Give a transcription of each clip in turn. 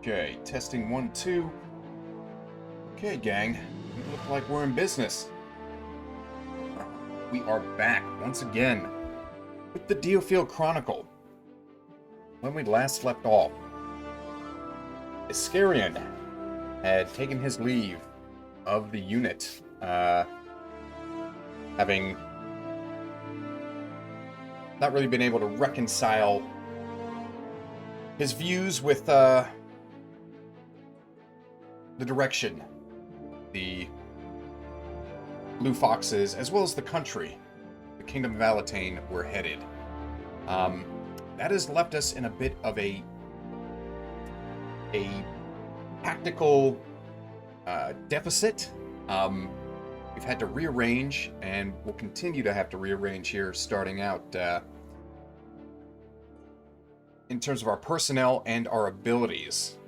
Okay, testing 1, 2. Okay, gang. We look like we're in business. We are back once again with the Diofield Chronicle. When we last left off, Iscarian had taken his leave of the unit, having not really been able to reconcile his views with the direction the Blue Foxes, as well as the country, the Kingdom of Alatane, were headed. That has left us in a bit of a tactical deficit. We've had to rearrange, and we'll continue to have to rearrange here, starting out in terms of our personnel and our abilities.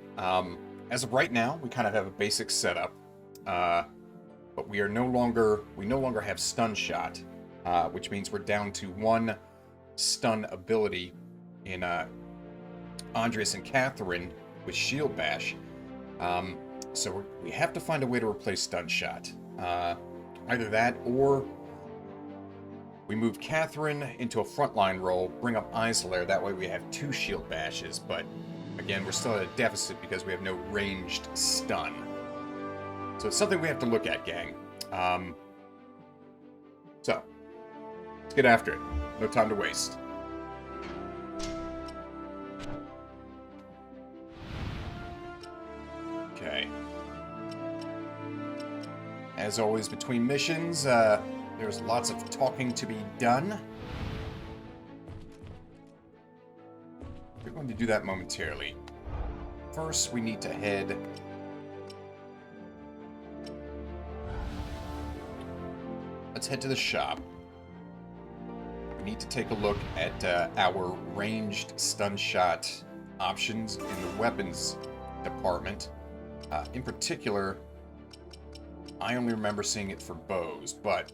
As of right now, we kind of have a basic setup, but we no longer have stun shot, which means we're down to 1 stun ability in Andres and Catherine with shield bash. So we have to find a way to replace stun shot. Either that, or we move Catherine into a frontline role, bring up Isolair. That way we have 2 shield bashes, but again, we're still at a deficit because we have no ranged stun. So it's something we have to look at, gang. So, let's get after it. No time to waste. Okay. As always, between missions, there's lots of talking to be done. We're going to do that momentarily. First, we need to head... Let's head to the shop. We need to take a look at our ranged stun shot options in the weapons department. In particular, I only remember seeing it for bows, but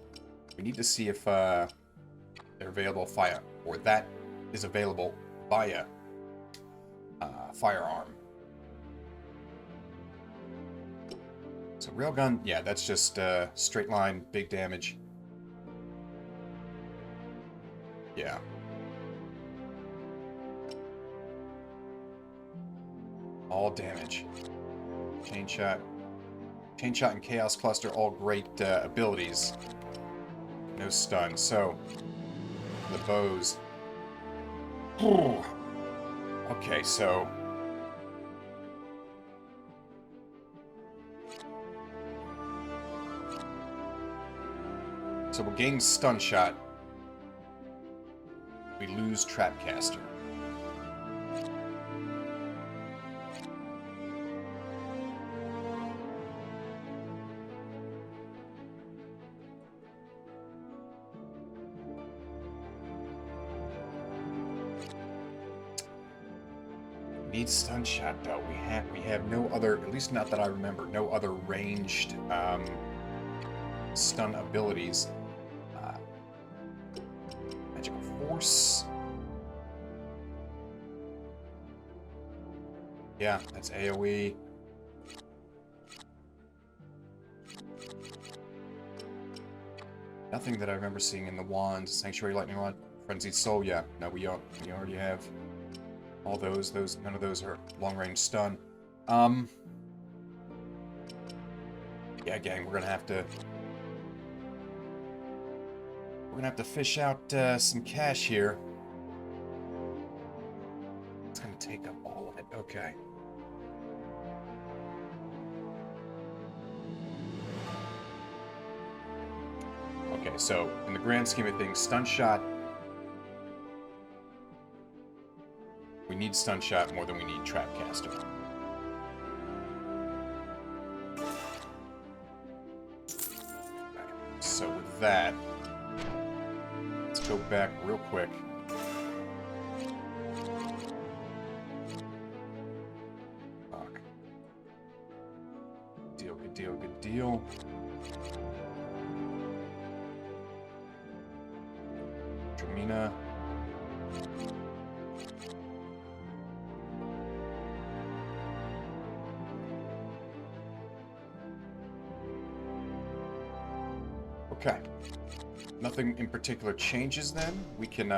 we need to see if they're available via, or that is available via firearm. So railgun, yeah, that's just straight line, big damage. Yeah. All damage. Chain shot and chaos cluster, all great abilities. No stun. So the bows. Okay, so we'll gain stun shot. We lose Trapcaster. Need stun shot though. We have no other, at least not that I remember, no other ranged stun abilities. Magical Force. Yeah, that's AoE. Nothing that I remember seeing in the wands. Sanctuary Lightning Rod, Frenzied Soul. Yeah, no, we already have all those. None of those are long-range stun. Yeah, gang, we're gonna have to fish out some cash here. It's gonna take up all of it. Okay. Okay, so in the grand scheme of things, stun shot. We need stun shot more than we need Trapcaster. So with that, let's go back real quick. Fuck. Deal, good deal, good deal. Tramina. Okay. Nothing in particular changes then. We can,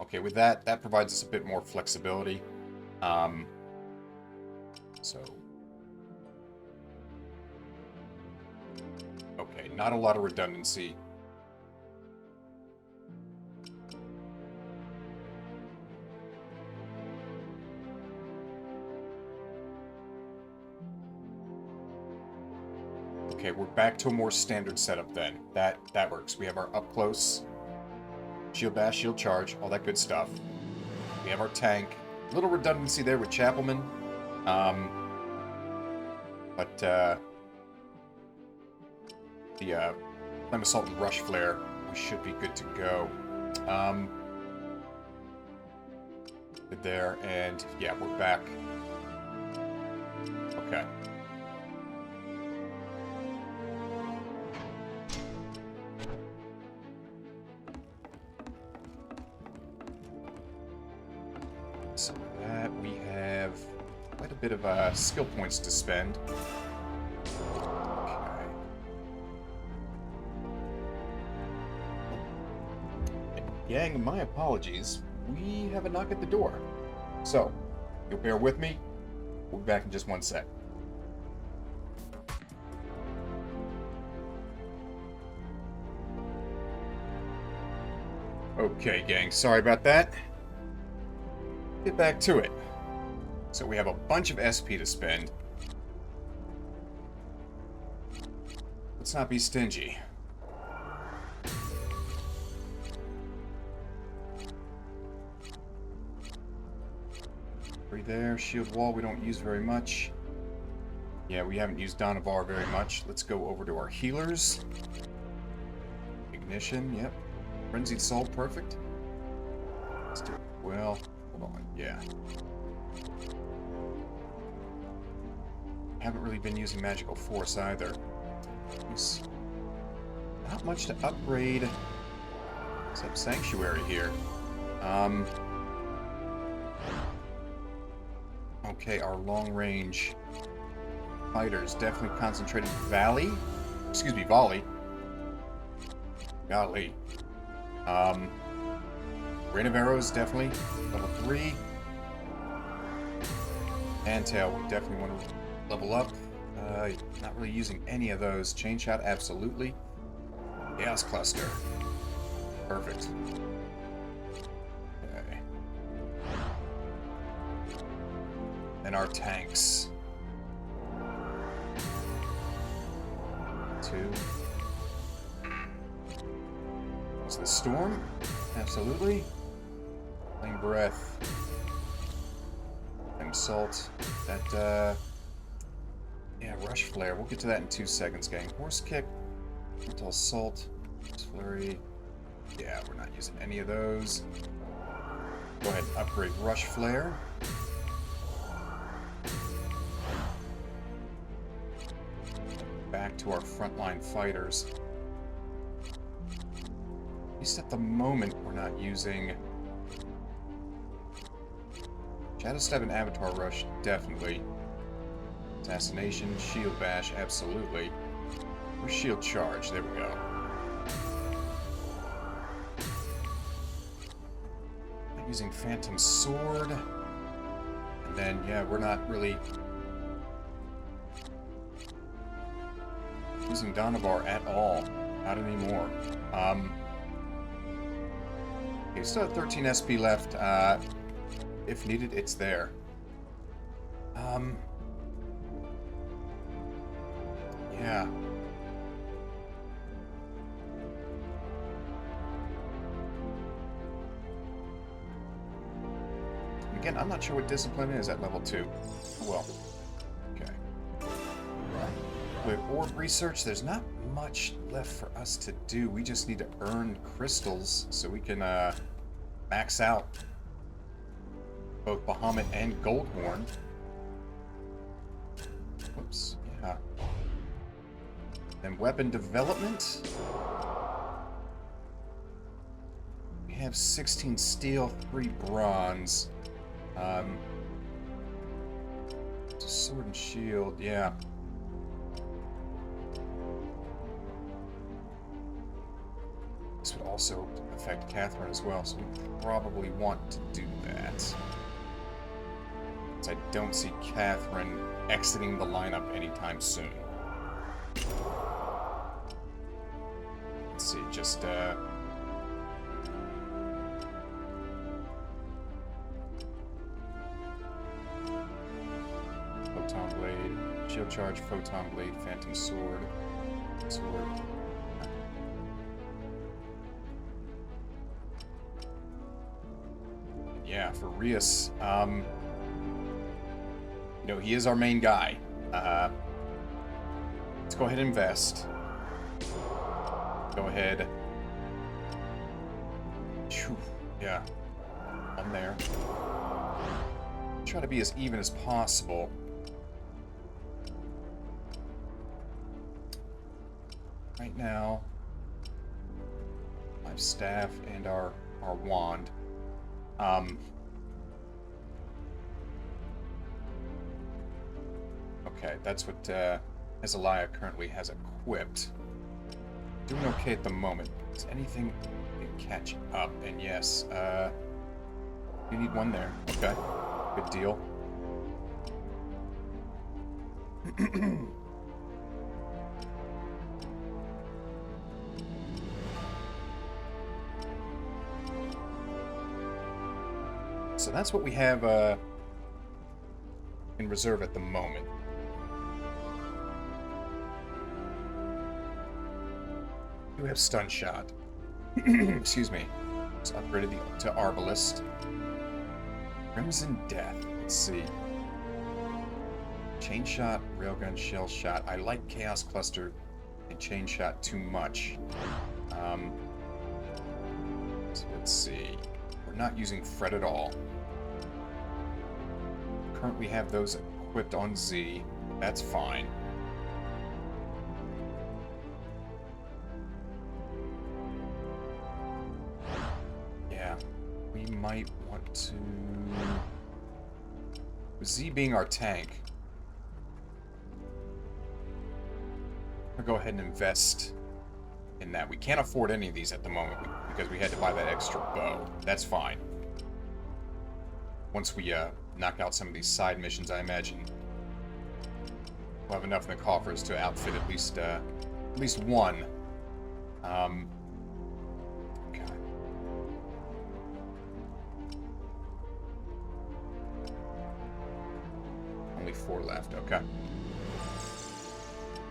okay, with that, that provides us a bit more flexibility. So... Okay, not a lot of redundancy. Okay, we're back to a more standard setup then. That works. We have our up close, shield bash, shield charge, all that good stuff. We have our tank. A little redundancy there with Chapelman. But the Flame Assault and Rush Flare, we should be good to go. Good there, and yeah, we're back. Okay. So that we have quite a bit of skill points to spend. Okay. Gang, my apologies. We have a knock at the door. So, you'll bear with me. We'll be back in just one sec. Okay, gang, sorry about that. Get back to it. So we have a bunch of SP to spend. Let's not be stingy. Right there, shield wall we don't use very much. Yeah, we haven't used Donovar very much. Let's go over to our healers. Ignition, yep. Frenzied Soul, perfect. Let's do it. Well, hold on, yeah. Haven't really been using Magical Force either. There's not much to upgrade except Sanctuary here. Okay, our long-range fighters definitely concentrated Volley. Golly. Rain of Arrows, definitely. Level 3. Antail, we definitely want to level up. Not really using any of those. Chain Shot, absolutely. Chaos Cluster. Perfect. Okay. And our tanks. 2. It's the Storm. Absolutely. Flame Breath. Flame Assault. That, yeah, Rush Flare. We'll get to that in 2 seconds, gang. Horse Kick. Mental Assault. Flurry. Yeah, we're not using any of those. Go ahead and upgrade Rush Flare. Back to our frontline fighters. At least at the moment, we're not using Shadow Step and Avatar Rush, definitely. Assassination, Shield Bash, absolutely. Or Shield Charge, there we go. I'm using Phantom Sword. And then, yeah, we're not really using Donovar at all. Not anymore. Okay, still have 13 SP left. If needed, it's there. Yeah. Again, I'm not sure what Discipline is at level 2. Well, okay. With Orb Research, there's not much left for us to do. We just need to earn crystals so we can max out both Bahamut and Goldhorn. Whoops, yeah. Then weapon development. We have 16 steel, 3 bronze. Sword and shield, yeah. also affect Catherine as well, so we probably want to do that. I don't see Catherine exiting the lineup anytime soon. Let's see, just, Photon Blade, Shield Charge, Photon Blade, Phantom Sword, Sword. Yeah, for Rias, you know, he is our main guy. Let's go ahead and invest. Go ahead. Whew, yeah. I'm there. Try to be as even as possible. Right now, I have staff and our wand. Okay, that's what Azaliah currently has equipped. Doing okay at the moment. Is anything can catch up? And yes, you need one there. Okay, good deal. So that's what we have in reserve at the moment. We have Stun Shot. Excuse me. Let's upgrade it to Arbalist. Crimson Death. Let's see. Chain Shot, Railgun, Shell Shot. I like Chaos Cluster and Chain Shot too much. So let's see. We're not using Fred at all. Currently have those equipped on Z. That's fine. Yeah, we might want to... With Z being our tank, I'll go ahead and invest in that. We can't afford any of these at the moment because we had to buy that extra bow. That's fine. Once we knock out some of these side missions, I imagine we'll have enough in the coffers to outfit at least one. Okay. Only 4 left. Okay,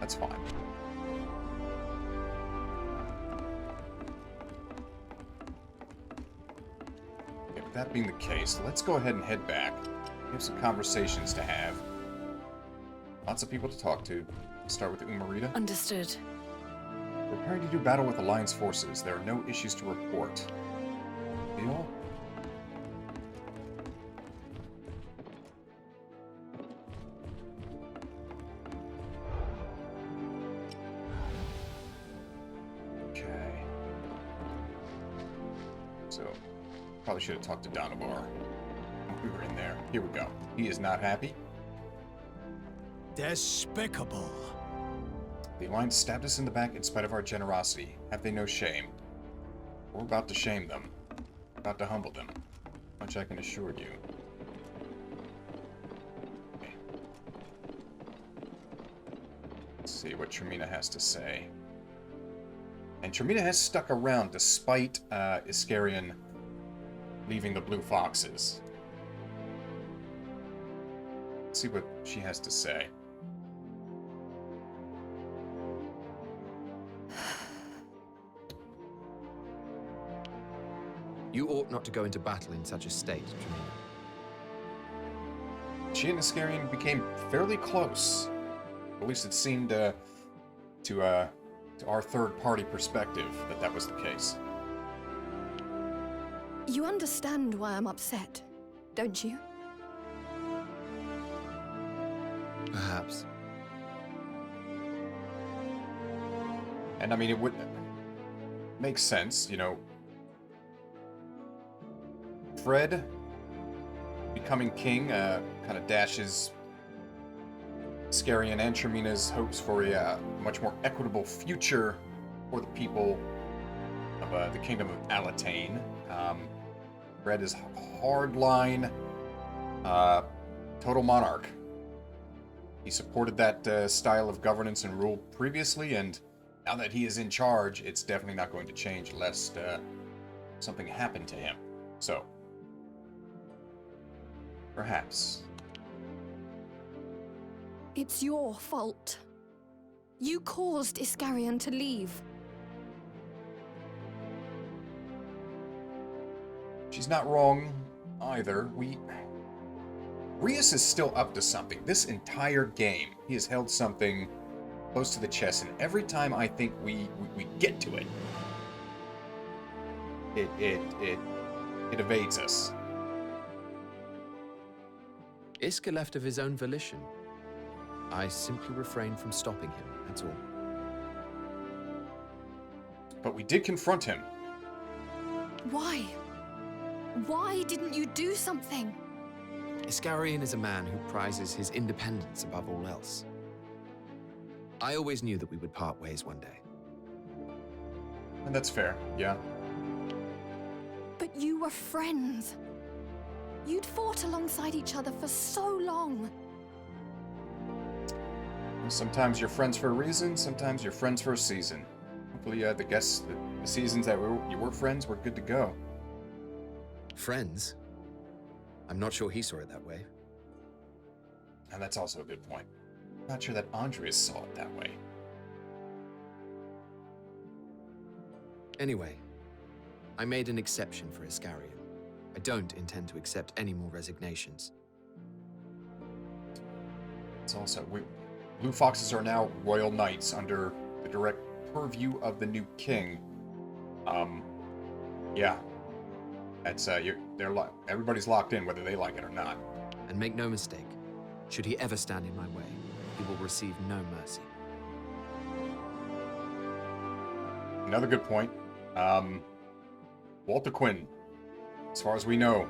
that's fine. That being the case, let's go ahead and head back. We have some conversations to have. Lots of people to talk to. Start with Umarita. Understood. Preparing to do battle with Alliance forces. There are no issues to report. Deal? Okay. So... Probably should have talked to Donavar. We were in there. Here we go. He is not happy. Despicable. The Alliance stabbed us in the back in spite of our generosity. Have they no shame? We're about to shame them. About to humble them. Much I can assure you. Okay. Let's see what Tremina has to say. And Tremina has stuck around despite Iscarian leaving the Blue Foxes. Let's see what she has to say. You ought not to go into battle in such a state, Tremina. She and Iscarian became fairly close. At least it seemed to our third-party perspective that was the case. You understand why I'm upset, don't you? Perhaps. And I mean, it would make sense, you know. Fred becoming king kind of dashes Iscarian and Tremina's hopes for a much more equitable future for the people of the Kingdom of Alatane. Red is hardline, total monarch. He supported that style of governance and rule previously, and now that he is in charge, it's definitely not going to change lest something happened to him. So, perhaps. It's your fault. You caused Iscarion to leave. She's not wrong either. Rias is still up to something. This entire game, he has held something close to the chest, and every time I think we get to it, it evades us. Iska left of his own volition. I simply refrained from stopping him, that's all. But we did confront him. Why? Why didn't you do something? Iscarion is a man who prizes his independence above all else. I always knew that we would part ways one day. And that's fair, yeah. But you were friends. You'd fought alongside each other for so long. Sometimes you're friends for a reason, sometimes you're friends for a season. Hopefully, the seasons that you were friends were good to go. Friends? I'm not sure he saw it that way. And that's also a good point. I'm not sure that Andreas saw it that way. Anyway, I made an exception for Iscarion. I don't intend to accept any more resignations. It's also, Blue Foxes are now royal knights under the direct purview of the new king. Yeah. That's, everybody's locked in whether they like it or not. And make no mistake, should he ever stand in my way, he will receive no mercy. Another good point. Walter Quinn, as far as we know.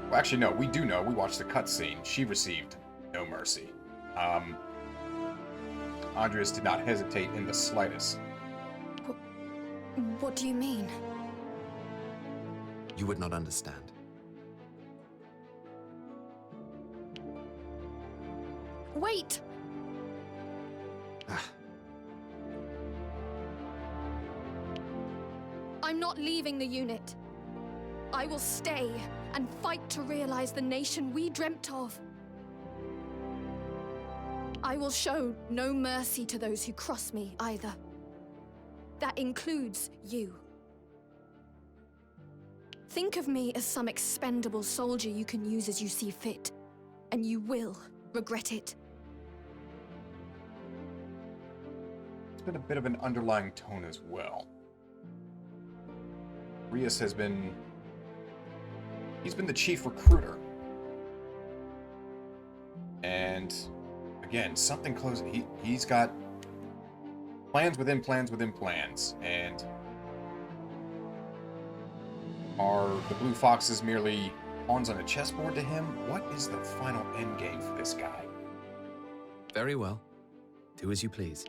Well, actually, no, we do know. We watched the cutscene. She received no mercy. Andreas did not hesitate in the slightest. What do you mean? You would not understand. Wait! I'm not leaving the unit. I will stay and fight to realize the nation we dreamt of. I will show no mercy to those who cross me either. That includes you. Think of me as some expendable soldier you can use as you see fit, and you will regret it. There's been a bit of an underlying tone as well. Rias has been... He's been the chief recruiter. And, again, something close... He's got plans within plans within plans, and... Are the Blue Foxes merely pawns on a chessboard to him? What is the final endgame for this guy? Very well. Do as you please.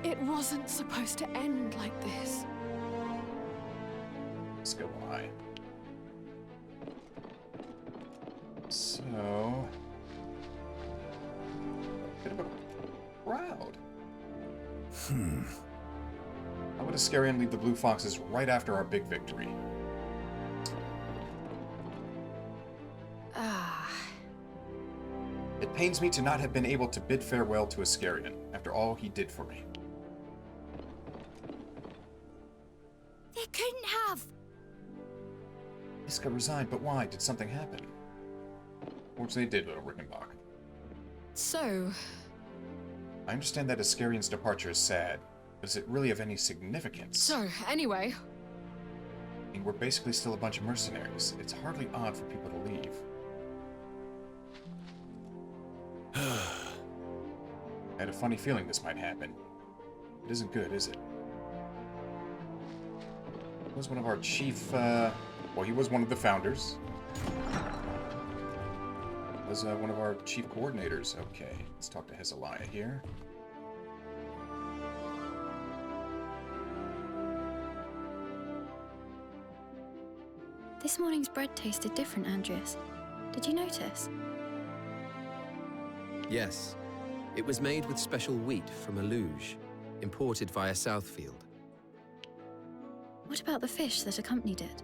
It wasn't supposed to end like this. Let's go by. So... a bit of a crowd. How would Iscarion leave the Blue Foxes right after our big victory? It pains me to not have been able to bid farewell to Iscarion after all he did for me. They couldn't have! Iska resigned, but why? Did something happen? Fortunately, it did, little Rickenbach. So... I understand that Iscarion's departure is sad, but is it really of any significance? So, anyway... I mean, we're basically still a bunch of mercenaries. It's hardly odd for people to leave. I had a funny feeling this might happen. It isn't good, is it? It was one of our chief Well, he was one of the founders. Was one of our chief coordinators. Okay, let's talk to Hezekiah here. This morning's bread tasted different, Andreas. Did you notice? Yes. It was made with special wheat from a luge, imported via Southfield. What about the fish that accompanied it?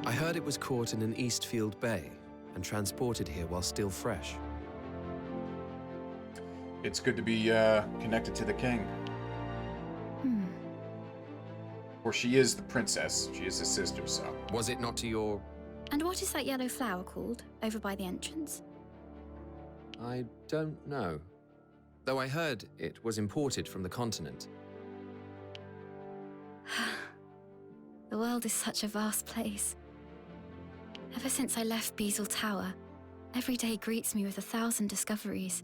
I heard it was caught in an Eastfield bay and transported here while still fresh. It's good to be connected to the king. Or she is the princess. She is his sister, so. Was it not to your... And what is that yellow flower called, over by the entrance? I don't know. Though I heard it was imported from the continent. The world is such a vast place. Ever since I left Beazle Tower, every day greets me with 1,000 discoveries.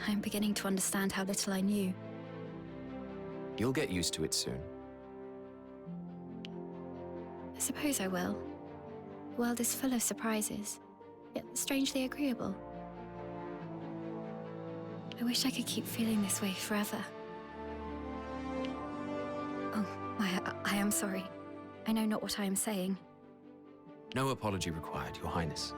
I'm beginning to understand how little I knew. You'll get used to it soon. I suppose I will. The world is full of surprises, yet strangely agreeable. I wish I could keep feeling this way forever. Oh, I am sorry. I know not what I am saying. No apology required, Your Highness.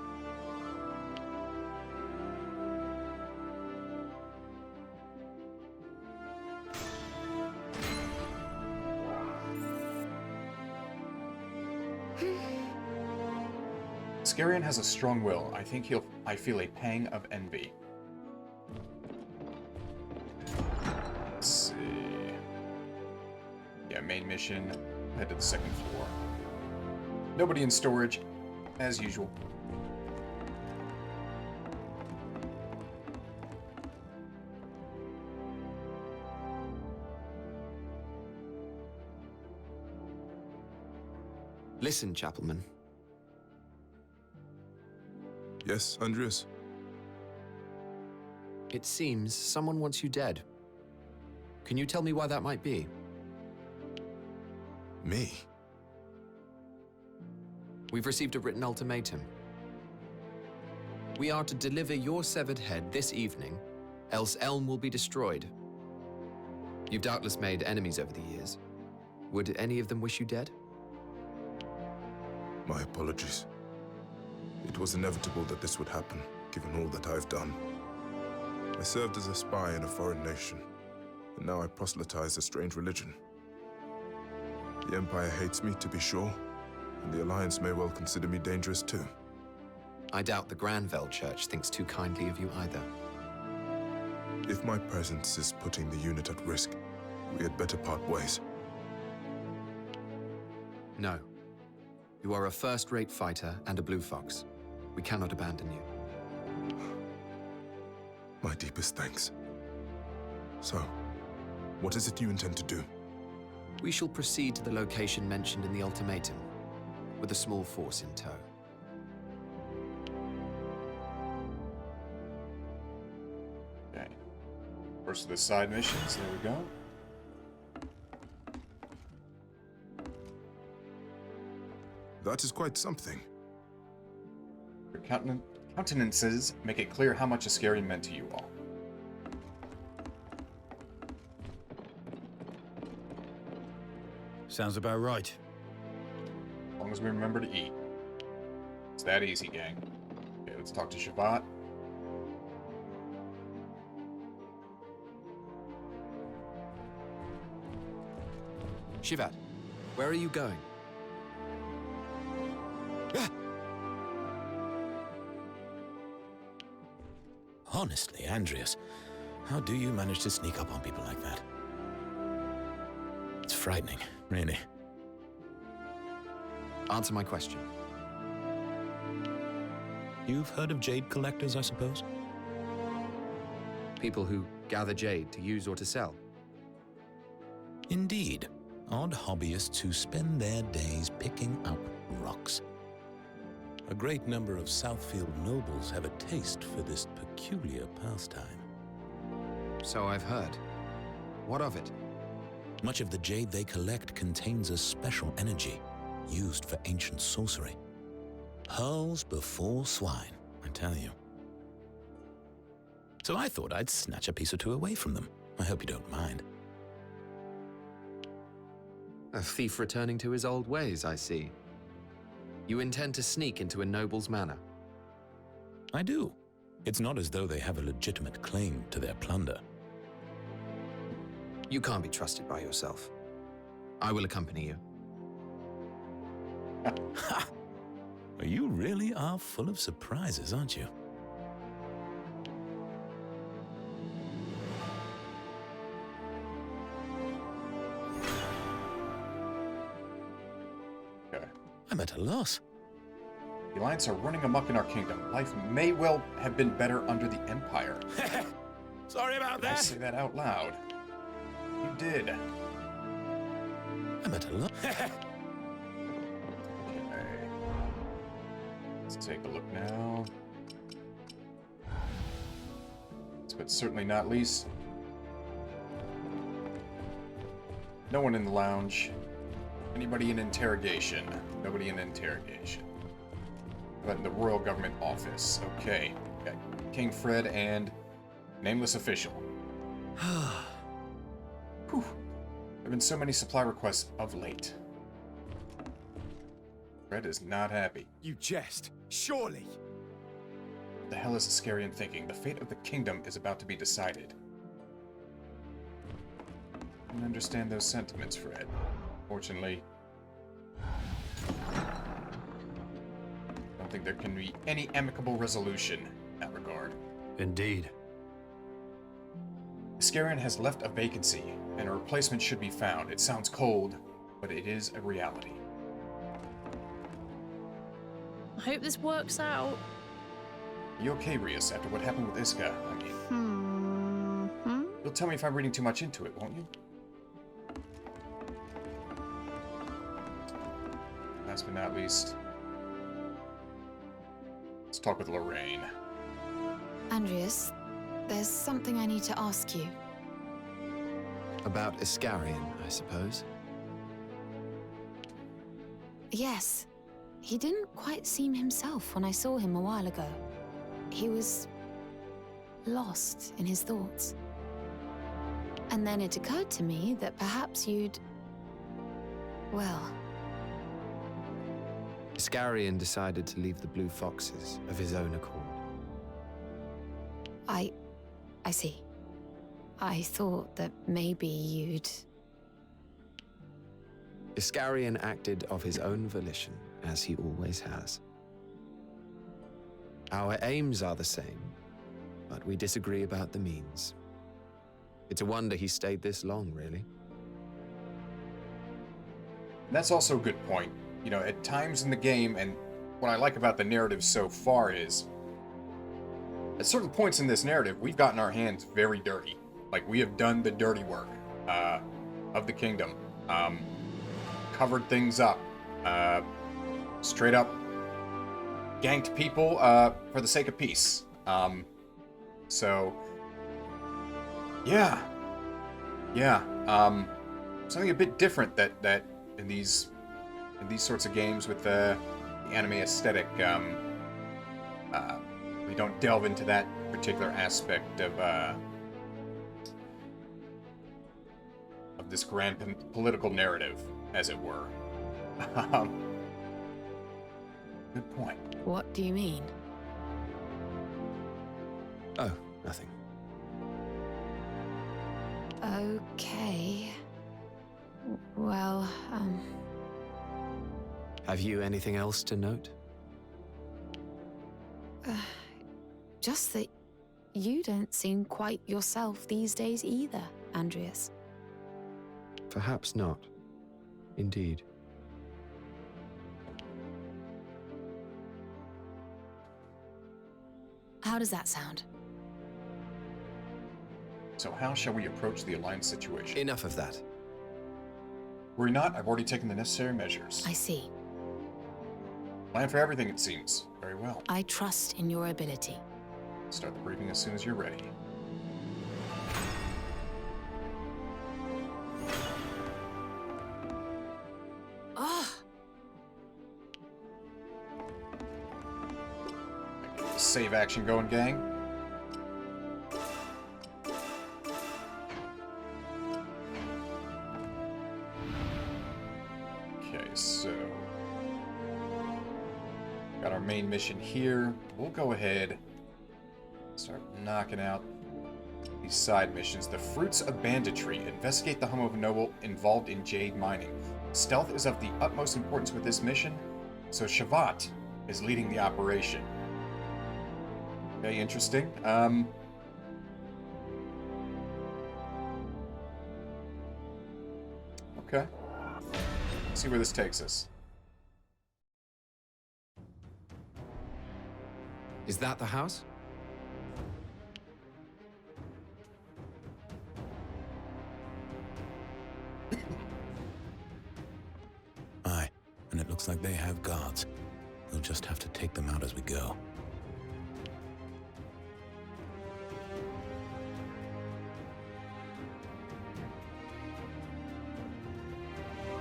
Skarian has a strong will. I think I feel a pang of envy. Let's see. Yeah, main mission. Head to the second floor. Nobody in storage, as usual. Listen, Chapelman. Yes, Andreas? It seems someone wants you dead. Can you tell me why that might be? Me? We've received a written ultimatum. We are to deliver your severed head this evening, else Elm will be destroyed. You've doubtless made enemies over the years. Would any of them wish you dead? My apologies. It was inevitable that this would happen, given all that I've done. I served as a spy in a foreign nation, and now I proselytize a strange religion. The Empire hates me, to be sure, and the Alliance may well consider me dangerous too. I doubt the Granville Church thinks too kindly of you either. If my presence is putting the unit at risk, we had better part ways. No. You are a first-rate fighter and a Blue Fox. We cannot abandon you. My deepest thanks. So, what is it you intend to do? We shall proceed to the location mentioned in the ultimatum, with a small force in tow. Okay. First of the side missions, there we go. That is quite something. Your countenances make it clear how much Skarian meant to you all. Sounds about right. As long as we remember to eat. It's that easy, gang. Okay, let's talk to Shabbat. Shivat, where are you going? Honestly, Andreas, how do you manage to sneak up on people like that? It's frightening, really. Answer my question. You've heard of jade collectors, I suppose? People who gather jade to use or to sell. Indeed. Odd hobbyists who spend their days picking up rocks. A great number of Southfield nobles have a taste for this peculiar pastime. So I've heard. What of it? Much of the jade they collect contains a special energy, used for ancient sorcery. Pearls before swine, I tell you. So I thought I'd snatch a piece or two away from them. I hope you don't mind. A thief returning to his old ways, I see. You intend to sneak into a noble's manor? I do. It's not as though they have a legitimate claim to their plunder. You can't be trusted by yourself. I will accompany you. Ha! You really are full of surprises, aren't you? Okay. I'm at a loss. The Alliance are running amok in our kingdom. Life may well have been better under the Empire. Sorry about Did I that. say that out loud? You did. I'm at a loss. Okay. Let's take a look now. But certainly not least, no one in the lounge. Anybody in interrogation? Nobody in interrogation. But in the royal government office. Okay. Got King Fred and nameless official. Whew. There have been so many supply requests of late. Fred is not happy. You jest, surely. What the hell is Iscarian thinking? The fate of the kingdom is about to be decided. I can understand those sentiments, Fred. Fortunately, I don't think there can be any amicable resolution in that regard. Indeed. Iscarian has left a vacancy, and a replacement should be found. It sounds cold, but it is a reality. I hope this works out. Are you okay, Rias, after what happened with Iska? I mean, you'll tell me if I'm reading too much into it, won't you? Last but not least, let's talk with Lorraine. Andreas, there's something I need to ask you. About Iscarian, I suppose. Yes. He didn't quite seem himself when I saw him a while ago. He was lost in his thoughts. And then it occurred to me that perhaps you'd... well... Iscarian decided to leave the Blue Foxes of his own accord. I see. I thought that maybe you'd... Iscarian acted of his own volition, as he always has. Our aims are the same, but we disagree about the means. It's a wonder he stayed this long, really. And that's also a good point. You know, at times in the game, and what I like about the narrative so far is, at certain points in this narrative, we've gotten our hands very dirty. Like, we have done the dirty work of the kingdom. Covered things up. Straight up ganked people for the sake of peace. So, yeah. Something a bit different that in these sorts of games with the anime aesthetic, we don't delve into that particular aspect of this grand political narrative, as it were. Good point. What do you mean? Oh, nothing. Okay. Well, Have you anything else to note? just that you don't seem quite yourself these days either, Andreas. Perhaps not. Indeed. How does that sound? So how shall we approach the Alliance situation? Enough of that. Worry not, I've already taken the necessary measures. I see. Plan for everything, it seems. Very well. I trust in your ability. Start the briefing as soon as you're ready. Save action going, gang. Okay, so got our main mission here. We'll go ahead, start knocking out these side missions. The Fruits of Banditry. Investigate the home of a noble involved in jade mining. Stealth is of the utmost importance with this mission, so Shavat is leading the operation. Okay, interesting. Okay. Let's see where this takes us. Is that the house? Aye, and it looks like they have guards. We'll just have to take them out as we go.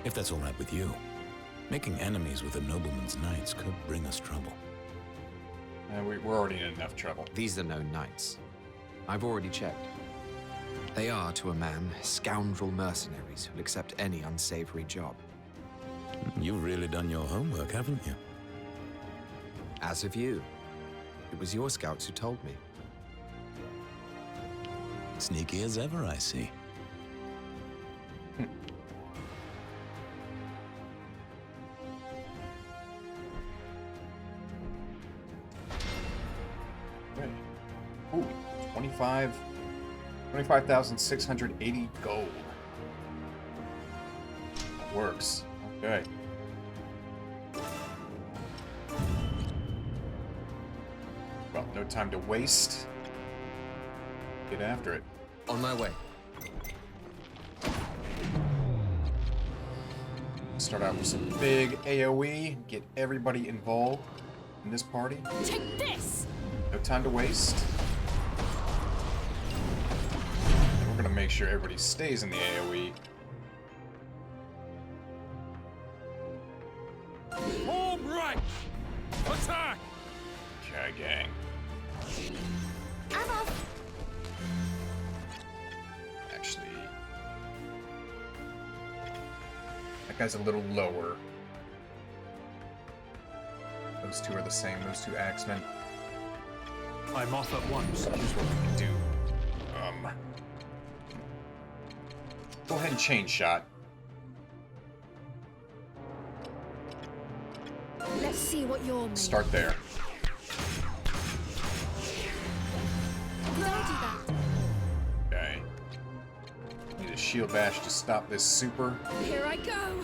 If that's all right with you. Making enemies with a nobleman's knights could bring us trouble. We're already in enough trouble. These are no knights. I've already checked. They are, to a man, scoundrel mercenaries who'll accept any unsavory job. You've really done your homework, haven't you? As have you. It was your scouts who told me. Sneaky as ever, I see. Okay. Ooh, 25,680 gold. That works. Okay. Well, no time to waste. Get after it. On my way. Start out with some big AoE. Get everybody involved in this party. Take this! No time to waste. And we're gonna make sure everybody stays in the AoE. Form right! Attack! Okay, gang. I'm off! Actually, that guy's a little lower. Those two are the same, those two axemen. I'm off at once. Here's what we can do. Go ahead and chain shot. Let's see what you're made. Start there. Did I do that? Okay. Need a shield bash to stop this super. Here I go!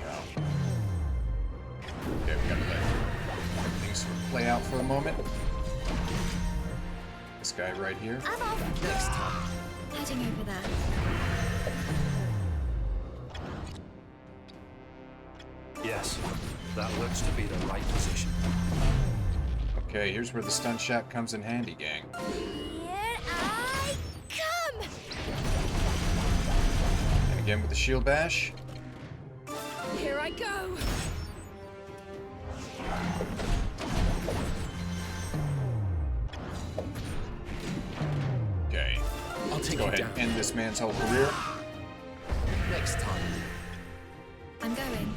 Go. Okay, we gotta let things sort of play out for a moment. This guy right here. I'm off! Next time. Heading over there. Yes, that looks to be the right position. Okay, here's where the stun shot comes in handy, gang. Here I come! And again with the shield bash. Here I go! Okay. I'll take Go you ahead down. and end this man's whole career. Next time. I'm going.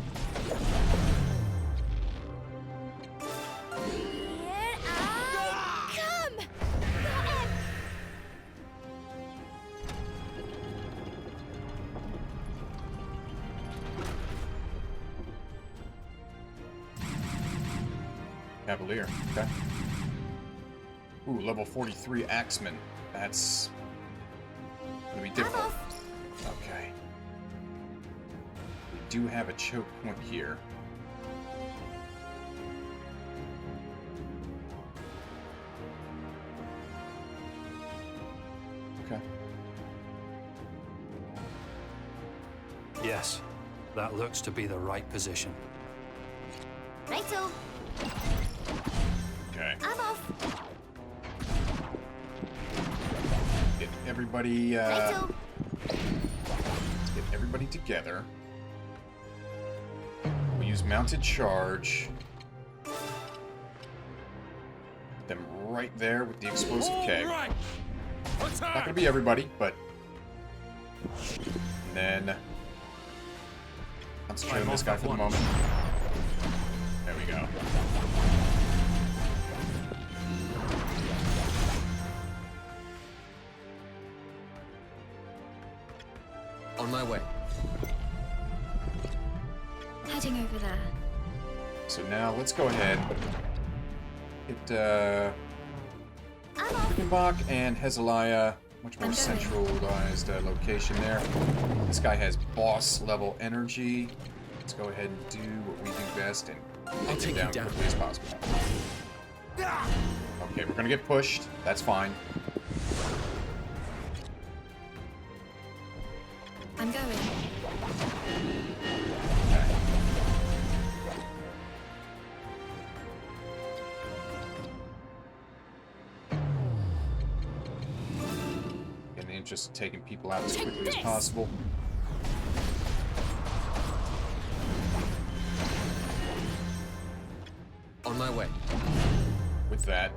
Here I come! Got him! Cavalier. Okay. Ooh, level 43 Axeman. That's gonna be difficult. Okay. We do have a choke point here. Okay. Yes, that looks to be the right position. Righto! Okay. I'm off! Get everybody, Righto! let's get everybody together. We use mounted charge. them right there with the explosive keg. Right. Not gonna be everybody, but... And then... Concentrate on this guy for the moment. There we go. On my way. Heading over there. So now, let's go ahead. Get, Rickenbach and Hezaliah. Much more centralized location there. This guy has boss level energy. Let's go ahead and do what we do best and take him down quickly as possible. Okay, we're gonna get pushed. That's fine. I'm going. Okay. In the interest of taking people out as quickly as possible. On my way. With that.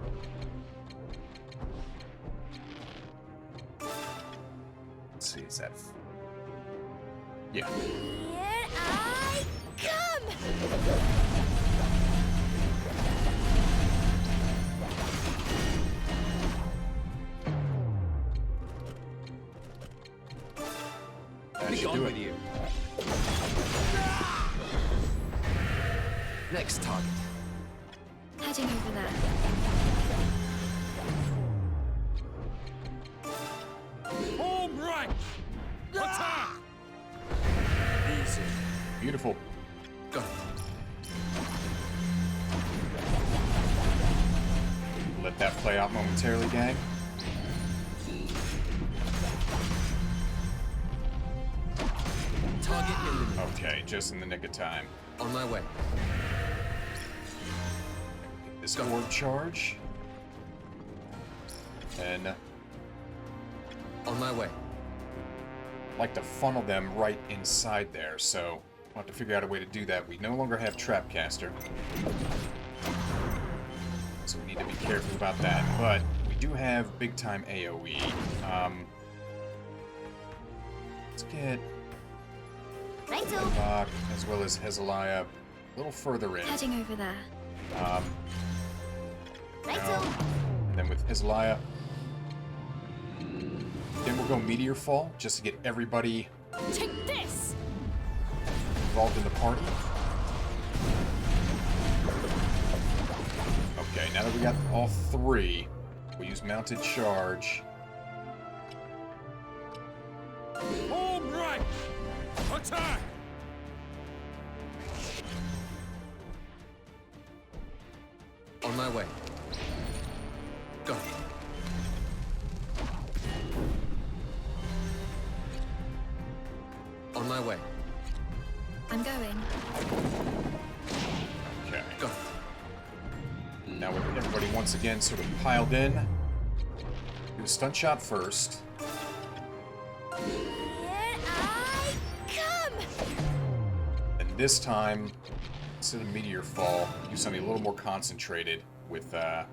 Let's see, is that... Yeah. Here I come! That should do it. You. Next target. Heading over there. Home right. Attack. Easy. Beautiful. Got it. Let that play out momentarily, gang. Target eliminated. Okay, just in the nick of time. On my way. This orb charge. And On my way. like to funnel them right inside there, so we'll have to figure out a way to do that. We no longer have Trapcaster, so we need to be careful about that. But we do have big time AoE. Let's get Bach as well as Hezaliah a little further in. Heading over there. And then with Hezaliah, then we'll go Meteor Fall just to get everybody Take this! involved in the party. Okay, now that we got all three, we'll use Mounted Charge. Home right. Attack. On my way. Got it. On my way. I'm going. Okay. Got it. Now with everybody once again sort of piled in, do a stun shot first. Here I come! And this time, instead of Meteor Fall, do something a little more concentrated with the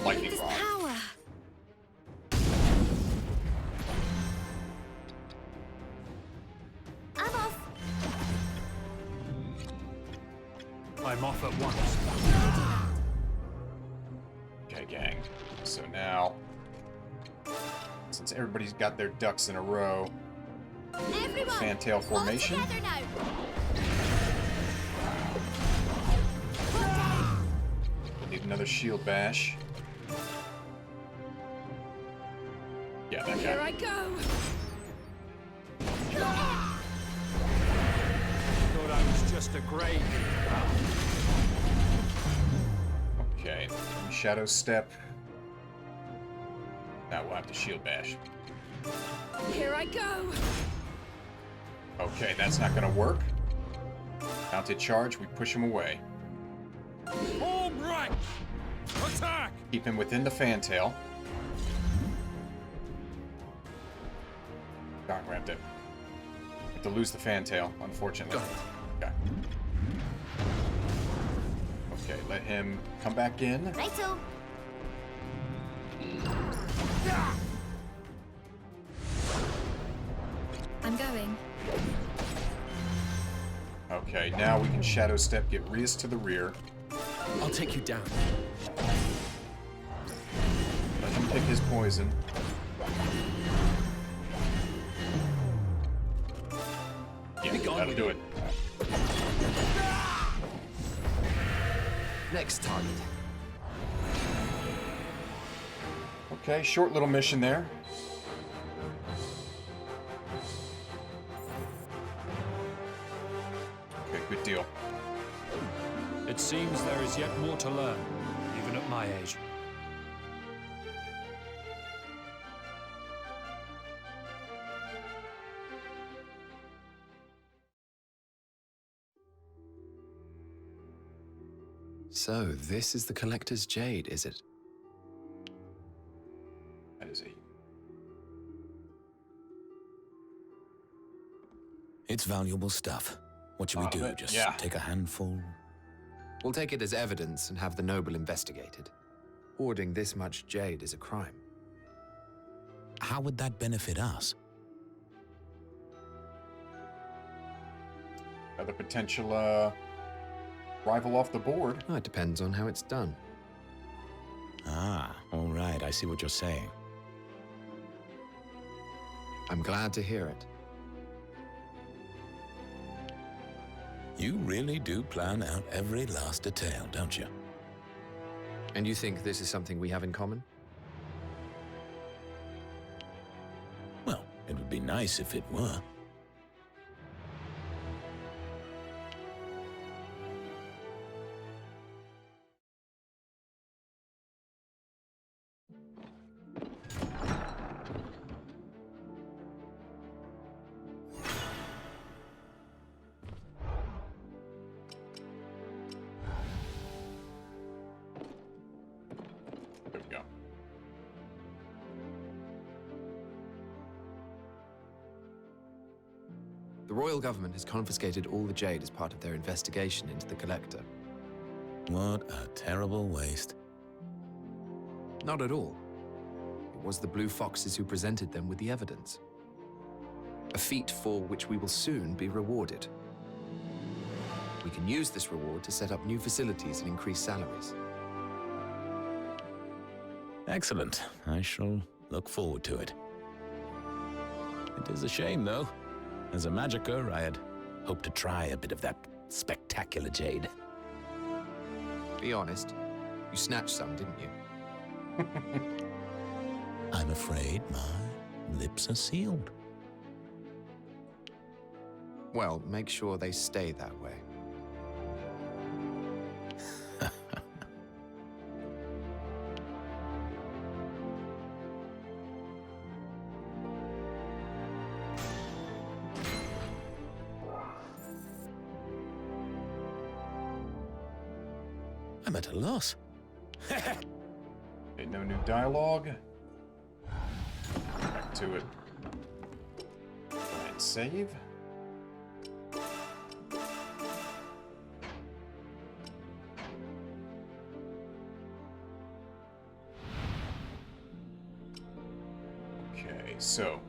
Lightning This Rod. power. I'm off! I'm off at once. Okay, gang. So now, since everybody's got their ducks in a row, Everyone! fantail formation. All together now! We'll need another shield bash. Yeah, that Here guy. I go! Thought I was just a grave. Okay, Shadow Step. Now we'll have to shield bash. Here I go! Okay, that's not gonna work. Mounted Charge, we push him away. Home right. Attack. Keep him within the fantail. Darn, we have to lose the fantail, unfortunately. Got it. Okay. Okay, let him come back in. Righto. I'm going. Okay, now we can shadow step, get Rias to the rear. I'll take you down. Let him pick his poison. Yeah, that'll do it. Next target. Okay, short little mission there. Okay, good deal. It seems there is yet more to learn, even at my age. So, this is the Collector's Jade, is it? That is a... It's valuable stuff. What should we do? Just take a handful? We'll take it as evidence and have the noble investigated. Hoarding this much jade is a crime. How would that benefit us? Another potential, rival off the board. Oh, it depends on how it's done. Ah, all right. I see what you're saying. I'm glad to hear it. You really do plan out every last detail, don't you? And you think this is something we have in common? Well, it would be nice if it were. There we go. The royal government has confiscated all the jade as part of their investigation into the Collector. What a terrible waste. Not at all. It was the Blue Foxes who presented them with the evidence. A feat for which we will soon be rewarded. We can use this reward to set up new facilities and increase salaries. Excellent. I shall look forward to it. It is a shame, though. As a magicka, I had hoped to try a bit of that spectacular jade. Be honest, you snatched some, didn't you? I'm afraid my lips are sealed. Well, make sure they stay that way. I'm at a loss. Okay, no new dialogue. Back to it. And save. Okay, so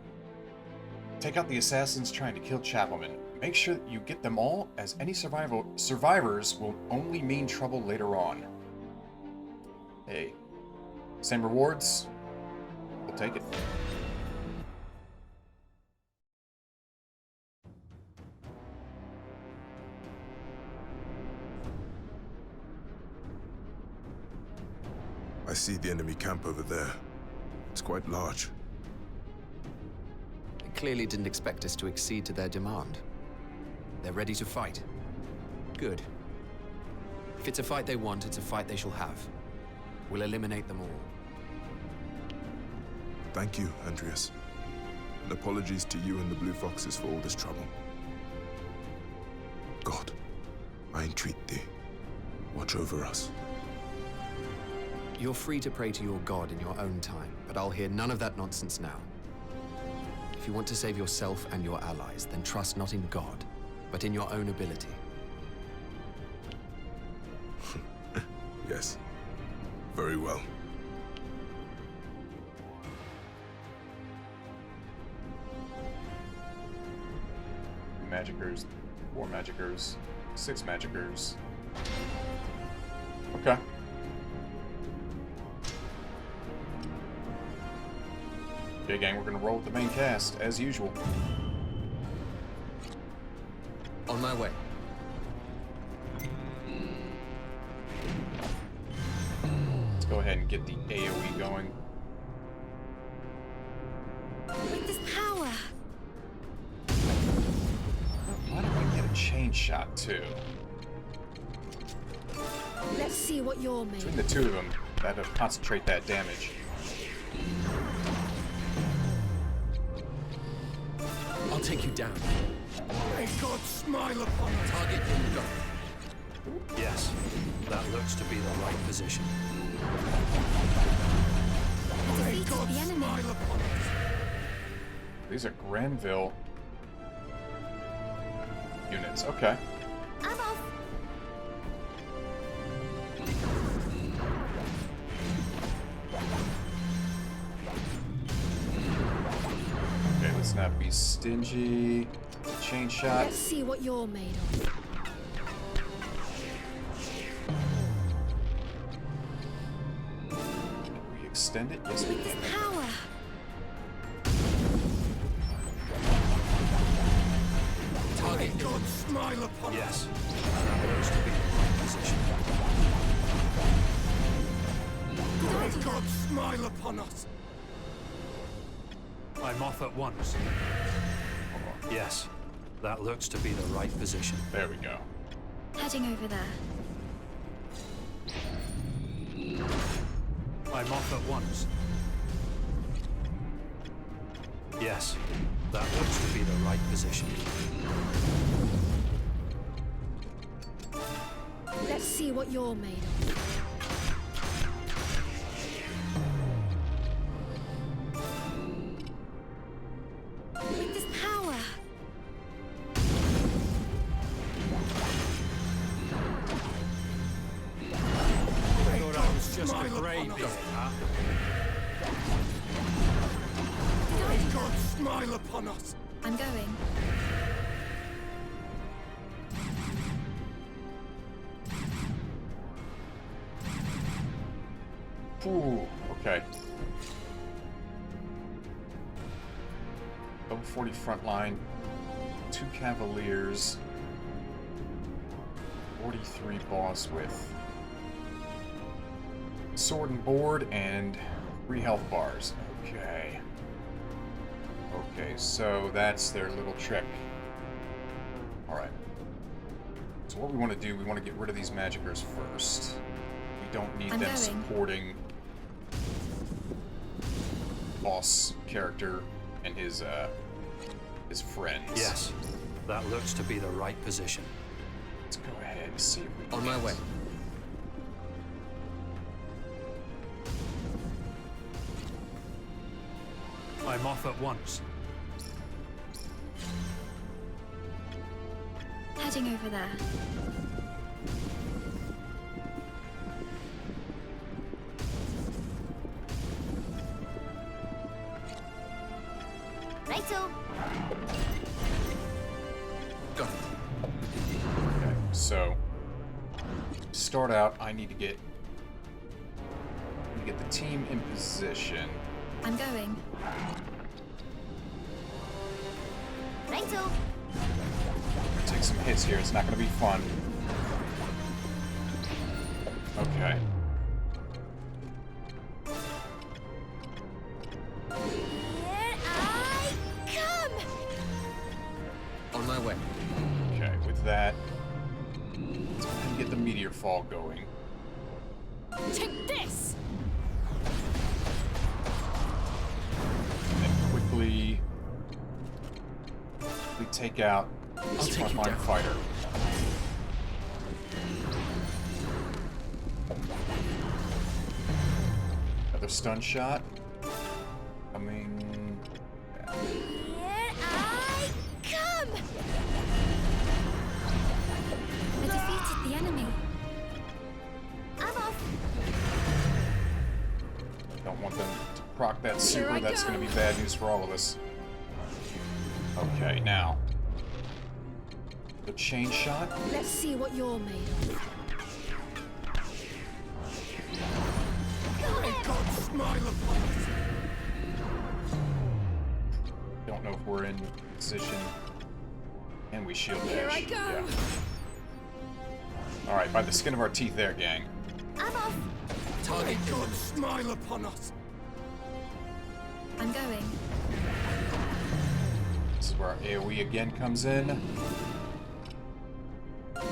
take out the assassins trying to kill Chapelman. Make sure that you get them all, as any survivors will only mean trouble later on. Hey, same rewards? We'll take it. I see the enemy camp over there. It's quite large. They clearly didn't expect us to accede to their demand. They're ready to fight. Good. If it's a fight they want, it's a fight they shall have. We'll eliminate them all. Thank you, Andreas. And apologies to you and the Blue Foxes for all this trouble. God, I entreat thee, watch over us. You're free to pray to your God in your own time, but I'll hear none of that nonsense now. If you want to save yourself and your allies, then trust not in God, but in your own ability. Very well. Magicers, 4 Magicers, 6 Magicers. Okay. Okay, gang, we're gonna roll with the main cast, as usual. On my way. Let's go ahead and get the AoE going. With this power. Why don't we get a chain shot, too? Let's see what you're made Between the two of them, that'll concentrate that damage. I'll take you down. May God smile upon us. Target in go. Yes, that looks to be the right position. Defeated the enemy. Smile upon us. These are Granville units. Okay. I'm off. Okay, let's not be stingy. Chain shot. Let's see what you're made of. Can we extend it? Yes, we With this can. power. Target God smile upon us. Yes, that looks to be the right position. May God smile upon us. I'm off at once. Yes, that looks to be the right position. There we go. Heading over there. I'm off at once. Yes, that looks to be the right position. Let's see what you're made of. With this power. I thought I was just a grey beard, huh? May God smile upon us. I'm going. Ooh, okay. Level 40 front line, 2 Cavaliers, 43 boss with sword and board, and 3 health bars. Okay. Okay, so that's their little trick. Alright. So what we want to do, we want to get rid of these Magicers first. We don't need I'm them going. supporting boss character and his friends. Yes, that looks to be the right position. Let's go ahead and see if we can On my get- way. I'm off at once. Heading over there. Rachel! Got it. Okay, so start out. I need to get the team in position. I'm going. Rachel! Take some hits here. It's not going to be fun. Okay. Here I come! On my way. Okay, with that, let's go ahead and get the meteor fall going. Take this! And then quickly take out this take you frontline down. fighter. Another stun shot. I mean, Here I come! I defeated the enemy. I'm off. want them to proc that super. That's going to be bad news for all of us. Okay, now. The chain shot. Let's see what you're made of. Don't know if we're in position. And we shield dash. Here I go. Yeah. Alright, by the skin of our teeth there, gang. I'm off. Target God smile upon us. I'm going. This is where our AoE again comes in.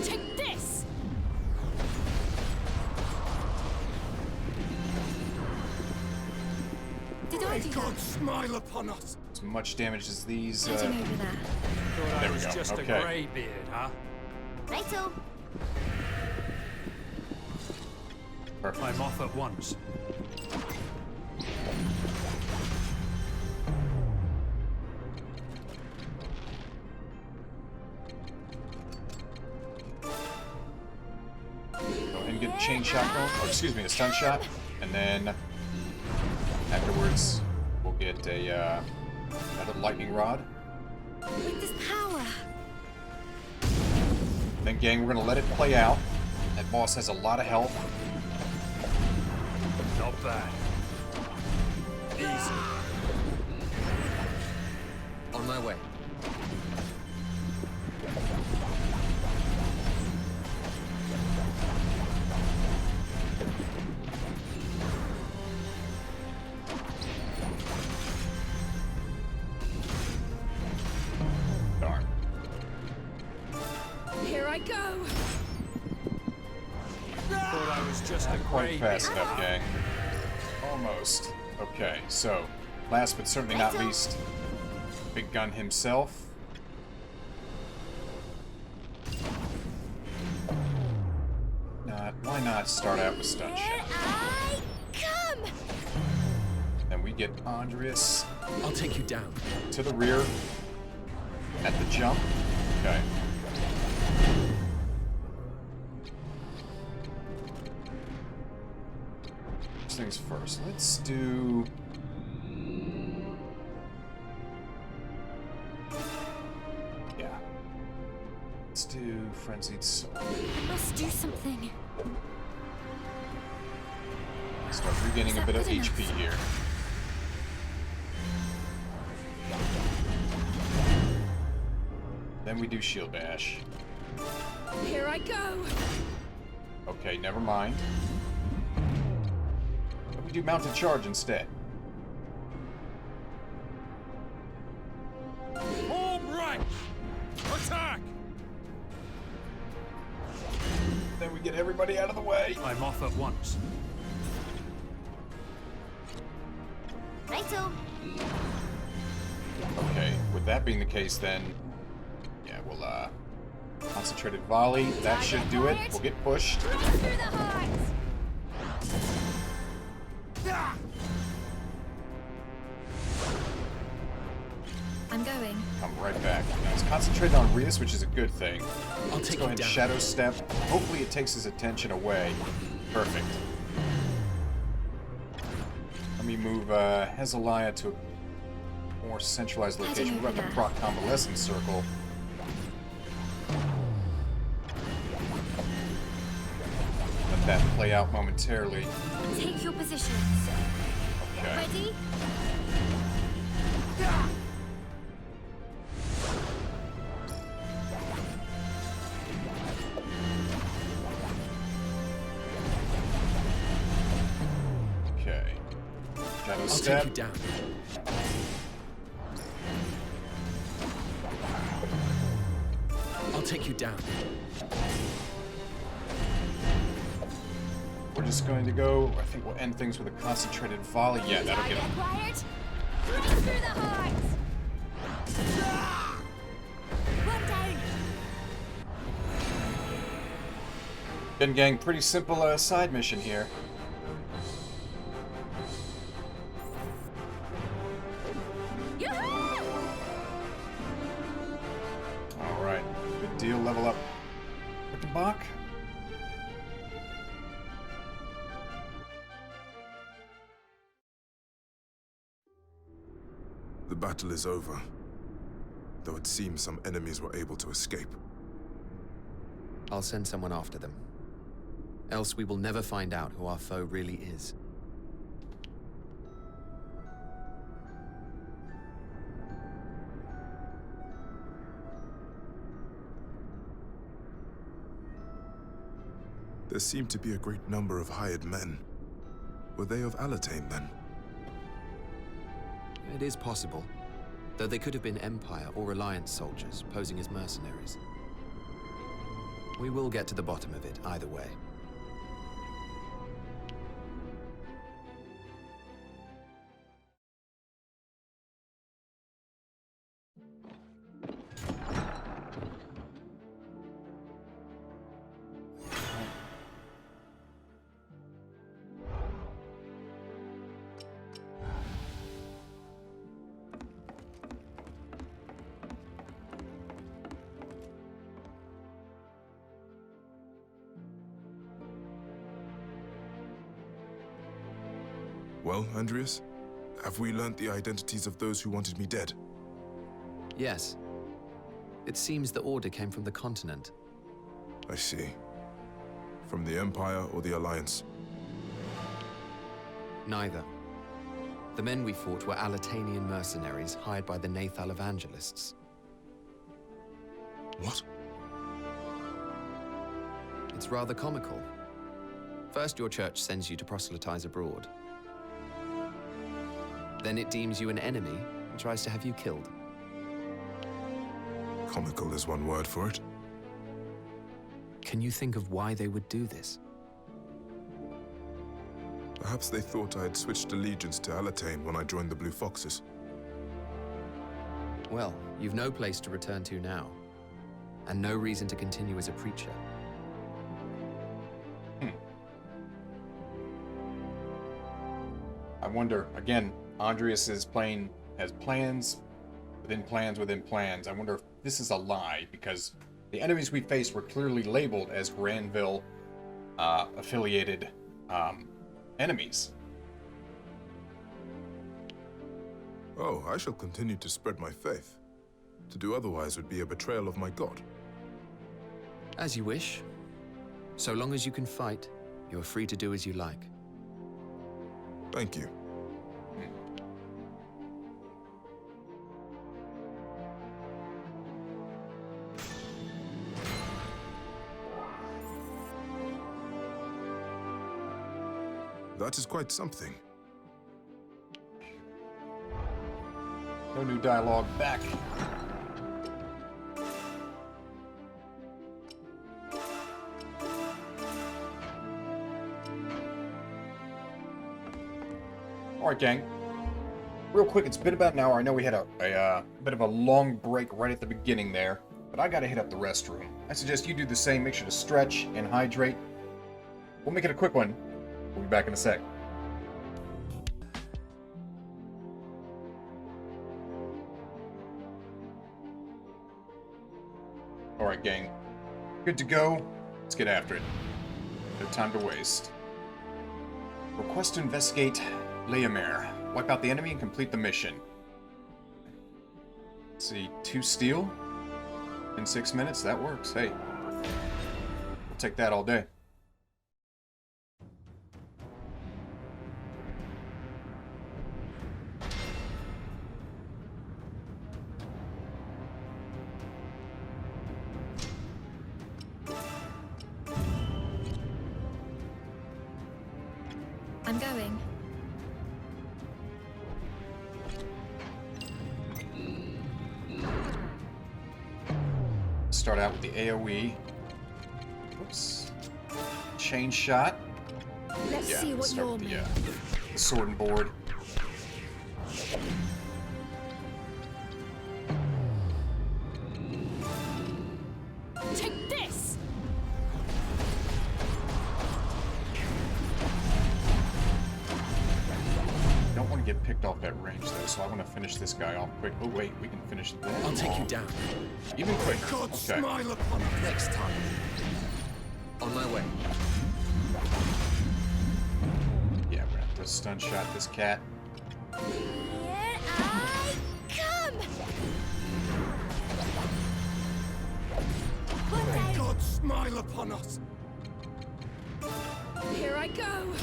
Take this. Did I do that? Smile upon us. As much damage as these. Heading over there. Thought There I we was go, just okay. a greybeard, huh? Righto. Perfect. I'm off at once. Go ahead and get a chain shot going, or excuse me, a stun shot, and then afterwards we'll get a another lightning rod. With this power. Then, gang, we're gonna let it play out. That boss has a lot of health. Not bad. Easy. On my way. Darn. Here I go. Thought I was just a Quite fast greybeard. enough, gang. Almost. Okay, so last but certainly not least, Big Gun himself. Why not start out with stun shot? I come. Then we get Andreas I'll take you down. to the rear at the jump. Okay. First things first. Let's do. Yeah. Let's do Frenzied Soul. I must do something. Start regaining a bit of Is that good HP here. Then we do Shield Dash. Here I go. Okay, never mind. Then we do Mounted Charge instead. Home right. Attack. Then we get everybody out of the way. I'm off at once. Righto. Okay, with that being the case, then, yeah, we'll concentrated volley. That should do it. We'll get pushed. Through the heart. I'm going. Come right back. Now it's concentrated on Rias, which is a good thing. I'll Let's take go you ahead and down. Shadow Step. Hopefully it takes his attention away. Perfect. Let me move Hezekiah to a more centralized location. We're at the proc convalescent circle. Let that play out momentarily. Take your positions. Okay. Ready? Okay. Shadow I'll Step. take you down. I'll take you down. We're just going to go. I think we'll end things with a concentrated volley. Yeah, that'll get him. Acquired. Through the heart. One down. Again, gang, pretty simple side mission here. Yoo-hoo! Alright, good deal. Level up Rickenbach. The battle is over, though it seems some enemies were able to escape. I'll send someone after them. Else we will never find out who our foe really is. There seemed to be a great number of hired men. Were they of Alatane, then? It is possible, though they could have been Empire or Alliance soldiers posing as mercenaries. We will get to the bottom of it either way. Well, Andreas, have we learnt the identities of those who wanted me dead? Yes. It seems the order came from the continent. I see. From the Empire or the Alliance? Neither. The men we fought were Alatanian mercenaries hired by the Nathal Evangelists. What? It's rather comical. First, your church sends you to proselytize abroad. Then it deems you an enemy and tries to have you killed. Comical is one word for it. Can you think of why they would do this? Perhaps they thought I had switched allegiance to Alatane when I joined the Blue Foxes. Well, you've no place to return to now, and no reason to continue as a preacher. I wonder, again, Andreas has plans within plans within plans. I wonder if this is a lie, because the enemies we faced were clearly labeled as Granville affiliated enemies. Oh, I shall continue to spread my faith. To do otherwise would be a betrayal of my god. As you wish. So long as you can fight, you are free to do as you like. Thank you. That is quite something. No new dialogue back. Alright, gang. Real quick, it's been about an hour. I know we had a bit of a long break right at the beginning there, but I gotta hit up the restroom. I suggest you do the same. Make sure to stretch and hydrate. We'll make it a quick one. We'll be back in a sec. Alright, gang. Good to go. Let's get after it. No time to waste. Request to investigate Leomere. Wipe out the enemy and complete the mission. Let's see, 2 steel in 6 minutes. That works. Hey. We'll take that all day. I'm going. Start out with the AoE. Oops. Chain shot. Let's see what start you're with made. the sword and board. Take this! Don't want to get picked off at range though, so I want to finish this guy off quick. Oh wait, we can finish that. I'll take you down. Even quicker. God Okay. smile upon you next time. On my way. Yeah, we're gonna have to stun shot this cat. Here I smile upon us! Here I go!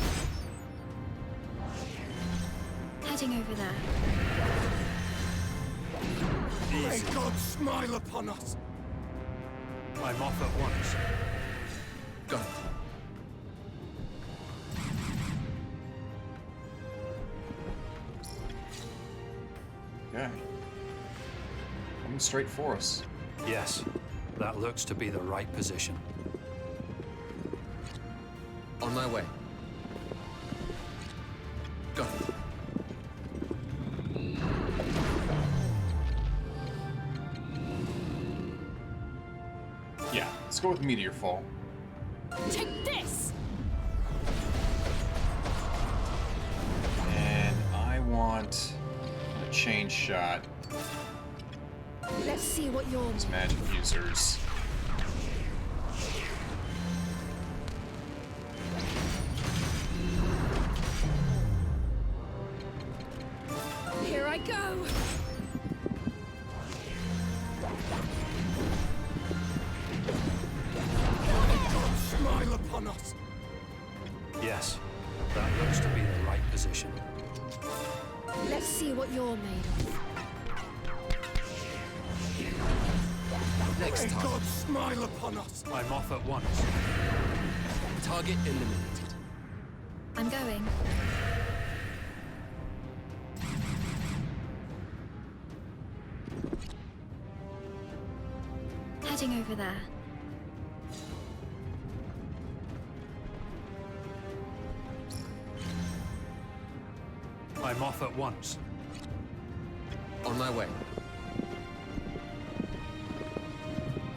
Heading over there. May God smile upon us! I'm off at once. Got it. Okay. Coming straight for us. Yes, that looks to be the right position. On my way. Got it. Yeah, let's go with Meteor Fall. Take this! And I want a chain shot. Let's see what you're... These magic users. Here I go! God smile upon us! Yes, that looks to be the right position. Let's see what you're made of. Next May time. God smile upon us! I'm off at once. Target eliminated. I'm going. Heading over there. I'm off at once. On my way.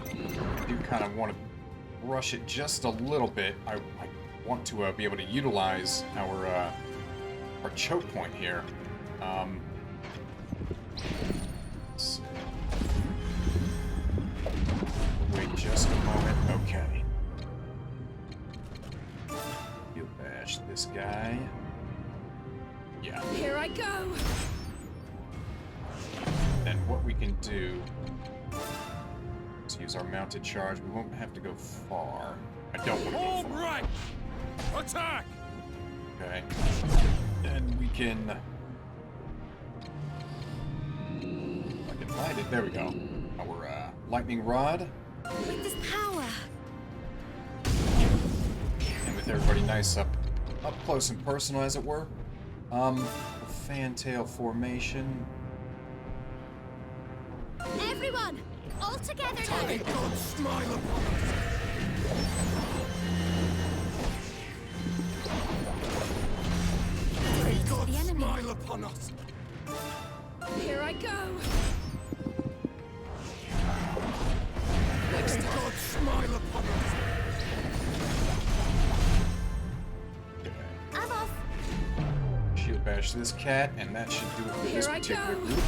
I do kind of want to rush it just a little bit. I want to be able to utilize our choke point here. Let's see. Wait just a moment. Okay. You bash this guy. Yeah. Here I go! And what we can do is use our mounted charge. We won't have to go far. I don't want to go All far. right! Attack! Okay. And we can... I can find it. There we go. Our lightning rod. With this power. And with everybody nice up close and personal, as it were. Fantail formation. Everyone! All together May now! God smile upon us! May God The enemy. smile upon us! Here I go! May God smile upon us! I'm off! Shield bash this cat, and that should do it for this Here I particular go. group.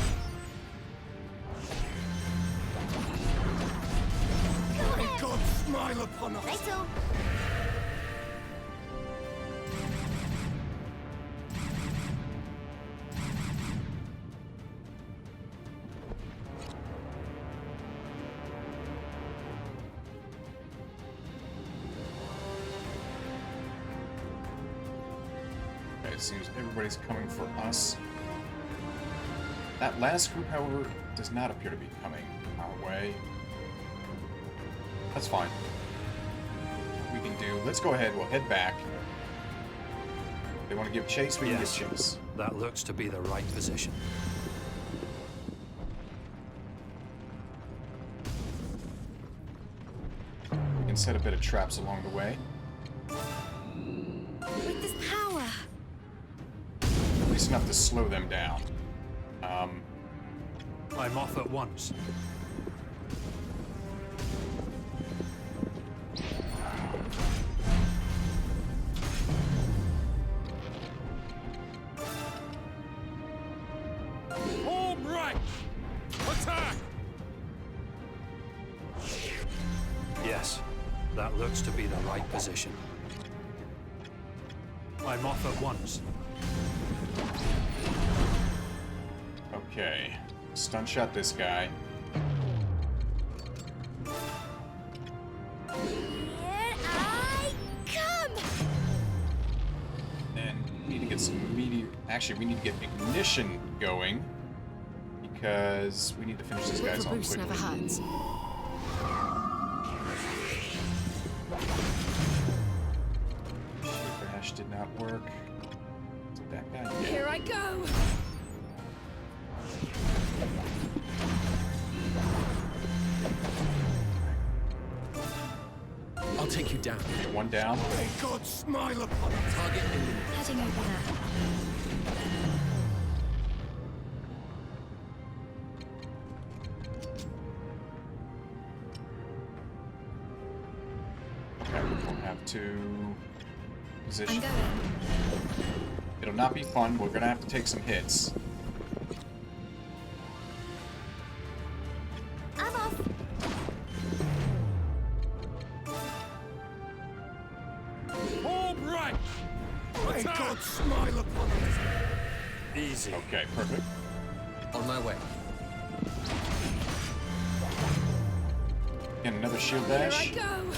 May God smile upon us! Righto! Okay, it seems everybody's coming for us. That last group, however, does not appear to be coming our way. That's fine. We can do... Let's go ahead. We'll head back. If they want to give chase, we Yes, can give chase. that looks to be the right position. We can set a bit of traps along the way. With this power. At least enough to slow them down. I'm off at once. All right! Attack! Yes, that looks to be the right position. I'm off at once. Okay. Stun shot this guy. get some meteor. Actually, we need to get ignition going because we need to finish this guy's off Boost quickly. never hurts. Crash did not work. Is it that guy? Yeah. Here I go! I'll take you down. Okay, one down. May God smile upon us. Target eliminated. Heading over there. Okay, we'll have to position. I'm going. It'll not be fun. We're gonna have to take some hits. I'm off! Form right. May God smile upon us. Easy. Okay, perfect. On my way. And another shield Here I dash. go!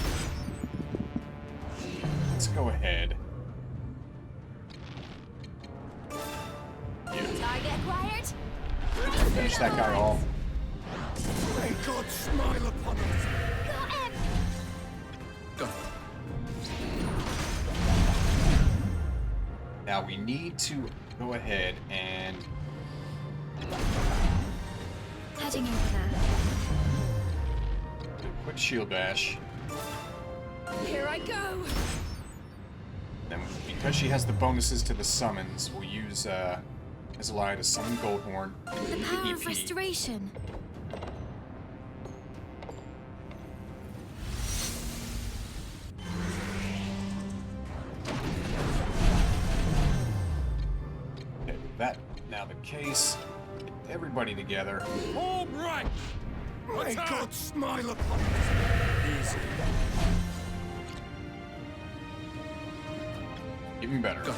Let's go ahead. Yeah, Target acquired! finish that guy off. May God smile upon us. Got him! Go. Now we need to go ahead and Heading over there. do a quick shield dash. Here I go! Then, because she has the bonuses to the summons, we'll use Azalea to summon Goldhorn. The power of EP. restoration. Okay, with that now the case. Get everybody together. Form right. May God smile upon us. Easy. Even better. Go.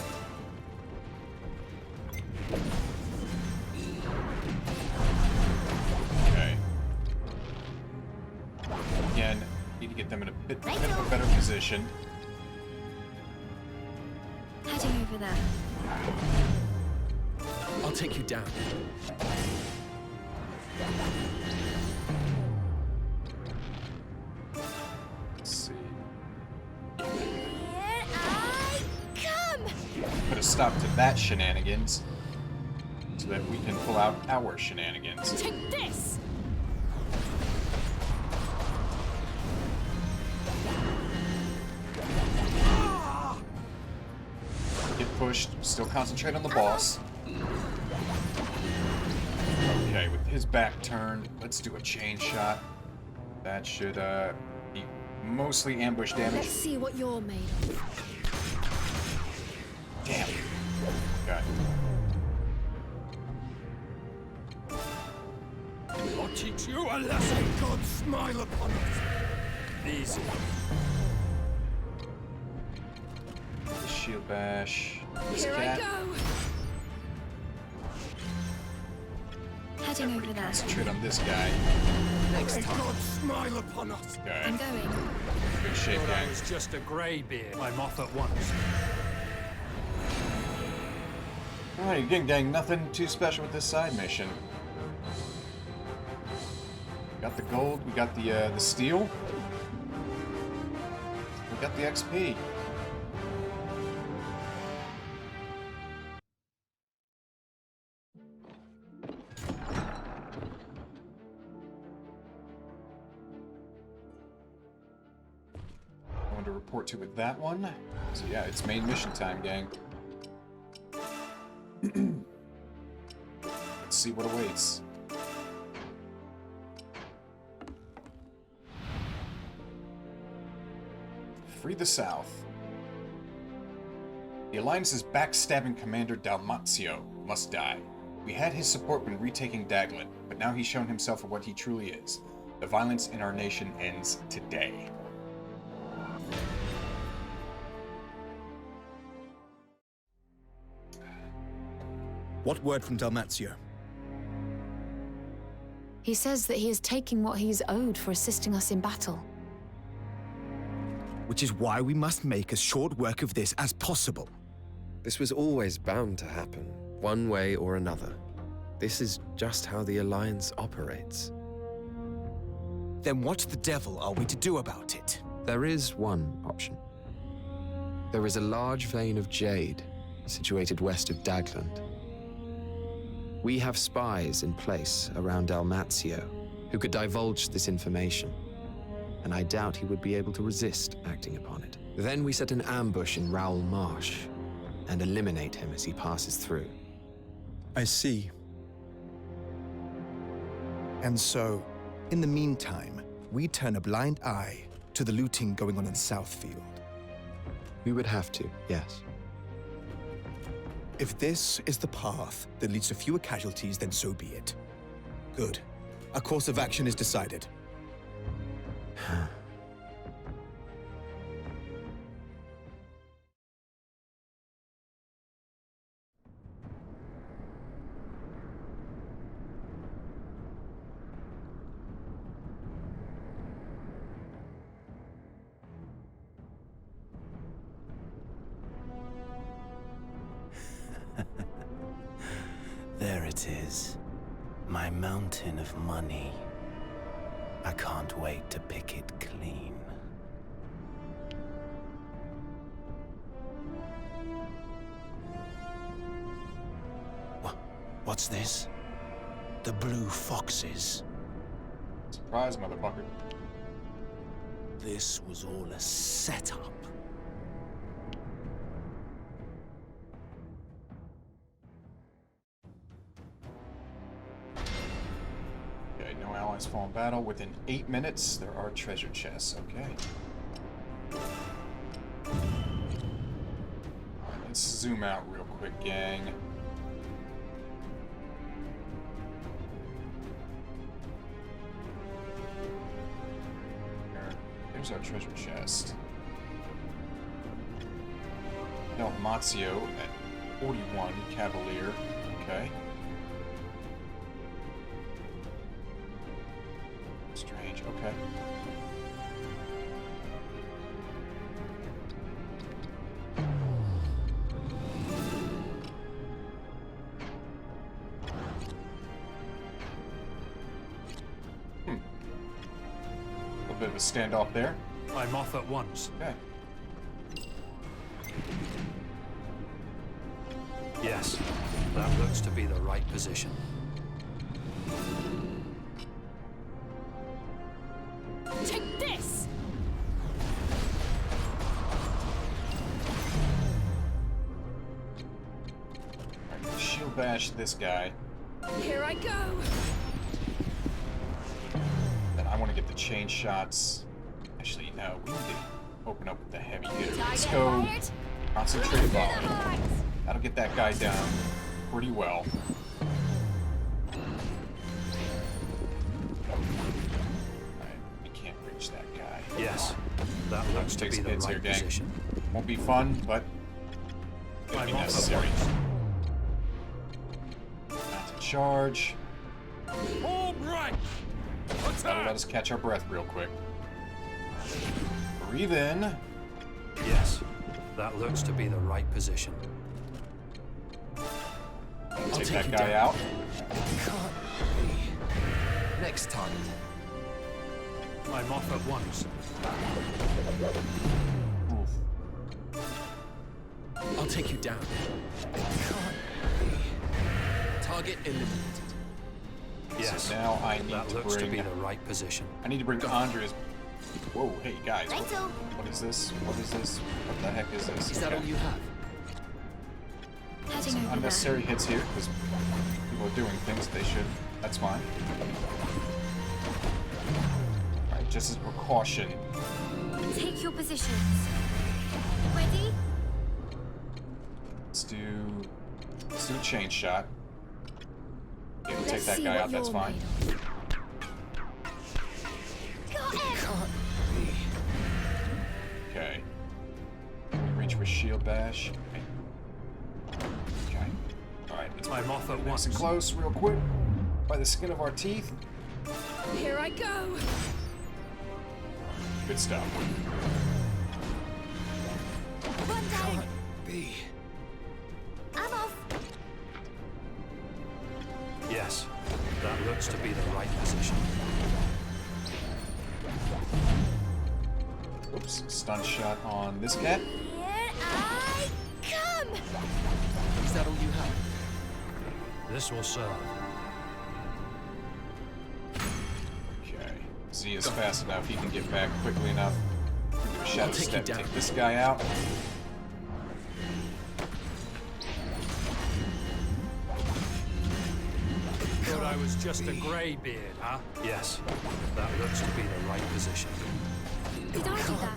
Okay. Again, need to get them in a bit of a better position. Heading over there. I'll take you down. Let's see. Here I come! Put a stop to that shenanigans so that we can pull out our shenanigans. Take this! Get pushed, still concentrate on the boss. Okay, with his back turned, let's do a chain shot. That should be mostly ambush damage. Let's see what you're made of. Damn. Okay. I'll teach you a lesson. May God smile upon us. Easy. The shield bash. This Here I cat. go! Heading over there. Concentrate on this guy. Next May time. God smile upon us. Okay. I'm going. Good shape, Thought I gang. was just a grey beard. I'm off at once. Alright, again, gang, nothing too special with this side mission. We got the gold, we got the steel. We got the XP. Going to report to with that one. So yeah, it's main mission time, gang. Let's see what awaits. Free the South. The Alliance's backstabbing commander Dalmazio must die. We had his support when retaking Daglet, but now he's shown himself for what he truly is. The violence in our nation ends today. What word from Dalmazio? He says that he is taking what he is owed for assisting us in battle. Which is why we must make as short work of this as possible. This was always bound to happen, one way or another. This is just how the Alliance operates. Then what the devil are we to do about it? There is one option. There is a large vein of jade situated west of Dagland. We have spies in place around Dalmatio who could divulge this information, and I doubt he would be able to resist acting upon it. Then we set an ambush in Rowell Marsh and eliminate him as he passes through. I see. And so, in the meantime, we turn a blind eye to the looting going on in Southfield. We would have to, yes. If this is the path that leads to fewer casualties, then so be it. Good. A course of action is decided. There it is. My mountain of money. I can't wait to pick it clean. What's this? The blue foxes. Surprise, motherfucker. This was all a setup. Okay, no allies fall in battle. Within 8 minutes, there are treasure chests. Okay. Alright, let's zoom out real quick, gang. There's our treasure chest. Dalmatio at 41, Cavalier. Okay. Strange, okay. A bit of a standoff there. I'm off at once. Okay. Yes, that looks to be the right position. Take this! Alright, shield bash this guy. Here I go! Then I want to get the chain shots. Actually, no, we need to open up with the heavy hitter. Let's go concentrate volley. That'll get that guy down pretty well. Alright, we can't reach that guy. Yes, that looks to Takes be the hits right here, gang. position. Won't be fun, but it'll be I'm off at necessary. once. Not to charge. All right! That'll let us catch our breath real quick. Breathe in. Yes, that looks to be the right position. Take that guy out. Can't be. Next target. I'm off at once. Oof. I'll take you down. Can't be. Target eliminated. Yes, So now I need that to looks to bring. be the right position. I need to bring Andrea's. Whoa, hey guys. What Righto. is this? What is this? What the heck is this? Is that all you have? Heading over there. Unnecessary hits here because people are doing things they should. That's fine. Alright, just as a precaution. Take your positions. Ready? Let's do a chain shot. Okay, we'll take Let's that see guy what out, that's you're fine. made of. Got him! Can't be. Okay. Reach for shield bash. Okay. Alright, let's I'm off at nice once. and close, real quick. By the skin of our teeth. Here I go! Good stuff. One down! Be. looks to be the right position. Oops, stun shot on this cat. Here I come! Is that all you have? This will serve. Okay. Z is fast enough. He can get back quickly enough. Do a shadow step, take this guy out. Thought I was just a grey beard, huh? Yes, that looks to be the right position. Did I do that?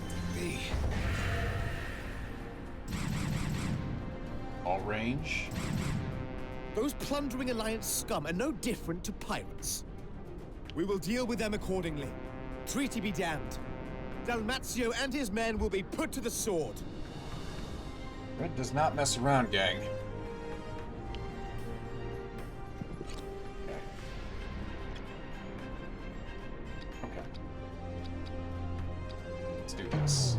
All range. Those plundering Alliance scum are no different to pirates. We will deal with them accordingly. Treaty be damned. Dalmatio and his men will be put to the sword. Red does not mess around, gang. Okay. Let's do this.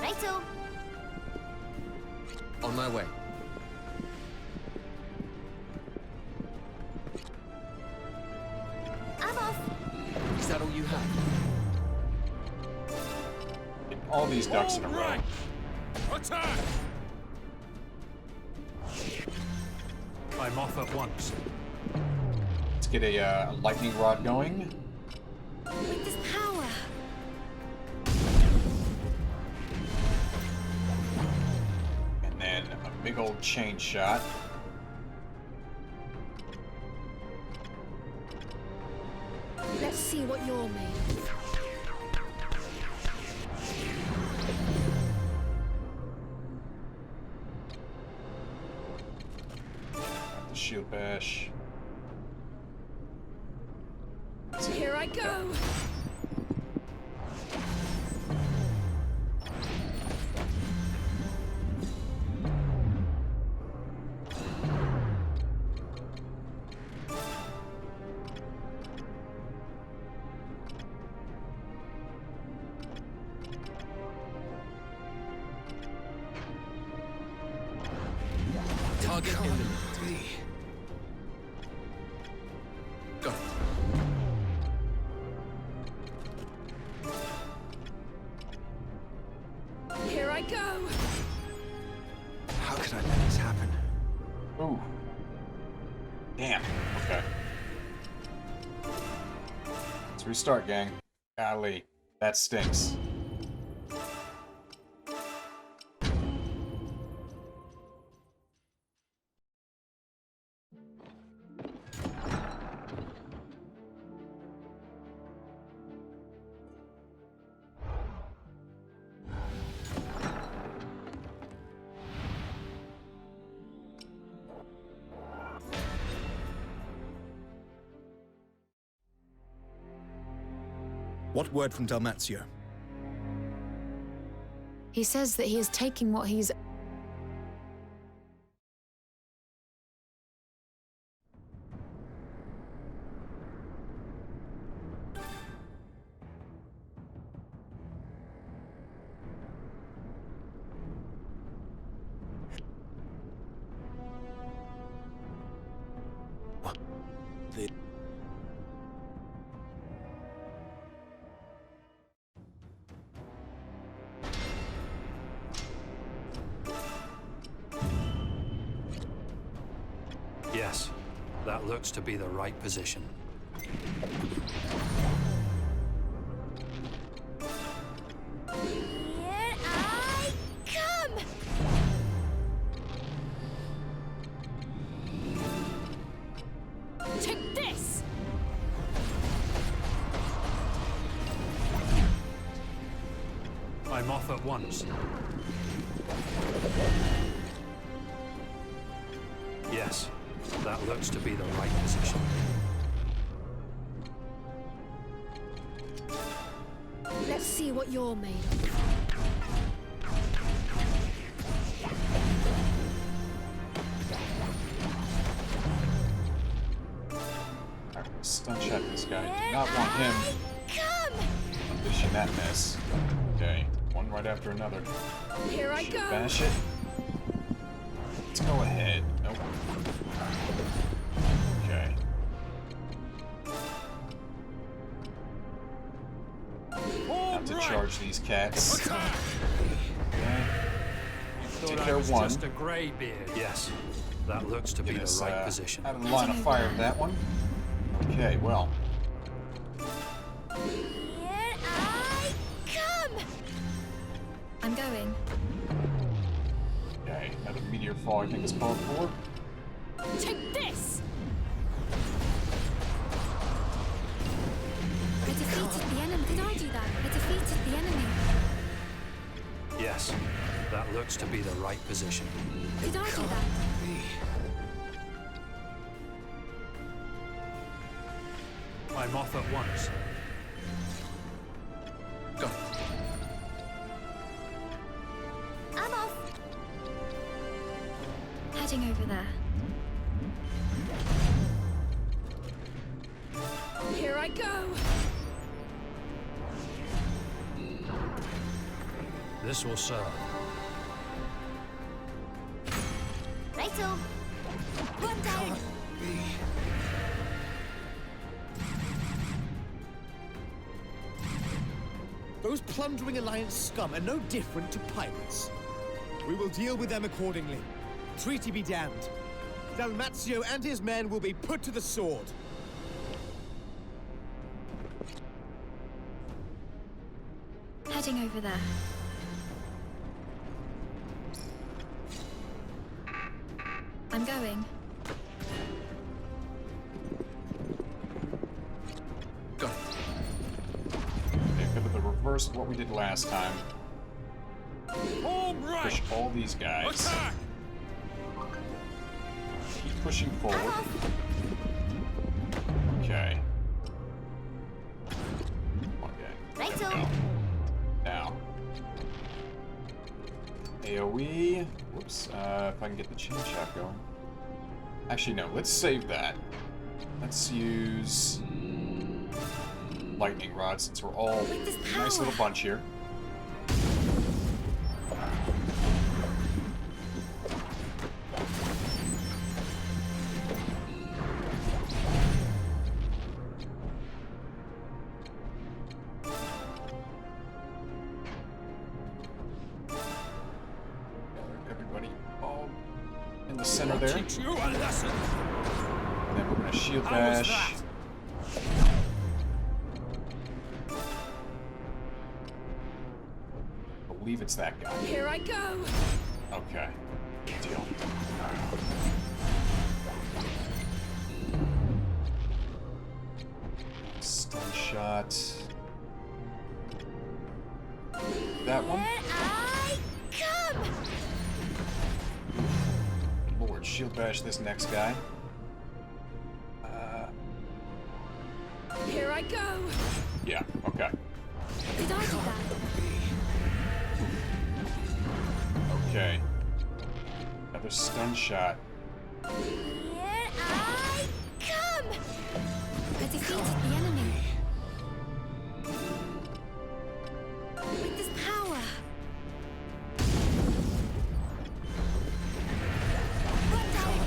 Righto. On my way. I'm off. Is that all you have? Get all these ducks in a row. Attack! I'm off at once. Let's get a lightning rod going. With this power. And then a big old chain shot. Let's see what you're made of. The shield bash. Here I go. Target eliminated. Got it. Here I go. How could I let this happen? Ooh. Damn. Okay. Let's restart, gang. Golly. That stinks. What word from Dalmatio? He says that he is taking what he's... Yes, that looks to be the right position. Here I come. Take this. I'm off at once. Yes, that looks to be the right position. Let's see what you're made of. Alright, stun shot this guy. Do not want him Come. unleashing that mess. Okay. one right after another. Here I go. Bash it. Let's go ahead. Nope. Okay. Not to charge these cats. Okay. Take care of one. Just a grey beard. Yes, that looks to be the right position. Out of the line of fire of that one. Okay, well. Here I come. I'm going. Okay, another meteor fall I think is called for. Take this. I defeated the enemy. Did I do that? I defeated the enemy. Yes, that looks to be the right position. Did I do that? I'm off at once. Go. I'm off. Heading over there. Here I go. This will serve. Righto. One down. Those plundering Alliance scum are no different to pirates. We will deal with them accordingly. Treaty be damned. Dalmazio and his men will be put to the sword. Heading over there. I'm going. Go. Okay, bit of the reverse of what we did last time. Home right. Push all these guys. Attack. Keep pushing forward. Okay. Okay. There we go. Now. AoE. Whoops. If I can get the chain shot going. Actually, no. Let's save that. Let's use lightning rod since we're all a nice little bunch here. Everybody all in the center there. Teach you a lesson. And then we're gonna shield How was bash. that? I believe it's that guy. Here I go. Okay. Good deal. Stun shot. That one. Here I come. Lord, shield bash this next guy. Here I go. Yeah, okay. Did I do that? Okay. Another stun shot. Here I come. I defeated the enemy. With this power. One down.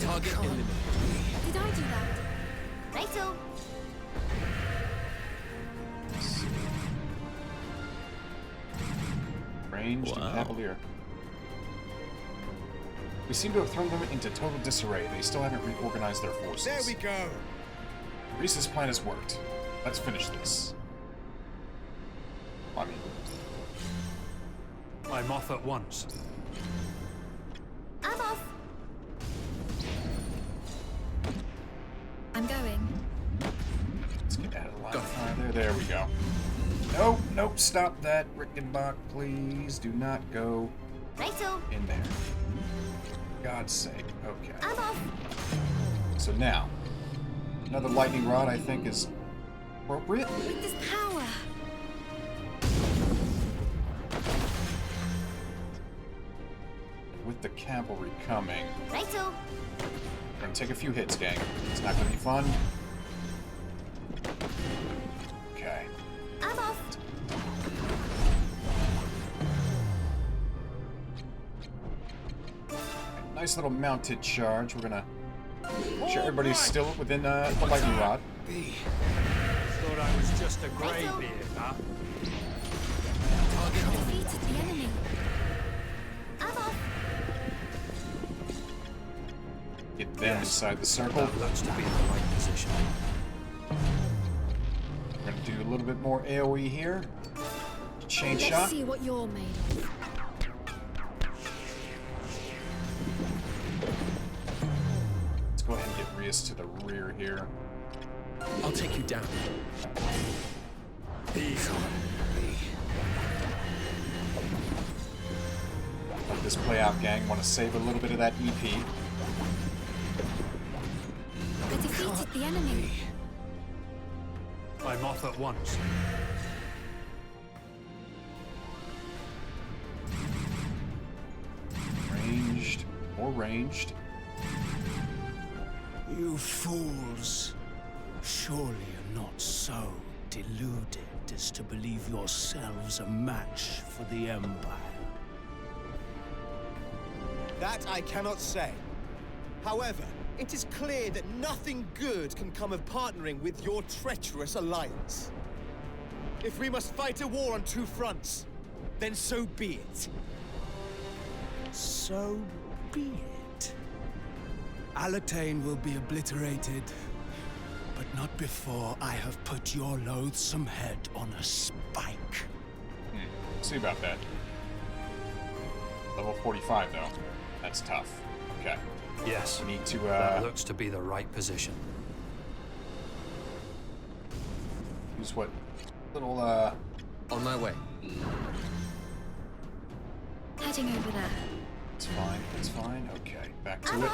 Target eliminated. Did I do that? Righto. Ranged and Cavalier. We seem to have thrown them into total disarray. They still haven't reorganized their forces. There we go. Reese's plan has worked. Let's finish this. I mean, I'm off at once. I'm off. I'm going. let's get out of the line of fire there. There we go. Nope, nope, stop that, Rickenbach, please. Do not go Righto. in there. For God's sake. Okay. I'm off. So now, another lightning rod I think is appropriate. With this power. With the cavalry coming. Righto. We're gonna take a few hits, gang. It's not gonna be fun. nice little mounted charge. We're gonna make sure everybody's still within the lightning rod. Thought I was just a greybeard, huh? Defeated the enemy. Get them inside the circle. That looks to be the right position. We're gonna do a little bit more AoE here. Chain Let's shot. see what you're made of. Let's go ahead and get Rias to the rear here. I'll take you down. Let this play out, gang. Want to save a little bit of that EP. I defeated the enemy. I'm off at once. Ranged or ranged. You fools. Surely you're not so deluded as to believe yourselves a match for the Empire. That I cannot say. However, it is clear that nothing good can come of partnering with your treacherous alliance. If we must fight a war on two fronts, then so be it. So be it. Alatain will be obliterated, but not before I have put your loathsome head on a spike. See about that. Level 45 though. That's tough. Okay. Yes. We need to that looks to be the right position. use what little On my way. Heading over there. It's fine, it's fine. Okay, back to it.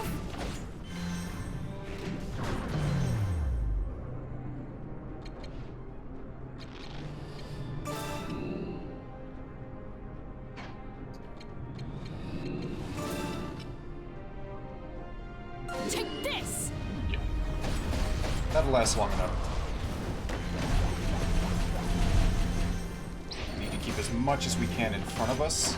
Take this! Yeah. That'll last long enough. We need to keep as much as we can in front of us.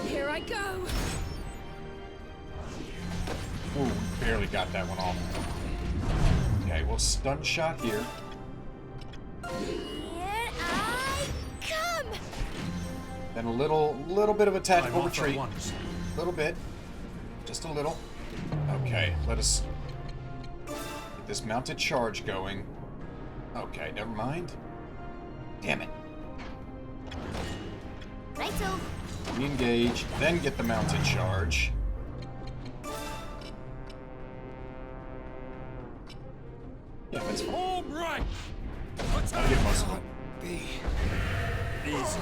Here I go! Ooh, we barely got that one off. Okay, well, stun shot here. Here I come! Then a little bit of a tactical I'm off at retreat. once. Little bit. Just a little. Okay, let us get this mounted charge going. Okay, never mind. Damn it. Righto. Re-engage, then get the mounted charge. Yeah, that's fine. All right. I'll get most of them. Easy.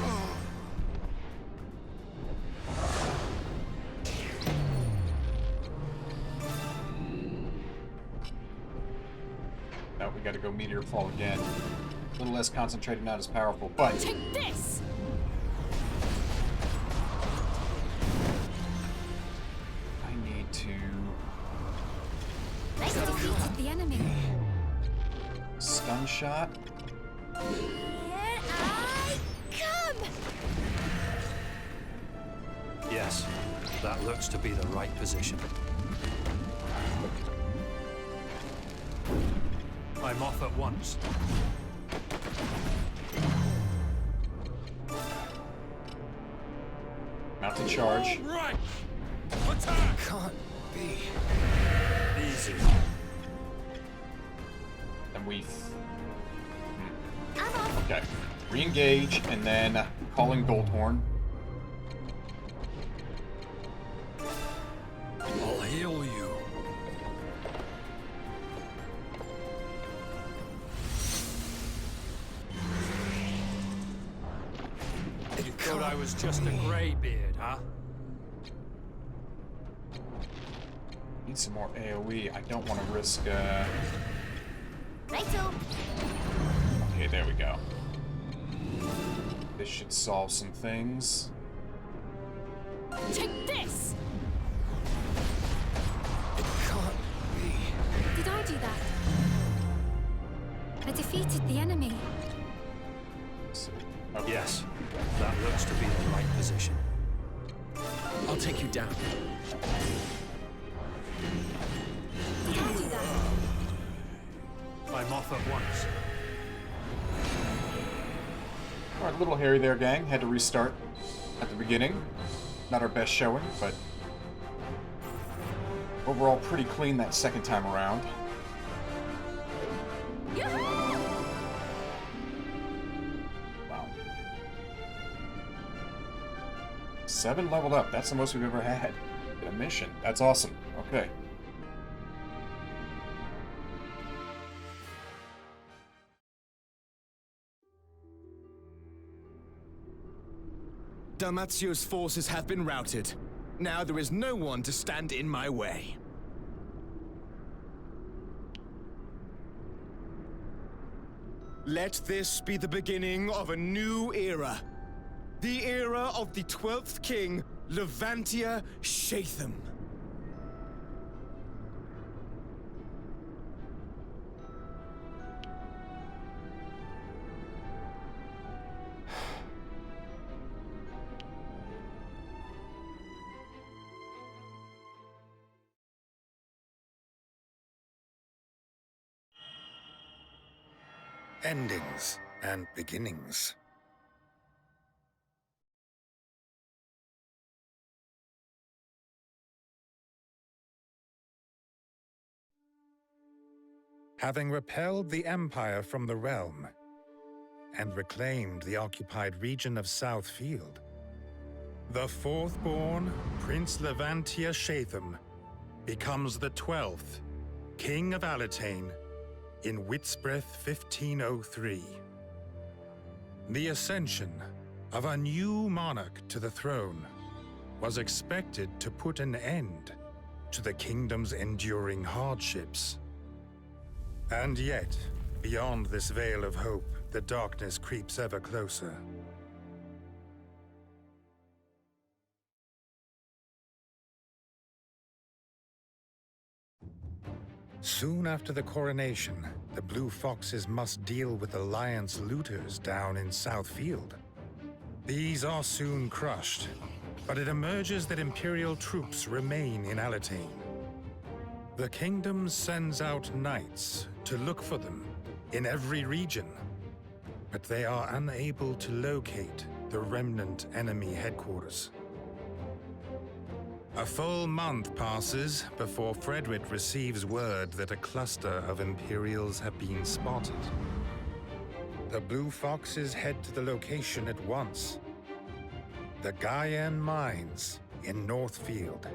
Now we gotta go meteor fall again. A little less concentrated, not as powerful, but Take this! I need to I defeated the enemy. stun shot. Here I come! Yes, that looks to be the right position. I'm off at once. Mounted charge. All right. Attack. Can't be. Easy. And okay. Re-engage, and then calling Goldhorn. I'll heal you. You thought I was just a greybeard, huh? Need some more AoE. I don't want to risk, Righto. Okay, there we go. This should solve some things. Take this! Can't be. Did I do that? I defeated the enemy. Let's see. Okay. Yes, that looks to be the right position. I'll take you down. Can't do that. I'm off at once. Alright, a little hairy there, gang. Had to restart at the beginning. Not our best showing, but overall pretty clean that second time around. Wow. 7 leveled up. That's the most we've ever had in a mission. That's awesome. Okay. Dalmatio's forces have been routed. Now there is no one to stand in my way. Let this be the beginning of a new era. The era of the 12th king, Levantia Shatham. Endings and beginnings. Having repelled the Empire from the realm and reclaimed the occupied region of Southfield, the fourth-born Prince Levantia Shatham becomes the 12th King of Alatain in Whitsbreath 1503. The ascension of a new monarch to the throne was expected to put an end to the kingdom's enduring hardships. And yet, beyond this veil of hope, the darkness creeps ever closer. Soon after the coronation, the Blue Foxes must deal with Alliance looters down in Southfield. These are soon crushed, but it emerges that Imperial troops remain in Alatain. The kingdom sends out knights to look for them in every region, but they are unable to locate the remnant enemy headquarters. A full month passes before Frederick receives word that a cluster of Imperials have been spotted. The Blue Foxes head to the location at once. The Gaian Mines in Northfield.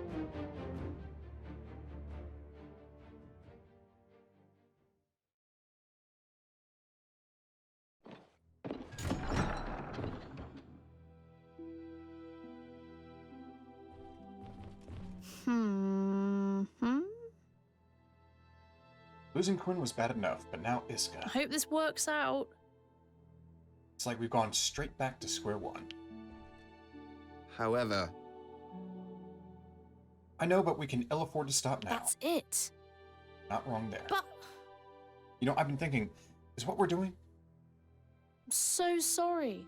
Losing Quinn was bad enough, but now Iska. I hope this works out. It's like we've gone straight back to square one. However, I know, but we can ill afford to stop now. That's it. Not wrong there. But You know, I've been thinking, is what we're doing? I'm so sorry.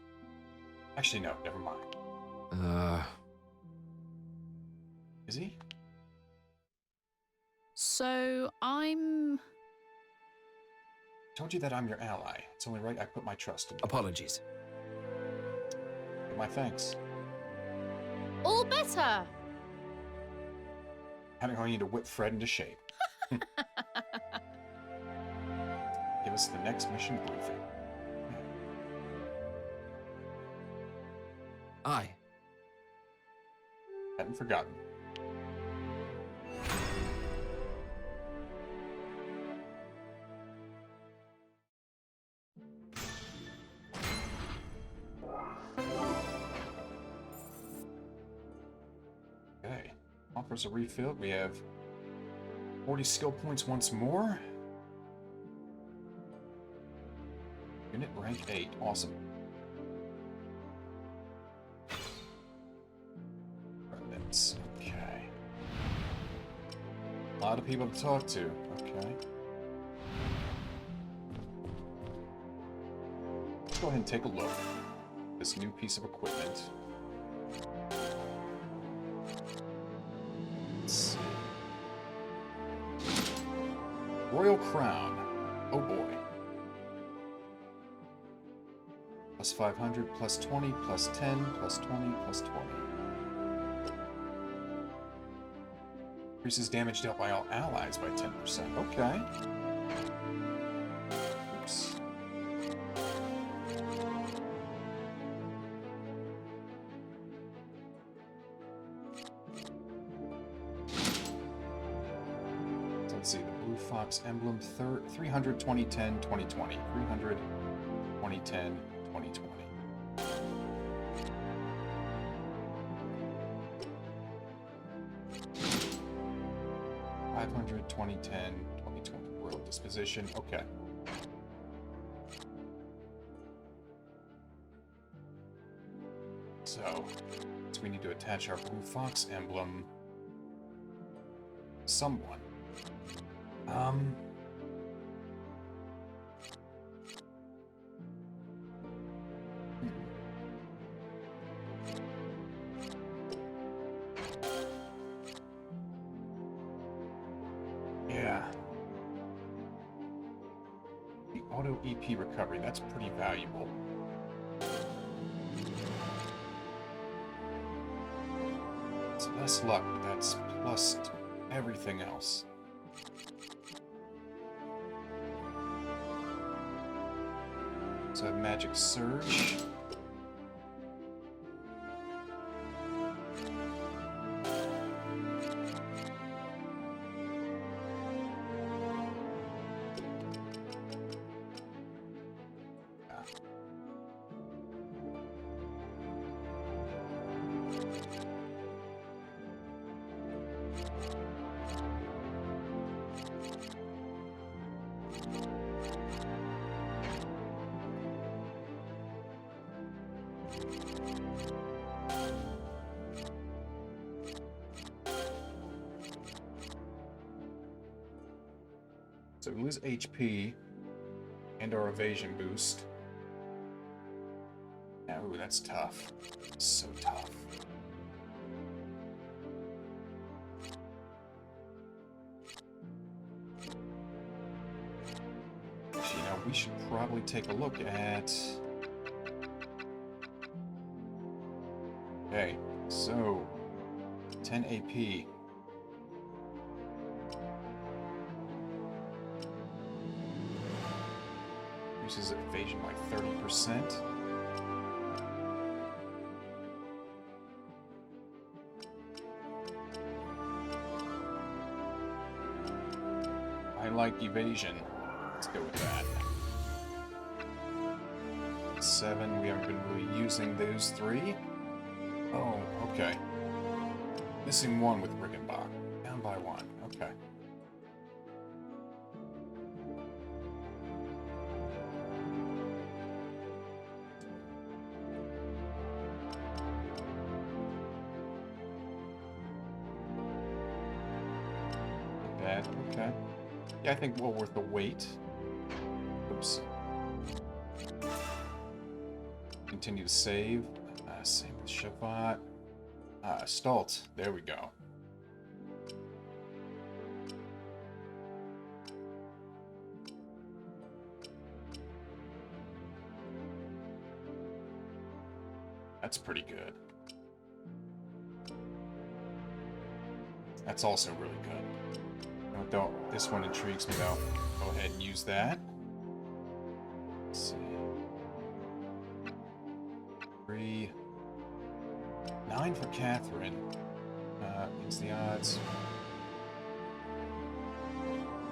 Actually, no, never mind. Is he? So I'm... Told you that I'm your ally. It's only right I put my trust in you. apologies. Give my thanks. all better. Having how I need to whip Fred into shape. Give us the next mission briefing. Aye. Hadn't forgotten. Okay. Offers a refill. We have 40 skill points once more. Unit rank 8. Awesome. Remnants. Okay. A lot of people to talk to. Okay. let's go ahead and take a look at this new piece of equipment. Let's see. Royal Crown. Oh boy. Plus 500, plus 20, plus 10, plus 20, plus 20. Increases damage dealt by all allies by 10%. Okay. Oops. So let's see, the Blue Fox emblem, 300, 2010, 2020. 300, 2010, 2020. 500, 2010, 2020. Royal disposition. Okay. So we need to attach our Blue Fox emblem. Someone. Yeah. The auto EP recovery, that's pretty valuable. It's less luck, but that's plus to everything else. So I have Magic Surge. So we lose HP and our evasion boost. Ooh, that's tough. So tough. Actually, you know, we should probably take a look at... Okay, so 10 AP. Reduces evasion by 30%. I like evasion. Let's go with that. 7, we haven't been really using those 3. Oh, okay. Missing 1 with Rickenbach. Down by 1. Okay. Not bad. Okay. Yeah, I think well worth the wait. Oops. Continue to save. Same with Shavat. Stalt. There we go. That's pretty good. That's also really good. No, don't. This one intrigues me though. Go ahead and use that. Let's see. 3. 9 for Catherine. Against the odds.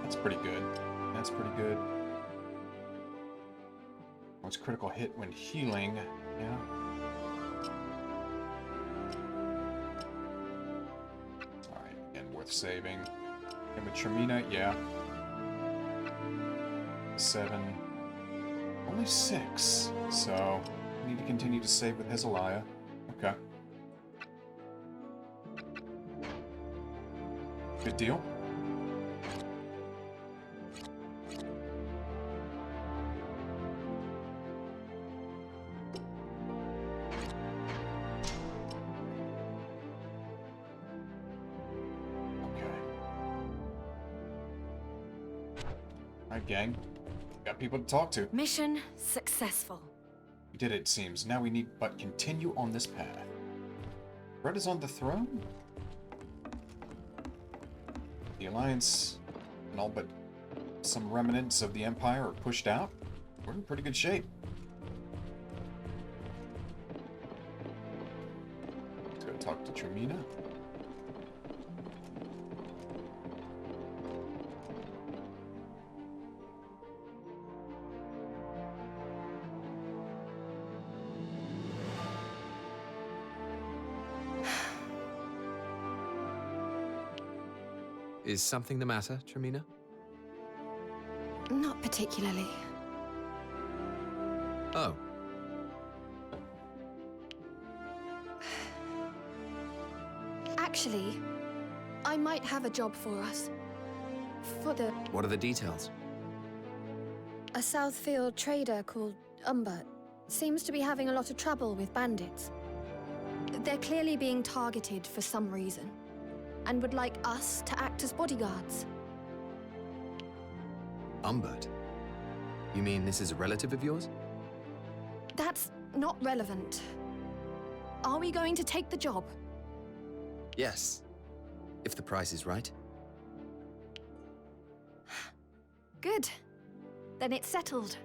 That's pretty good. That's pretty good. What's critical hit when healing? Yeah. Alright, again, worth saving. And with Tremina, yeah. 7. Only 6. So, we need to continue to save with Hezekiah. Okay. Good deal. Alright, gang. Got people to talk to. Mission successful. We did it, it seems. Now we need but continue on this path. Fred is on the throne? The Alliance and all but some remnants of the Empire are pushed out. We're in pretty good shape. Let's go talk to Tremina. Is something the matter, Tremina? Not particularly. Oh. Actually, I might have a job for us. For the... What are the details? A Southfield trader called Umbert seems to be having a lot of trouble with bandits. They're clearly being targeted for some reason, and would like us to act as bodyguards. Umbert? You mean this is a relative of yours? That's not relevant. Are we going to take the job? Yes. If the price is right. Good. Then it's settled.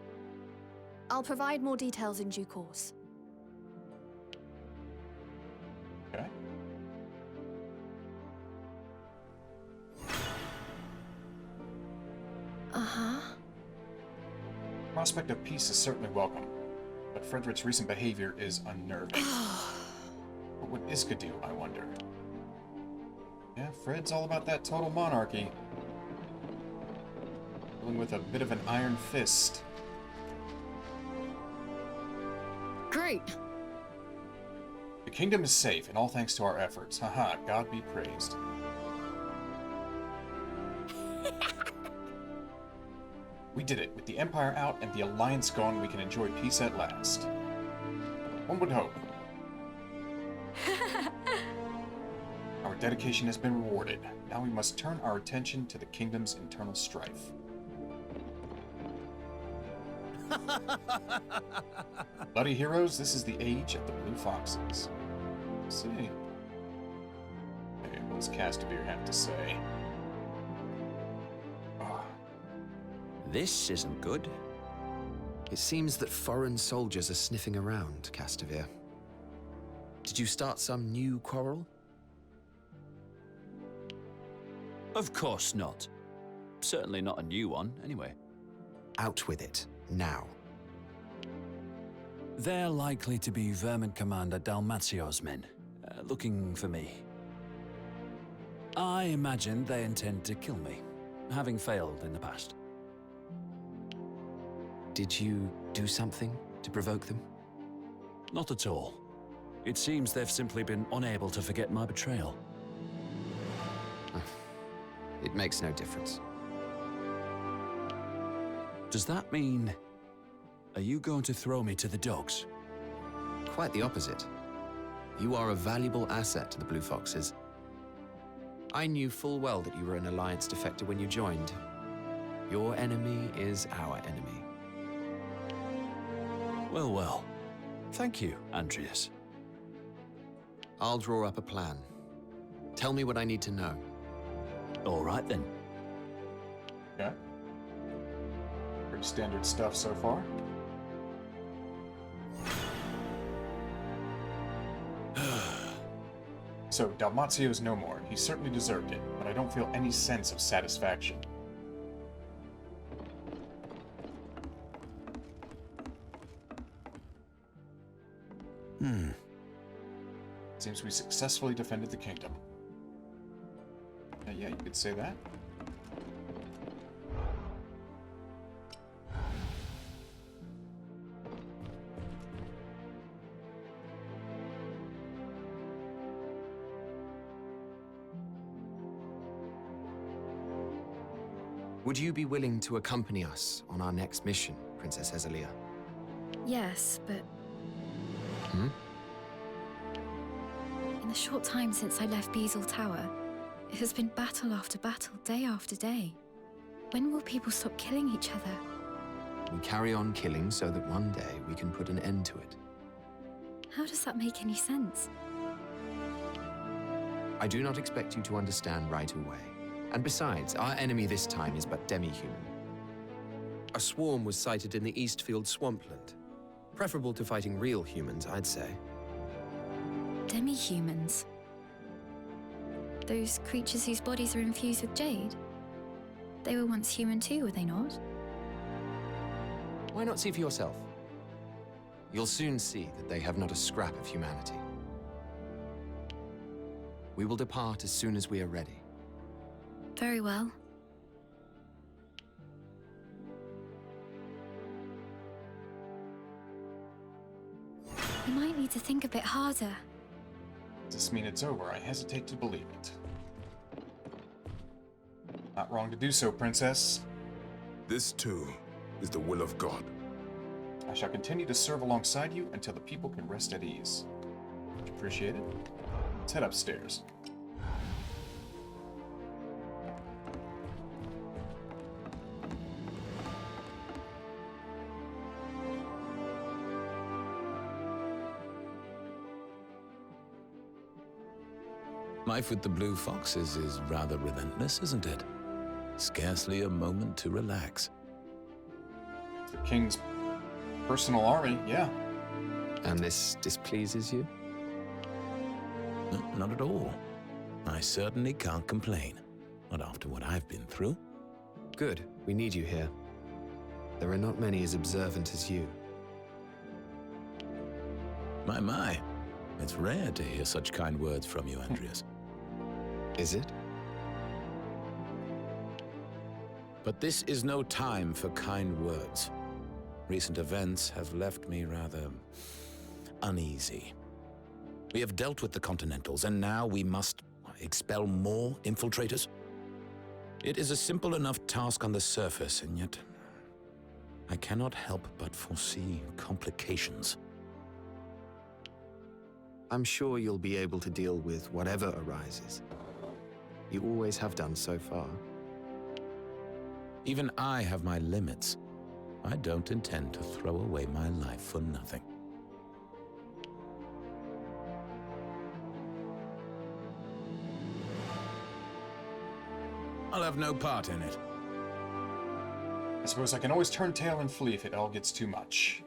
I'll provide more details in due course. Okay. Uh-huh. Prospect of peace is certainly welcome, but Frederick's recent behavior is unnerving. What would Iska do, I wonder? Yeah, Fred's all about that total monarchy. Dealing with a bit of an iron fist. Great. The kingdom is safe, and all thanks to our efforts. Haha, God be praised. We did it. With the Empire out and the Alliance gone, we can enjoy peace at last. One would hope. Our dedication has been rewarded. Now we must turn our attention to the kingdom's internal strife. Bloody heroes, this is the age of the Blue Foxes. Let's see. Hey, what does Castamere have to say? This isn't good. It seems that foreign soldiers are sniffing around, Castamere. Did you start some new quarrel? Of course not. Certainly not a new one, anyway. Out with it, now. They're likely to be Vermin Commander Dalmatio's men, looking for me. I imagine they intend to kill me, having failed in the past. Did you do something to provoke them? Not at all. It seems they've simply been unable to forget my betrayal. It makes no difference. Does that mean... Are you going to throw me to the dogs? Quite the opposite. You are a valuable asset to the Blue Foxes. I knew full well that you were an Alliance defector when you joined. Your enemy is our enemy. Well, well. Thank you, Andreas. I'll draw up a plan. Tell me what I need to know. All right, then. Okay. Pretty standard stuff so far. So, Dalmatio's no more. He certainly deserved it, but I don't feel any sense of satisfaction. Seems we successfully defended the kingdom. Yeah, you could say that. Would you be willing to accompany us on our next mission, Princess Hezelia? Yes, but Hmm? in the short time since I left Beazle Tower, it has been battle after battle, day after day. When will people stop killing each other? We carry on killing so that one day we can put an end to it. How does that make any sense? I do not expect you to understand right away. And besides, our enemy this time is but demi-human. A swarm was sighted in the Eastfield swampland. Preferable to fighting real humans, I'd say. Demi-humans? Those creatures whose bodies are infused with jade? They were once human too, were they not? Why not see for yourself? You'll soon see that they have not a scrap of humanity. We will depart as soon as we are ready. Very well. You might need to think a bit harder. Does this mean it's over? I hesitate to believe it. Not wrong to do so, Princess. This, too, is the will of God. I shall continue to serve alongside you until the people can rest at ease. Much appreciated. Let's head upstairs. Life with the Blue Foxes is rather relentless, isn't it? Scarcely a moment to relax. The king's personal army, yeah. And this displeases you? No, not at all. I certainly can't complain. Not after what I've been through. Good. We need you here. There are not many as observant as you. My. It's rare to hear such kind words from you, Andreas. Is it? But this is no time for kind words. Recent events have left me rather uneasy. We have dealt with the Continentals, and now we must expel more infiltrators? It is a simple enough task on the surface, and yet I cannot help but foresee complications. I'm sure you'll be able to deal with whatever arises. You always have done so far. Even I have my limits. I don't intend to throw away my life for nothing. I'll have no part in it. I suppose I can always turn tail and flee if it all gets too much.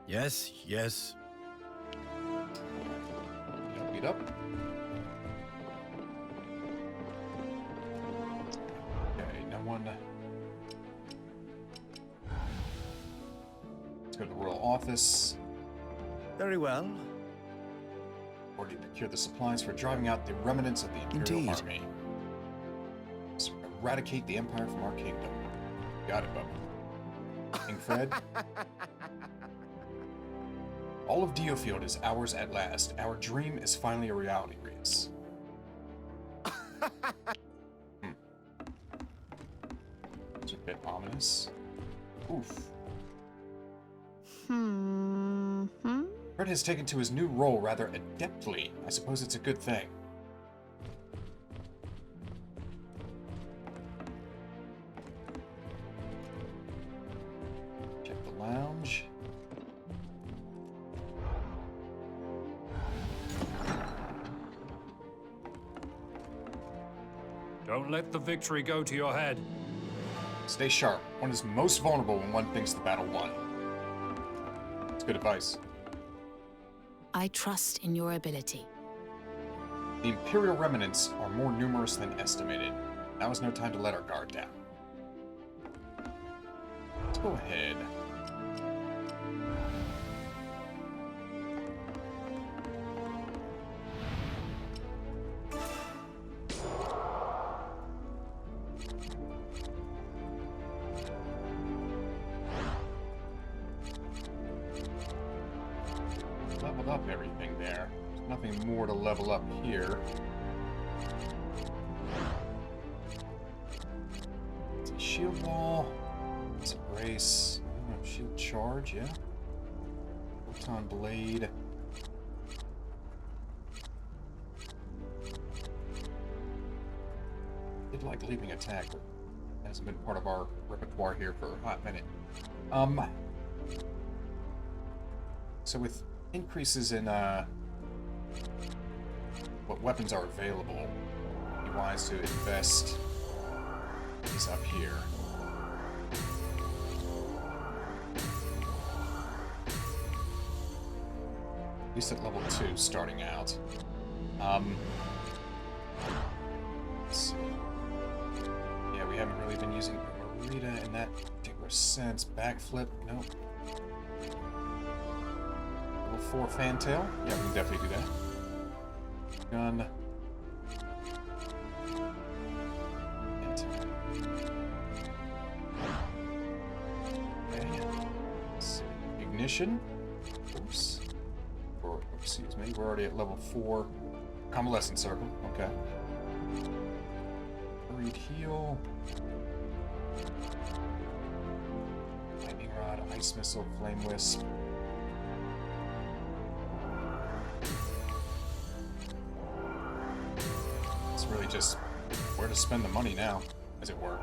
Yes. Beat up. Okay, no one. Let's go to the royal office. Very well. Already procured the supplies for driving out the remnants of the Imperial Army. Let's eradicate the Empire from our kingdom. Got it, Bubba. King Fred. All of Diofield is ours at last. Our dream is finally a reality, Reus. It's a bit ominous. Oof. Fred has taken to his new role rather adeptly. I suppose it's a good thing. Check the lounge. Don't let the victory go to your head. Stay sharp. One is most vulnerable when one thinks the battle won. It's good advice. I trust in your ability. The Imperial remnants are more numerous than estimated. Now is no time to let our guard down. Let's go ahead. Leveled up everything there. There's nothing more to level up here. It's a shield wall. It's a brace. Shield charge, yeah. Photon blade. did like leaping attack, but it hasn't been part of our repertoire here for a hot minute. So with increases in what weapons are available, it'd be wise to invest these up here. At least at level 2 starting out. Let's see. Yeah, we haven't really been using Marita in that particular sense. Backflip, nope. Level 4 fantail, yeah, we can definitely do that. Gun. Okay. Let's see. Ignition. Oops. Or, excuse me, we're already at level 4. Convalescent circle, okay. Hurried heal. Lightning rod, ice missile, flame wisp. It's really just where to spend the money now, as it were.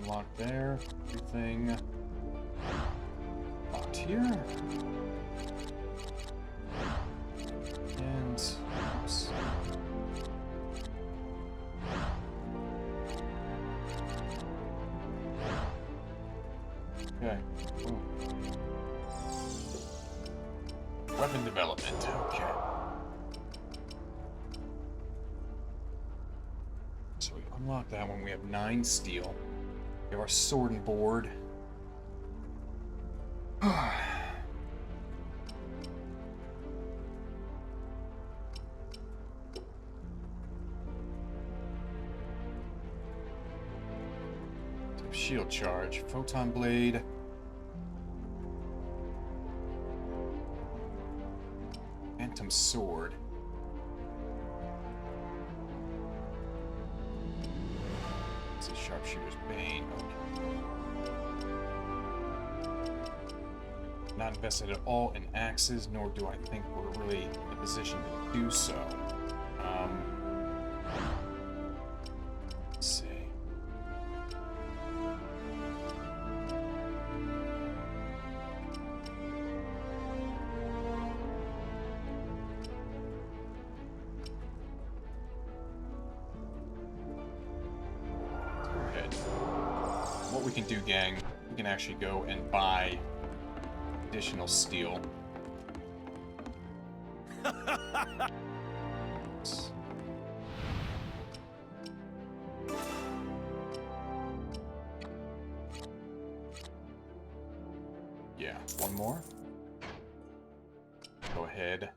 Unlocked there. Everything locked here. And oops. Okay. Ooh. Weapon development. Okay. So we unlock that one. We have 9 steel. We have our sword and board. Shield charge, photon blade. Phantom sword. It's a sharpshooter's bane. Not invested at all in axes, nor do I think we're really in a position to do so. Let's see. What we can do, gang, we can actually go and buy additional steel. Yeah, one more. Go ahead.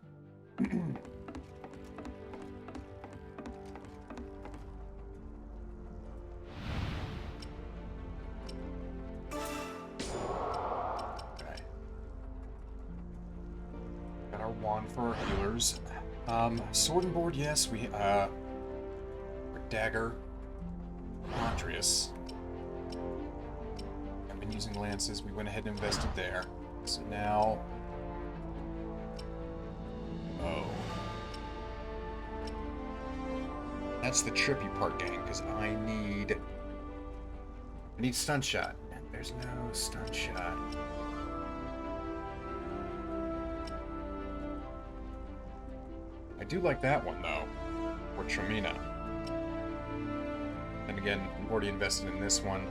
Wand for our healers. Sword and board, yes. We our dagger. Andreas. I've been using lances. We went ahead and invested there. So now. Oh. That's the trippy part, gang, because I need stun shot. And there's no stun shot. I do like that one, though. Or Tremina. then again, we've already invested in this one.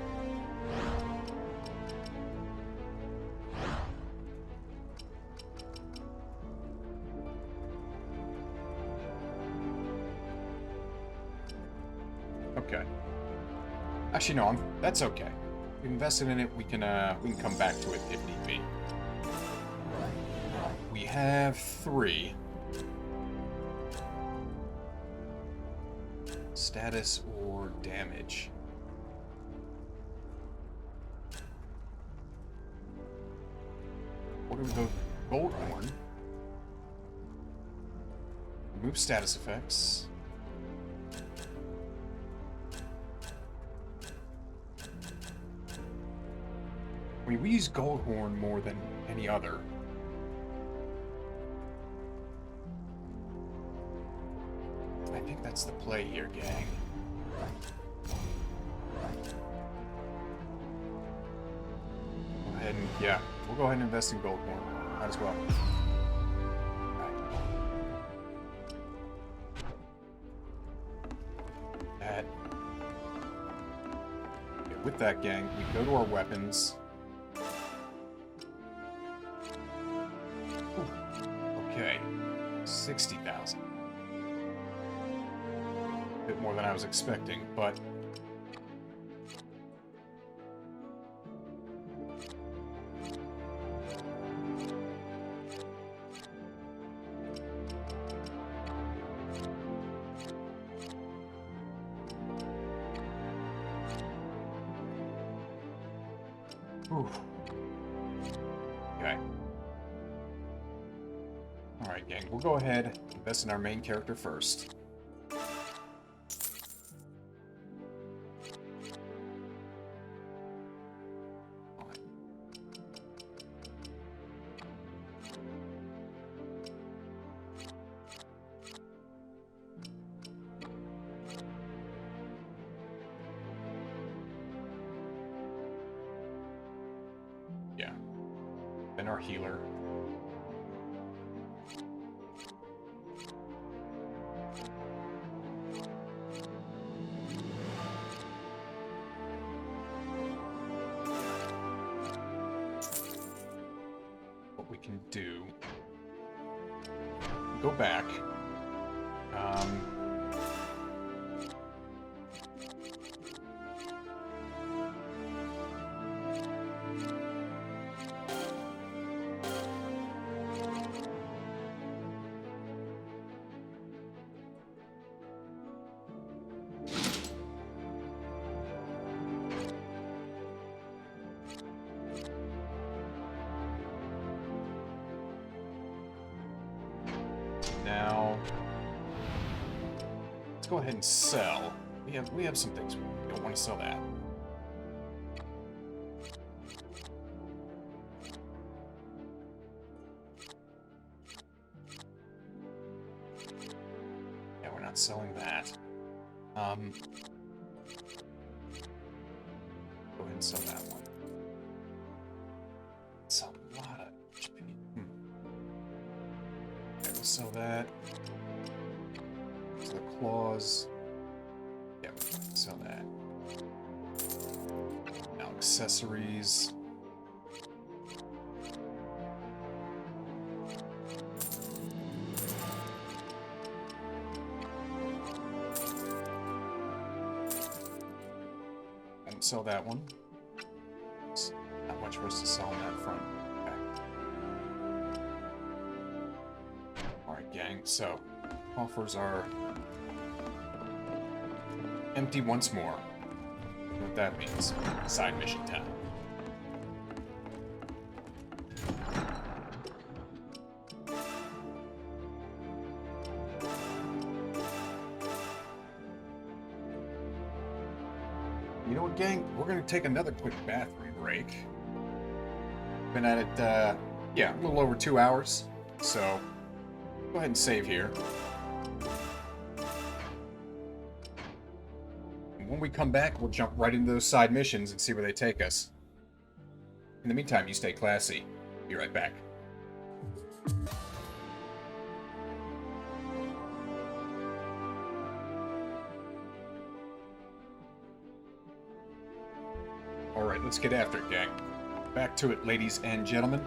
Okay. Actually, no, that's okay. We've invested in it. We can come back to it if need be. We have 3. Status or damage. What do we go? Gold horn. Remove status effects. I mean, we use Goldhorn more than any other. I think that's the play here, gang. Go ahead and, yeah, we'll go ahead and invest in Goldhorn. Might as well. That. Okay, with that, gang, we go to our weapons. Okay, 60,000. A bit more than I was expecting, but ooh. Okay. Alright, gang, we'll go ahead and invest in our main character first. Yeah. Then our healer. What we can do, go back. Now, let's go ahead and sell. We have some things we don't want to sell that. Yeah, we're not selling that. Go ahead and sell that one. It's a lot of HP. Okay, we'll sell that. So the claws. Yeah, we'll sell that. Now accessories. Won't sell that one. It's not much for us to sell on that front. Alright, gang, so coffers are empty once more. You know what that means? Side mission time. You know what, gang? We're gonna take another quick bathroom break. Been at it, yeah, a little over 2 hours. So, go ahead and save here. And when we come back, we'll jump right into those side missions and see where they take us. In the meantime, you stay classy. Be right back. Alright, let's get after it, gang. Back to it, ladies and gentlemen.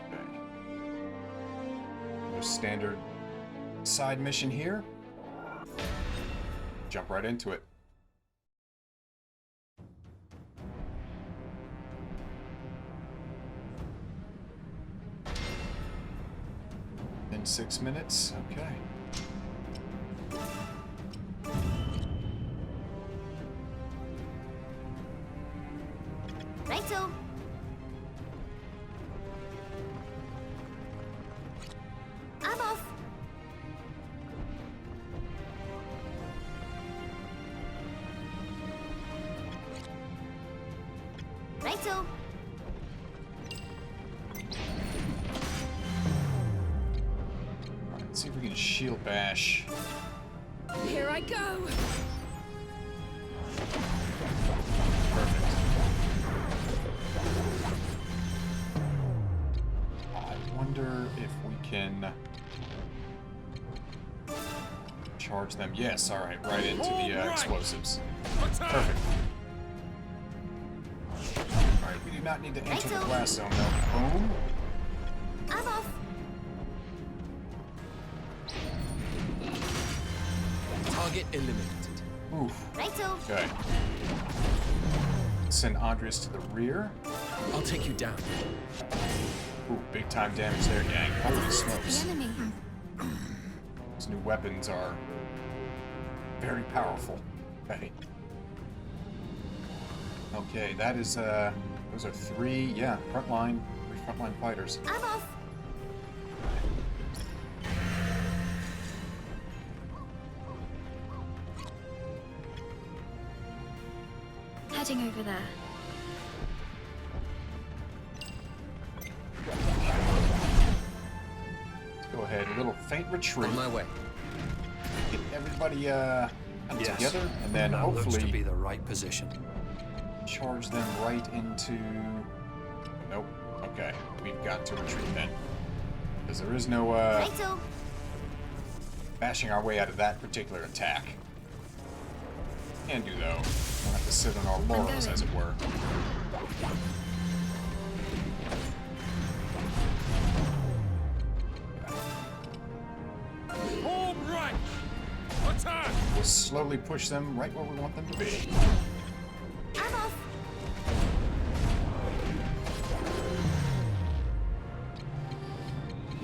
Okay. There's standard side mission here. Jump right into it. In 6 minutes, okay. Righto. I'm off. Righto. Alright, let's see if we can shield bash. Here I go. Perfect. I wonder if we can charge them. Yes, alright, right into the explosives. Perfect. Alright, we do not need to enter the blast zone, though. Boom. I'm off. Target eliminated. Oof. Righto. Okay. Send Andres to the rear. I'll take you down. Ooh, big time damage there, gang. Holy The smokes. enemy. These new weapons are very powerful. Okay. Okay, that is, those are three frontline fighters. I'm off. Heading over there. Let's go ahead, a little faint retreat. On my way. Get everybody, Yes, together, and then that looks to hopefully be the right position. charge them right into... Nope. Okay, we've got to retreat then. Because there is no, Righto. bashing our way out of that particular attack. Can do, though. We'll have to sit on our laurels, as it were. All right! Attack! We'll slowly push them right where we want them to be. I'm off.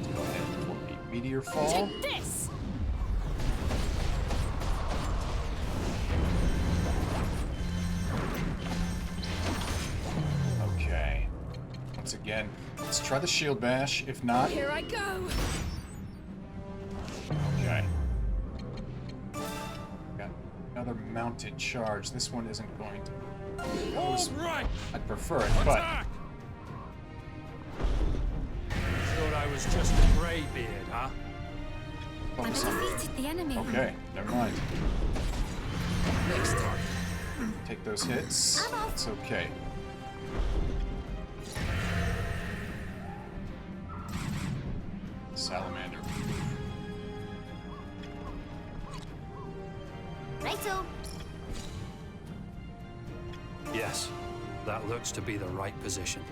Go ahead for a meteor fall. Take this. Okay. Once again, let's try the shield bash. If not, Here I go. okay. Got another mounted charge. This one isn't going to. All right! I'd prefer it, but Attack! Thought I was just a greybeard, huh? I've focus on. defeated the enemy. Okay, never mind. Next target. Take those hits. It's okay. Salamander. Righto. Yes, that looks to be the right position.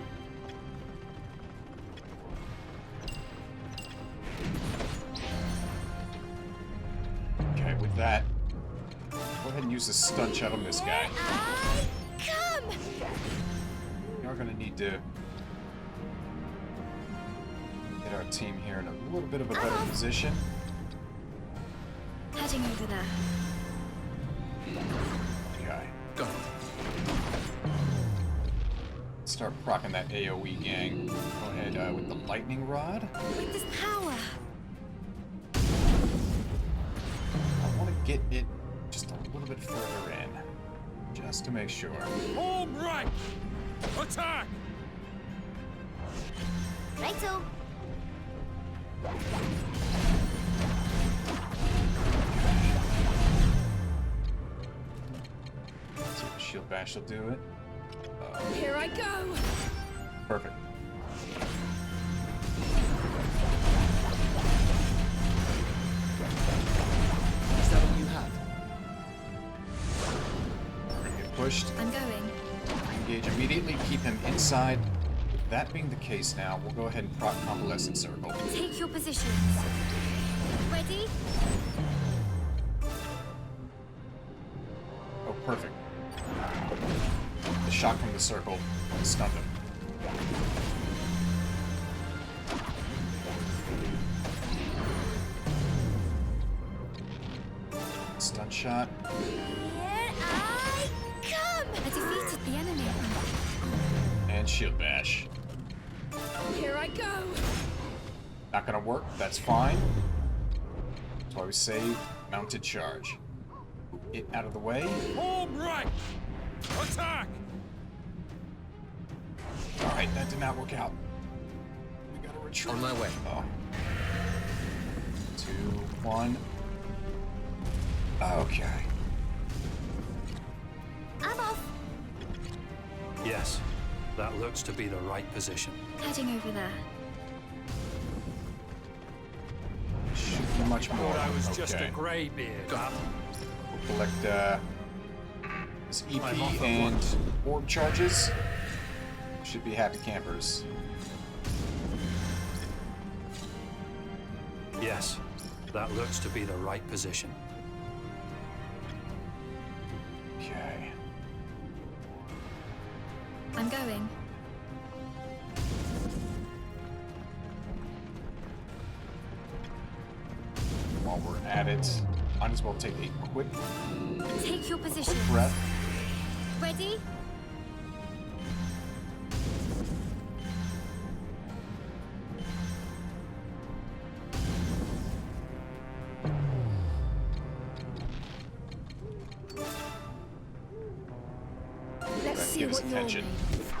Okay, with that, go ahead and use the stun shot on this guy. Come. We are going to need to get our team here in a little bit of a better position. Heading over there. Okay. Go. Start procking that AoE, gang. Go ahead with the lightning rod. With this power. I want to get it just a little bit further in, just to make sure. All right! Attack! Righto. See if the shield bash will do it. Here I go. Perfect. ambushed. I'm going. Engage immediately, keep him inside. With that being the case now, we'll go ahead and proc convalescent circle. Take your positions. Ready? Oh, perfect. The shot from the circle stunned him. Stun shot. Here I come! I defeated the enemy. And shield bash. Here I go! Not gonna work, that's fine. That's why we save mounted charge. Get out of the way. Form right! Attack! Alright, that did not work out. We gotta retreat. On my way. Oh. 2, 1. Okay. I'm off! Yes, that looks to be the right position. Heading over there. Should be much more. I was okay. just a greybeard. We'll collect this EP I'm off at and once. orb charges. Should be happy campers. Yes, that looks to be the right position. Okay. I'm going. While we're at it, might as well take a quick Take your positions. breath. Ready? Let's see Give us what you're attention. made of.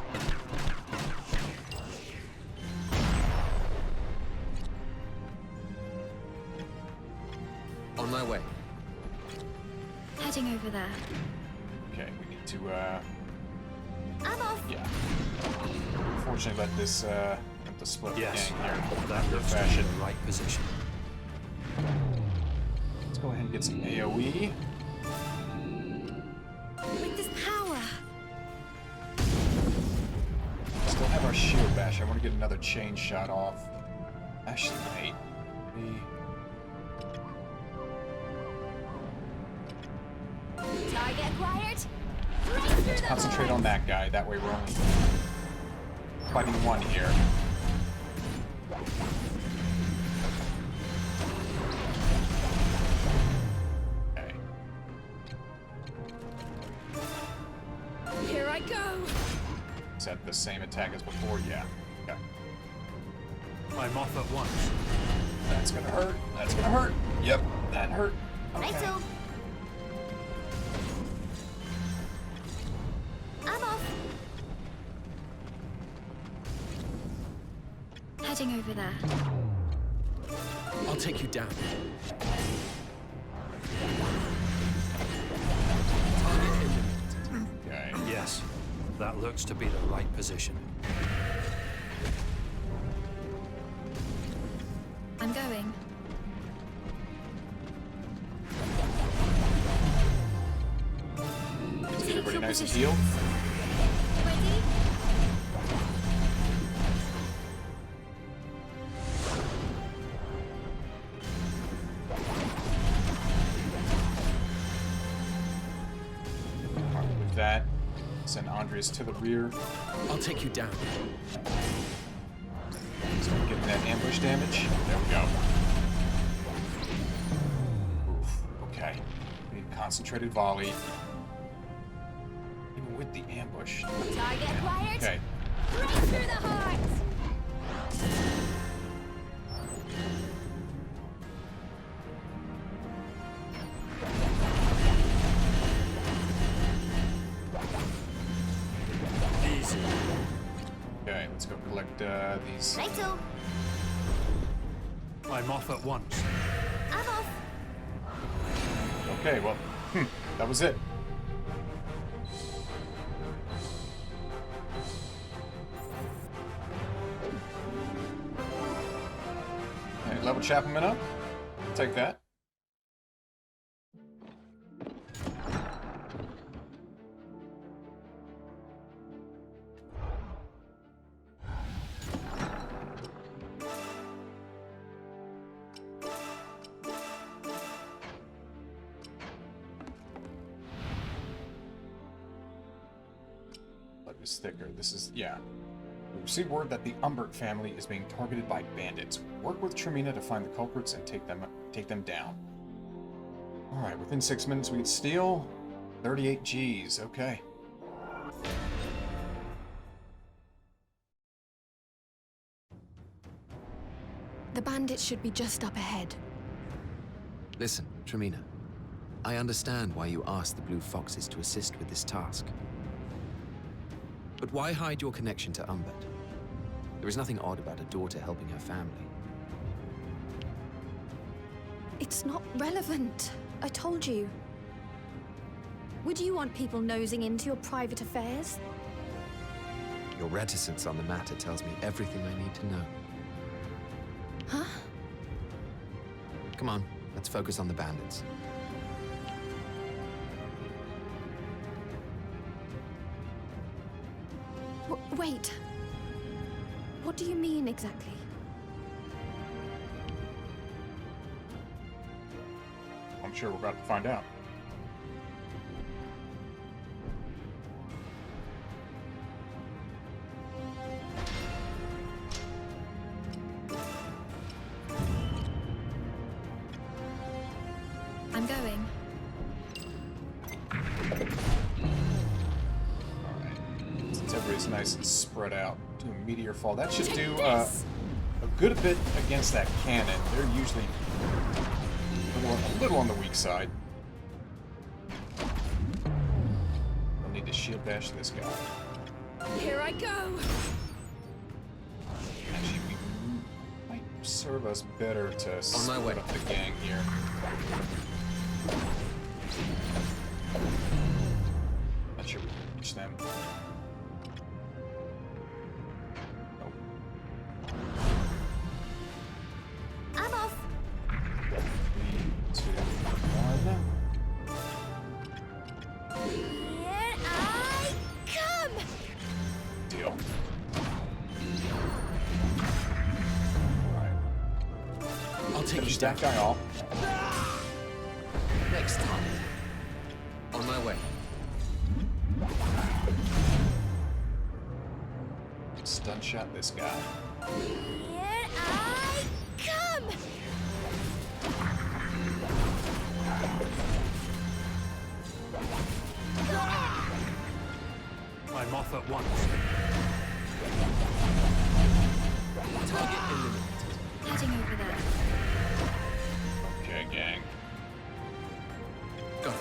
On my way. Heading over there. Okay, we need to I'm off! yeah. Unfortunately let this let the split Yes, gang here. that looks to be fashion. the right position. Let's go ahead and get some AoE. With this power. Still have our shield bash. I want to get another chain shot off. Actually, wait. Target acquired! Right through Let's the concentrate on that guy. That way we're only fighting one here. Okay. Here I go! Is that the same attack as before? Yeah. Okay. I'm off at once. That's gonna hurt. That's gonna hurt. Yep, that hurt. Okay. Righto! I'm off! Heading over there. I'll take you down. Okay. Yes, that looks to be the right position. I'm going. Is everybody nice and healed? Ready? Alright, with that, send Andres to the rear. I'll take you down. So we're getting that ambush damage. There we go. Oof. Okay. Need concentrated volley. Even with the ambush. Target acquired! Okay. Right through the heart! Easy. Okay, let's go collect these. Righto! I'm off at once. I'm off! Okay, well, that was it. Alright, level Chapman up. Take that. is thicker. This is, yeah. We received word that the Umbert family is being targeted by bandits. Work with Tremina to find the culprits and take them down. Alright, within 6 minutes we could steal 38 Gs. Okay. The bandits should be just up ahead. Listen, Tremina. I understand why you asked the Blue Foxes to assist with this task. But why hide your connection to Umbert? There is nothing odd about a daughter helping her family. It's not relevant. I told you. Would you want people nosing into your private affairs? Your reticence on the matter tells me everything I need to know. Huh? Come on, let's focus on the bandits. Wait. What do you mean exactly? I'm sure we're about to find out. I'm going. Since everybody's nice and spread out, do a meteor fall. That should do a good bit against that cannon. They're usually a little on the weak side. We'll need to shield bash this guy. Here I go. Actually, we might serve us better to split up the gang here. Not sure we can reach them. I'm off. 3, 2, 1. Here I come. Deal. I'll take Finish that guy off. Next time. On my way. Stun shot this guy. Here I come. I'm off at once. Target eliminated. Heading over there. Okay, gang. Got it.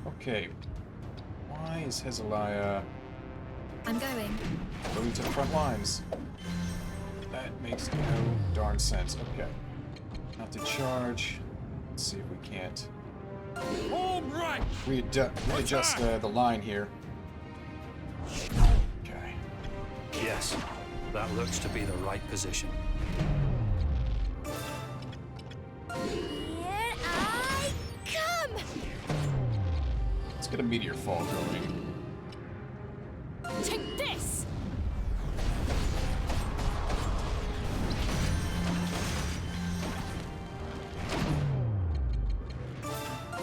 Okay. Why is Hezekiah I'm going. going to the front lines? That makes no darn sense. Okay. Not to charge. Let's see if we can't readjust the line here. Okay. Yes, that looks to be the right position. Here I come. Let's get a meteor fall going. Take this.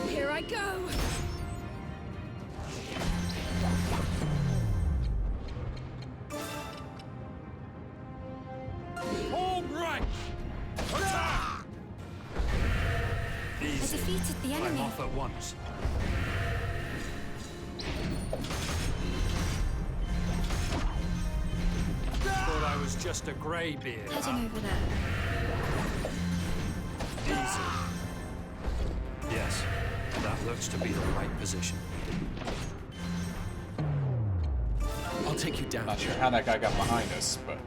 Here I go. All right. Attack! I Easy. defeated the I'm enemy. off at once. Thought I was just a greybeard. Heading over there. Easy. Yes, that looks to be the right position. I'll take you down. Not sure how that guy got behind us, but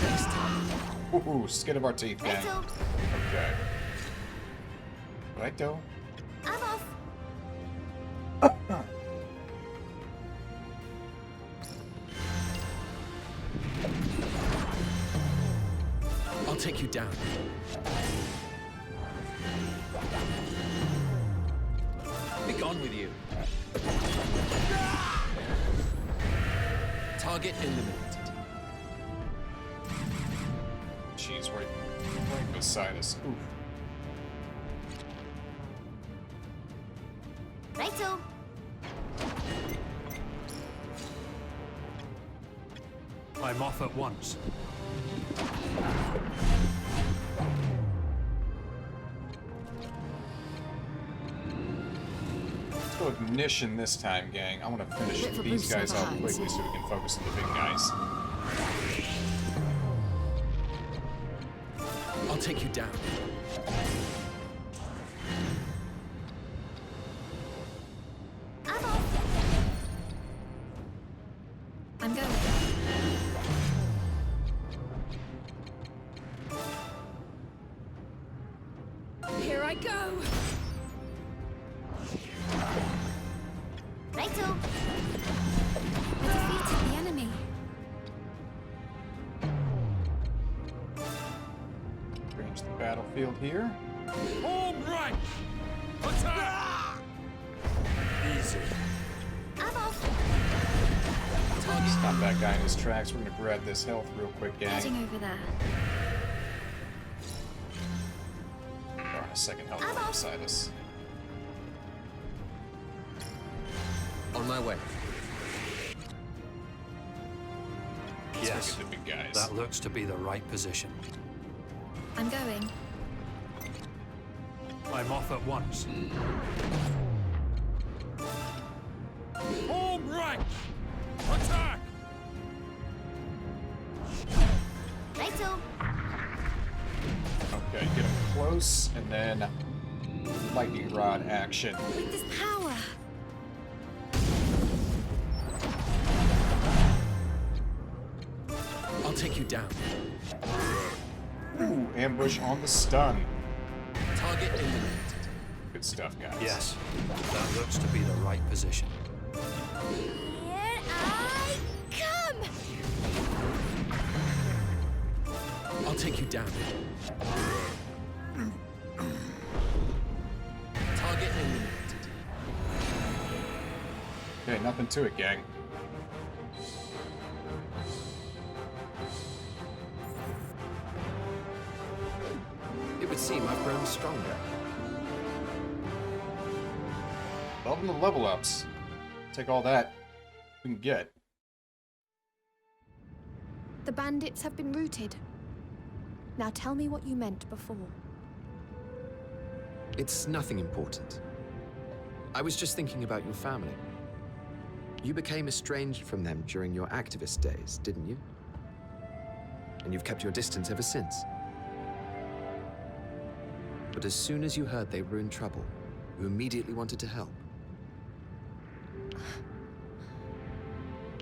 Next time. ooh, skin of our teeth, gang. Righto. Okay. Righto. I'm off. I'll take you down. Be gone with you. Target eliminated. is right beside us. Oof. Righto. I'm off at once. Let's go ignition this time, gang. I want to finish Bit for these boost guys never off hurts. quickly so we can focus on the big guys. I'll take you down. I'm off. I'm going. Here I go. Righto. I defeated the enemy. Range the battlefield here. Home right! Attack! Easy. I'm off. Stop that guy in his tracks. We're gonna grab this health real quick, gang. Heading over there. They're on a second health right beside us. On my way. Let's Yes, go get the big guys. that looks to be the right position. I'm going. I'm off at once. Home right! Attack! Righto. Okay, get him close, and then lightning rod action. With this power. I'll take you down. Ooh, ambush on the stun. Target eliminated. Good stuff, guys. Yes, that looks to be the right position. Here I come. I'll take you down. Target eliminated. Okay, nothing to it, gang. It would seem I've grown stronger. Loving the level ups. Take all that we can get. The bandits have been routed. Now tell me what you meant before. It's nothing important. I was just thinking about your family. You became estranged from them during your activist days, didn't you? And you've kept your distance ever since. But as soon as you heard they were in trouble, you immediately wanted to help.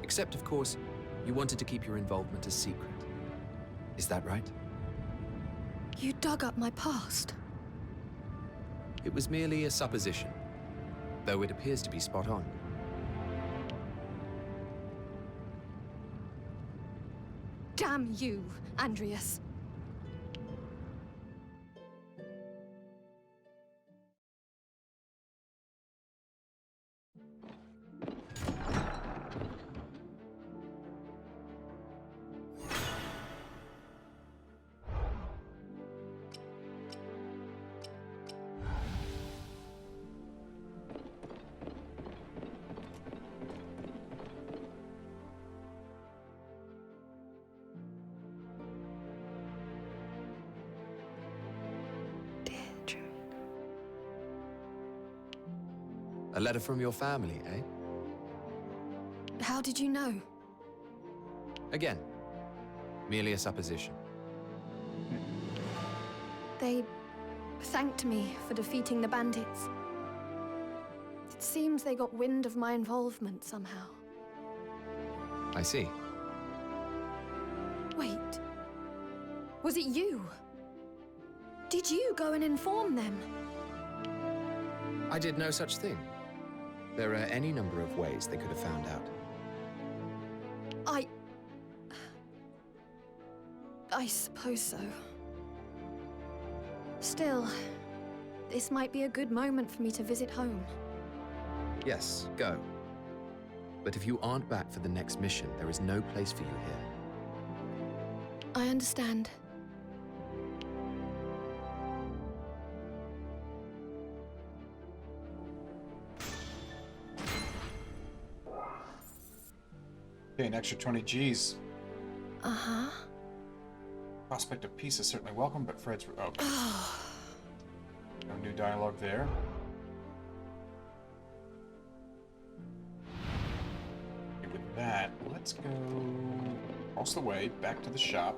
Except, of course, you wanted to keep your involvement a secret. Is that right? You dug up my past. It was merely a supposition, though it appears to be spot on. Damn you, Andreas. A letter from your family, eh? How did you know? Again, merely a supposition. They thanked me for defeating the bandits. It seems they got wind of my involvement somehow. I see. Wait. Was it you? Did you go and inform them? I did no such thing. There are any number of ways they could have found out. I suppose so. Still, this might be a good moment for me to visit home. Yes, go. But if you aren't back for the next mission, there is no place for you here. I understand. Okay, an extra 20 Gs. Uh-huh. Prospect of peace is certainly welcome, but Fred's... Okay. No new dialogue there. Okay, with that, let's go across the way, back to the shop.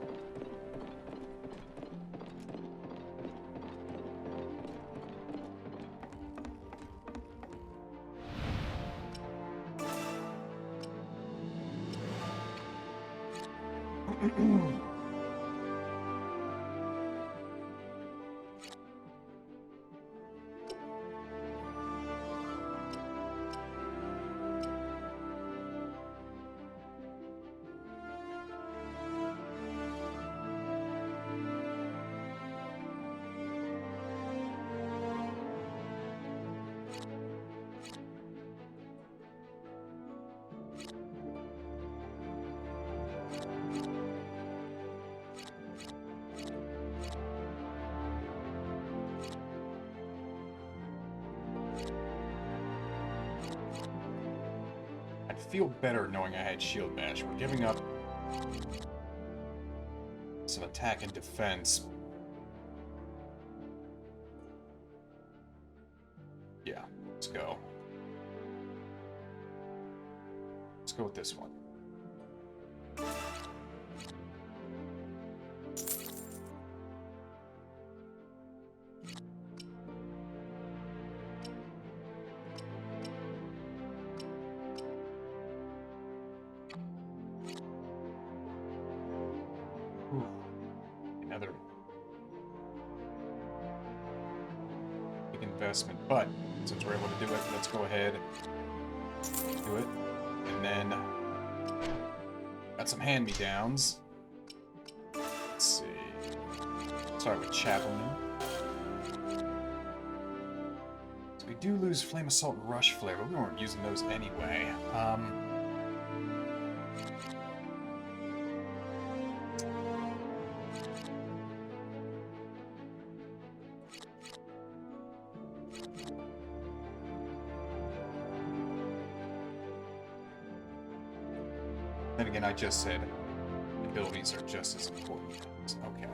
I'd feel better knowing I had shield bash. We're giving up some attack and defense. Yeah, let's go. Let's go with this one. Another big investment, but since we're able to do it, let's go ahead, do it, and then got some hand-me-downs. Let's see. Start with Chaplain. So we do lose Flame Assault and Rush Flare, but we weren't using those anyway. Then again, I just said abilities are just as important. Okay.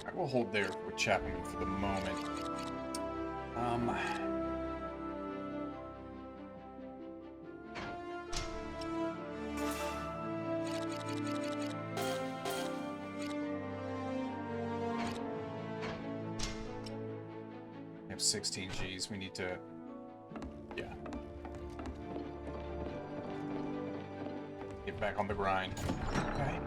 I will hold there with Chapman for the moment. We have 16 Gs. We need to... Yeah. Get back on the grind. Okay.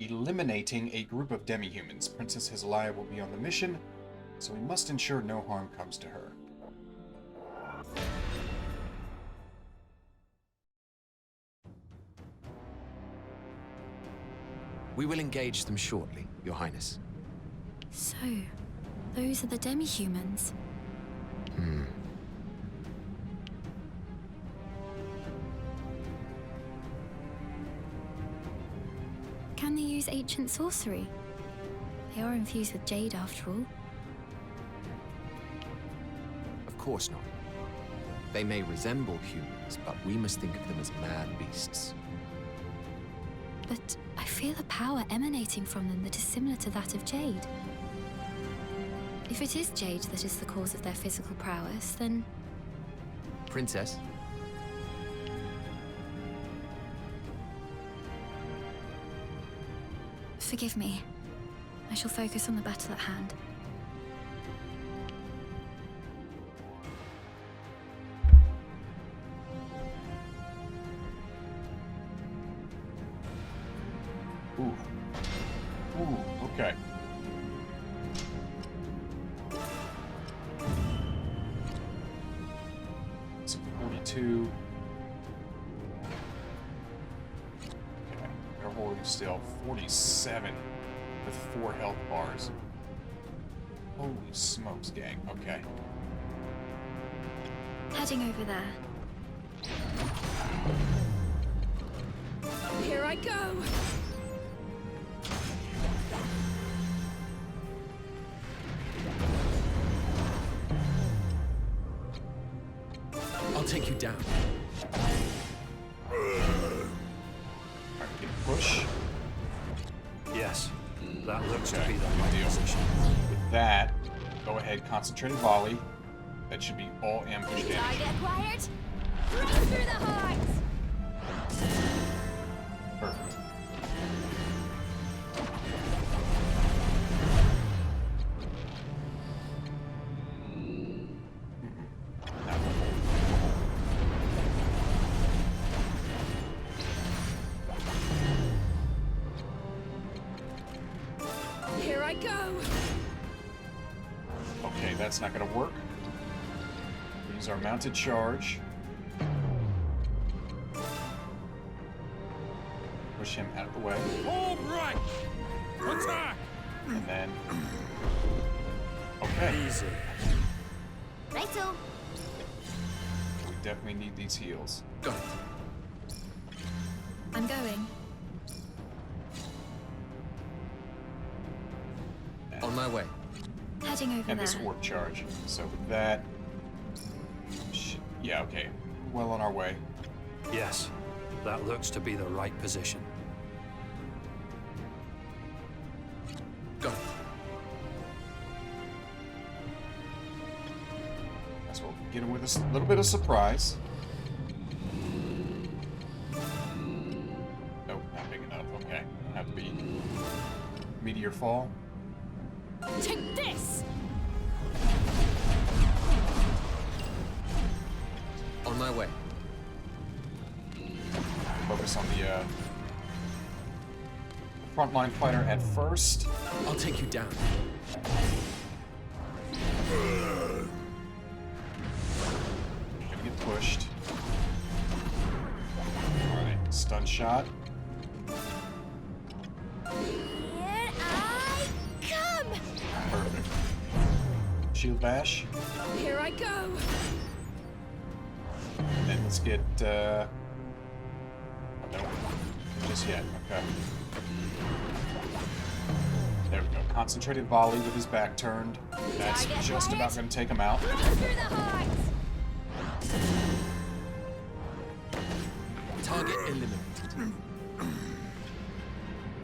Eliminating a group of demi-humans. Princess Hizaliah will be on the mission, so we must ensure no harm comes to her. We will engage them shortly, Your Highness. So, those are the demi-humans. Can they use ancient sorcery? They are infused with jade, after all. Of course not. They may resemble humans, but we must think of them as mad beasts. But I feel feel a power emanating from them that is similar to that of Jade. If it is Jade that is the cause of their physical prowess, then... Princess? Forgive me. I shall focus on the battle at hand. Ooh. Ooh, okay. So 42. Okay, they're holding still. 47 with 4 health bars. Holy smokes, gang. Okay. Heading over there. Here I go! I'll take you down. Alright, get a push. Yes, that looks to Okay, be the good right deal. position. With that, go ahead, concentrated volley. That should be all ambush damage. Target acquired. Right through the heart. Perfect. Here I go. Okay, that's not gonna work. Use our mounted charge. Push him out of the way. All right! Attack! And then... Okay. Easy. Righto. We definitely need these heals. Got it. I'm going. On my way. Heading over And there. this orb charge. So with that... Yeah, okay. Well on our way. Yes, that looks to be the right position. Got it. That's what we'll get him with a little bit of surprise. Nope, not big enough. Okay. It'll have to be meteor fall. Take this. On my way. Focus on the frontline fighter at first. I'll take you down. Gonna get pushed. Alright, stun shot. Here I come. Perfect. Shield bash. Here I go. And then let's get, oh, no. Just yet. Okay. There we go. Concentrated volley with his back turned. That's Target just acquired. about going to take him out. Right through the heart. Target eliminated.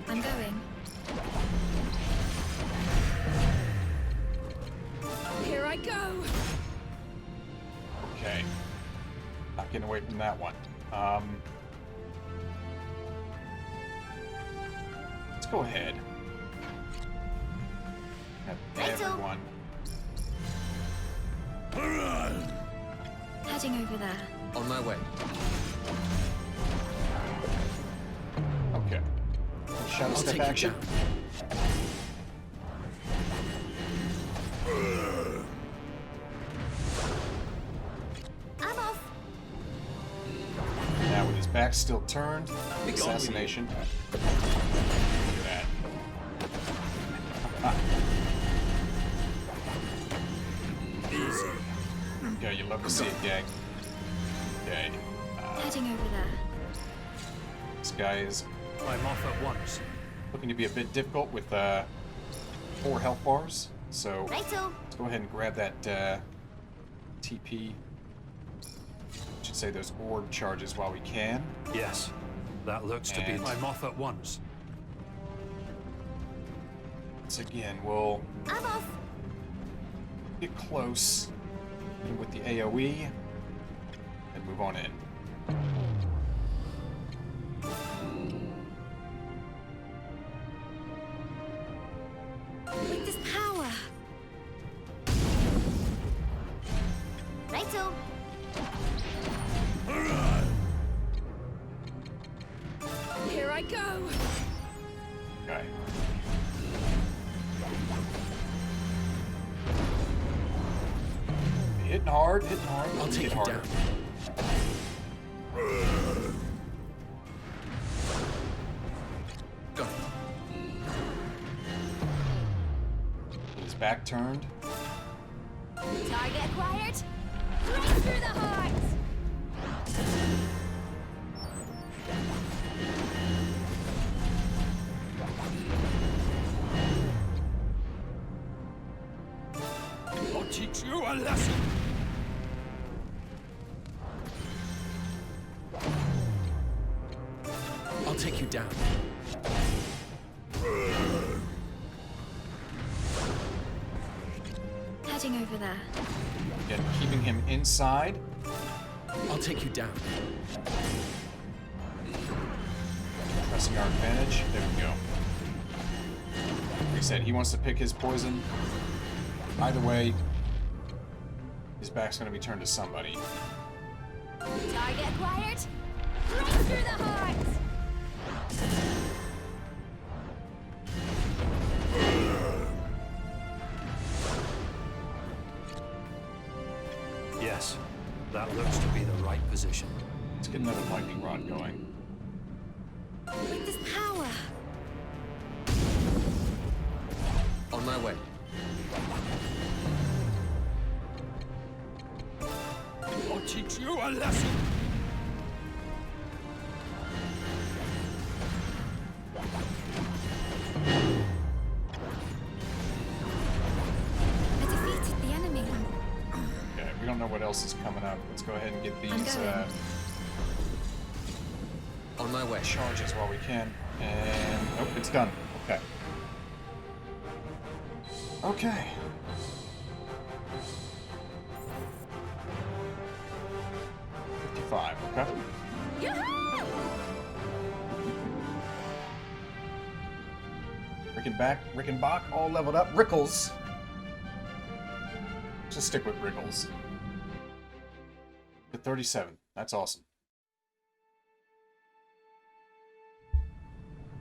I'm going. Here I go. Okay. Not getting away from that one. Let's go ahead. Have everyone. Heading over there. On my way. Okay. Shadow I'll step take you action. down. I'm off. Now with his back still turned, Be gone with you. assassination. Look at that. Easy. Okay, you love to see it, gang. Okay. Heading over there. This guy is I'm off at once. looking to be a bit difficult with 4 health bars. So Righto. let's go ahead and grab that TP. Should say those orb charges while we can. Yes, that looks to be. And- I'm off at once. Once again, we'll I'm off. get close with the AoE and move on in. With this power. Righto. Here I go. Okay. Hitting hard, hitting hard. I'll take Hit you harder. down. Got it. His back turned. Target acquired. Right through the heart. I'll teach you a lesson. I'll take you down. Heading over there. Again, keeping him inside. I'll take you down. Pressing our advantage. There we go. Like I said, he wants to pick his poison. Either way, his back's going to be turned to somebody. Target acquired. Right through the heart. Yes, that looks to be the right position. Let's get another lightning rod going. With this power. On my way. I'll teach you a lesson. I defeated the enemy. Okay, we don't know what else is coming up. Let's go ahead and get these On my way. charges while we can. And nope, it's done. Okay. Okay. Okay. Yoo-hoo! Rickenbach, all leveled up. Rickles. Just stick with Rickles. To 37. That's awesome.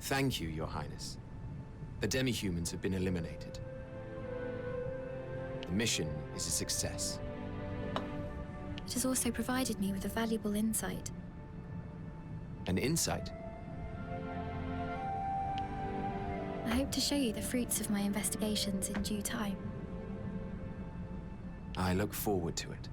Thank you, Your Highness. The demi-humans have been eliminated. The mission is a success. It has also provided me with a valuable insight. An insight? I hope to show you the fruits of my investigations in due time. I look forward to it.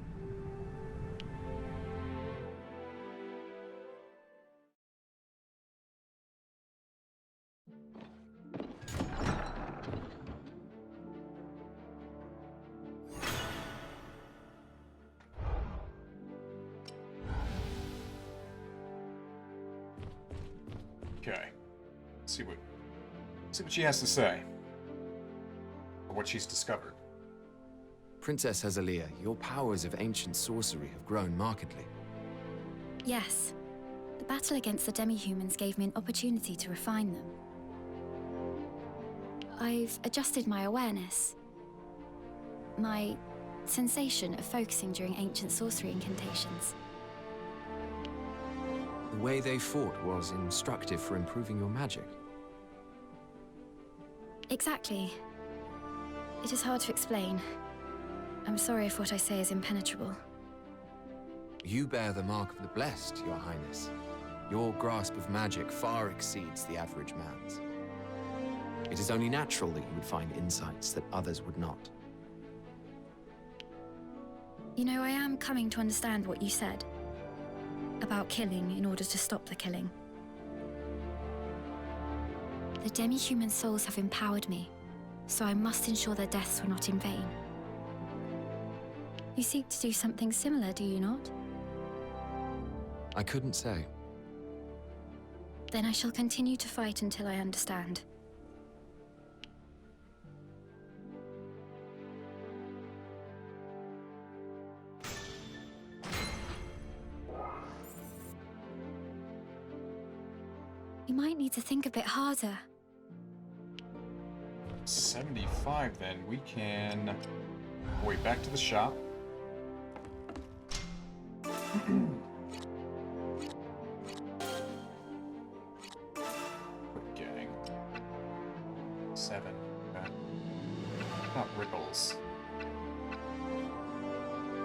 Okay. See what she has to say. Or what she's discovered. Princess Azalea, your powers of ancient sorcery have grown markedly. Yes. The battle against the demi-humans gave me an opportunity to refine them. I've adjusted my awareness. My sensation of focusing during ancient sorcery incantations. The way they fought was instructive for improving your magic. Exactly. It is hard to explain. I'm sorry if what I say is impenetrable. You bear the mark of the blessed, Your Highness. Your grasp of magic far exceeds the average man's. It is only natural that you would find insights that others would not. You know, I am coming to understand what you said. About killing in order to stop the killing. The demi-human souls have empowered me, so I must ensure their deaths were not in vain. You seek to do something similar, do you not? I couldn't say. Then I shall continue to fight until I understand. might need to think a bit harder. 75 then. We can wait back to the shop. Gang. 7. Okay. Not Rickles.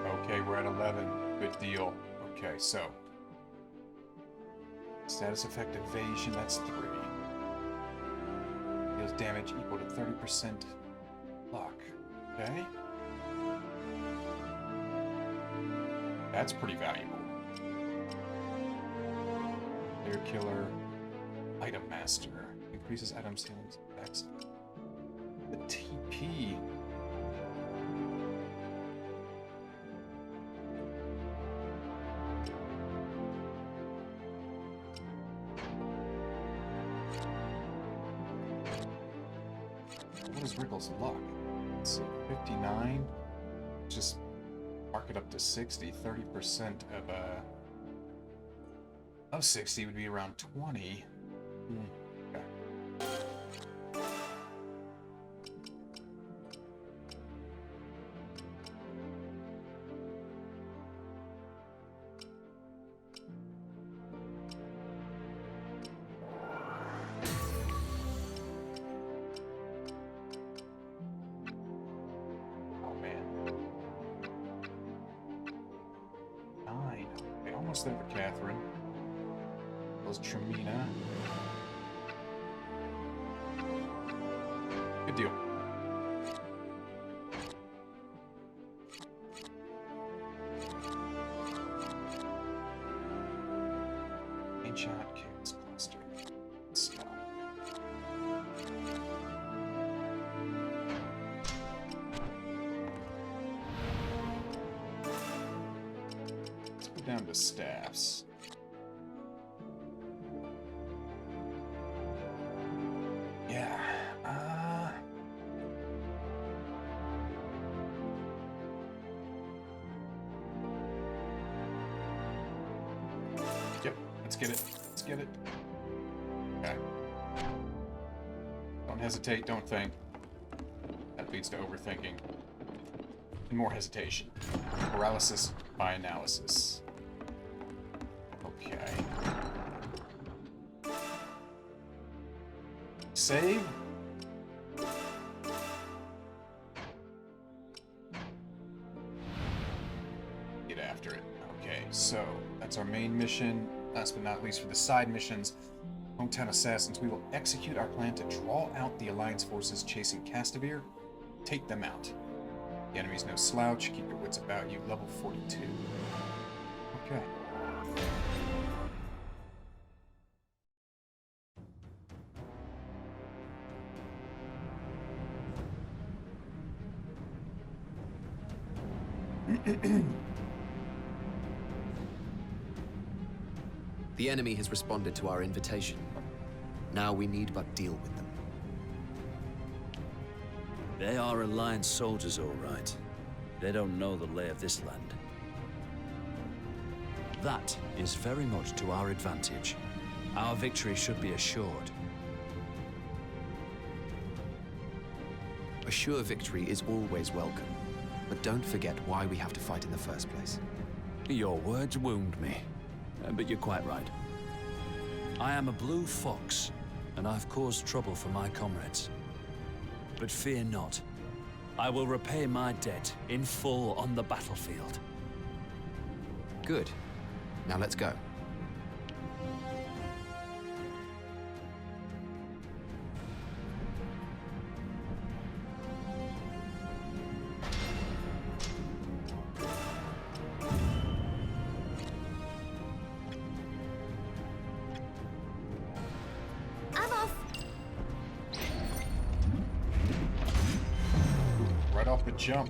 Okay, we're at 11. Good deal. Okay, so. Status effect evasion, that's 3. Deals damage equal to 30% luck. Okay. That's pretty valuable. Air Killer. Item Master. Increases item ceilings effects. The TP. What is Rickles' luck? Let's see, 59. Just mark it up to 60. 30% of 60 would be around 20. Okay. Almost there for Catherine. Those Tremina. Good deal. Ancient Kings Cluster. Stop. Down to staffs. Yeah. Yep. Let's get it. Let's get it. Okay. Don't hesitate. Don't think. That leads to overthinking. And more hesitation. Paralysis by analysis. Okay. Save. Get after it. Okay, so that's our main mission. Last but not least, for the side missions, Hometown Assassins, we will execute our plan to draw out the Alliance forces chasing Castamere, take them out. The enemy's no slouch, keep your wits about you, level 42. Okay. The enemy has responded to our invitation. Now we need but deal with them. They are Alliance soldiers, all right. They don't know the lay of this land. That is very much to our advantage. Our victory should be assured. A sure victory is always welcome, but don't forget why we have to fight in the first place. Your words wound me, but you're quite right. I am a blue fox, and I've caused trouble for my comrades. But fear not. I will repay my debt in full on the battlefield. Good. Now let's go. I'm off. Right off the jump.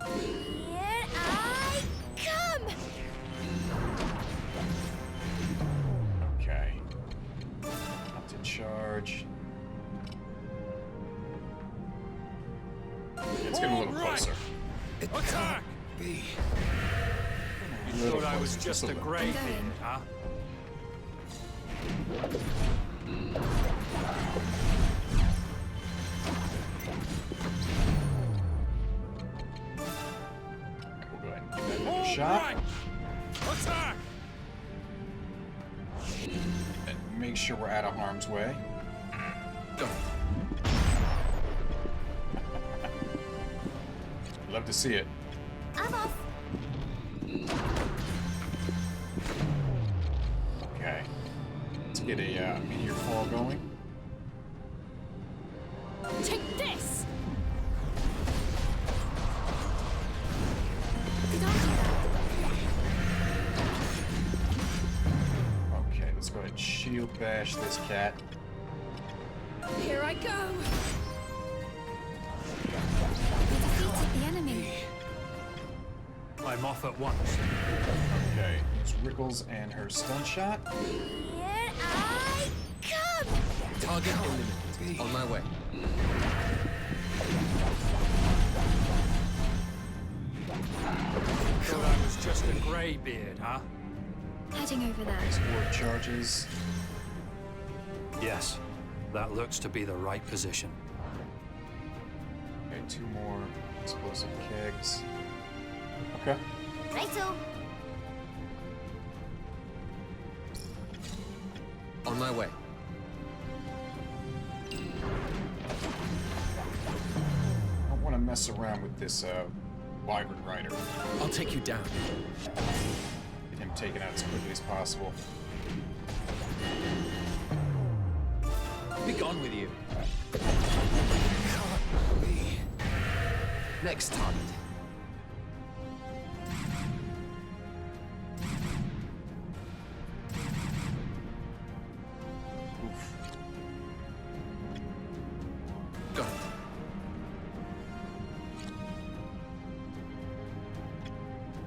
Here I come. Okay. Up to charge. It's getting a little closer. Attack! Be. You thought I was just a grave here, huh? shot. And make sure we're out of harm's way. Go. Love to see it. I'm off. Okay. Let's get a meteor fall going. Take this! Okay, let's go ahead and shield bash this cat. Here I go! We defeated the enemy. I'm off at once. Okay, it's Rickles and her stun shot. Here I come! Target eliminated. On my way. Thought I was just a greybeard, huh? Heading over there. Nice ward charges. Yes, that looks to be the right position. Okay, 2 more explosive kegs. Okay. Righto. On my way. I don't want to mess around with this Wyvern Rider. I'll take you down. Get him taken out as quickly as possible. Be gone with you. Next target. Got it.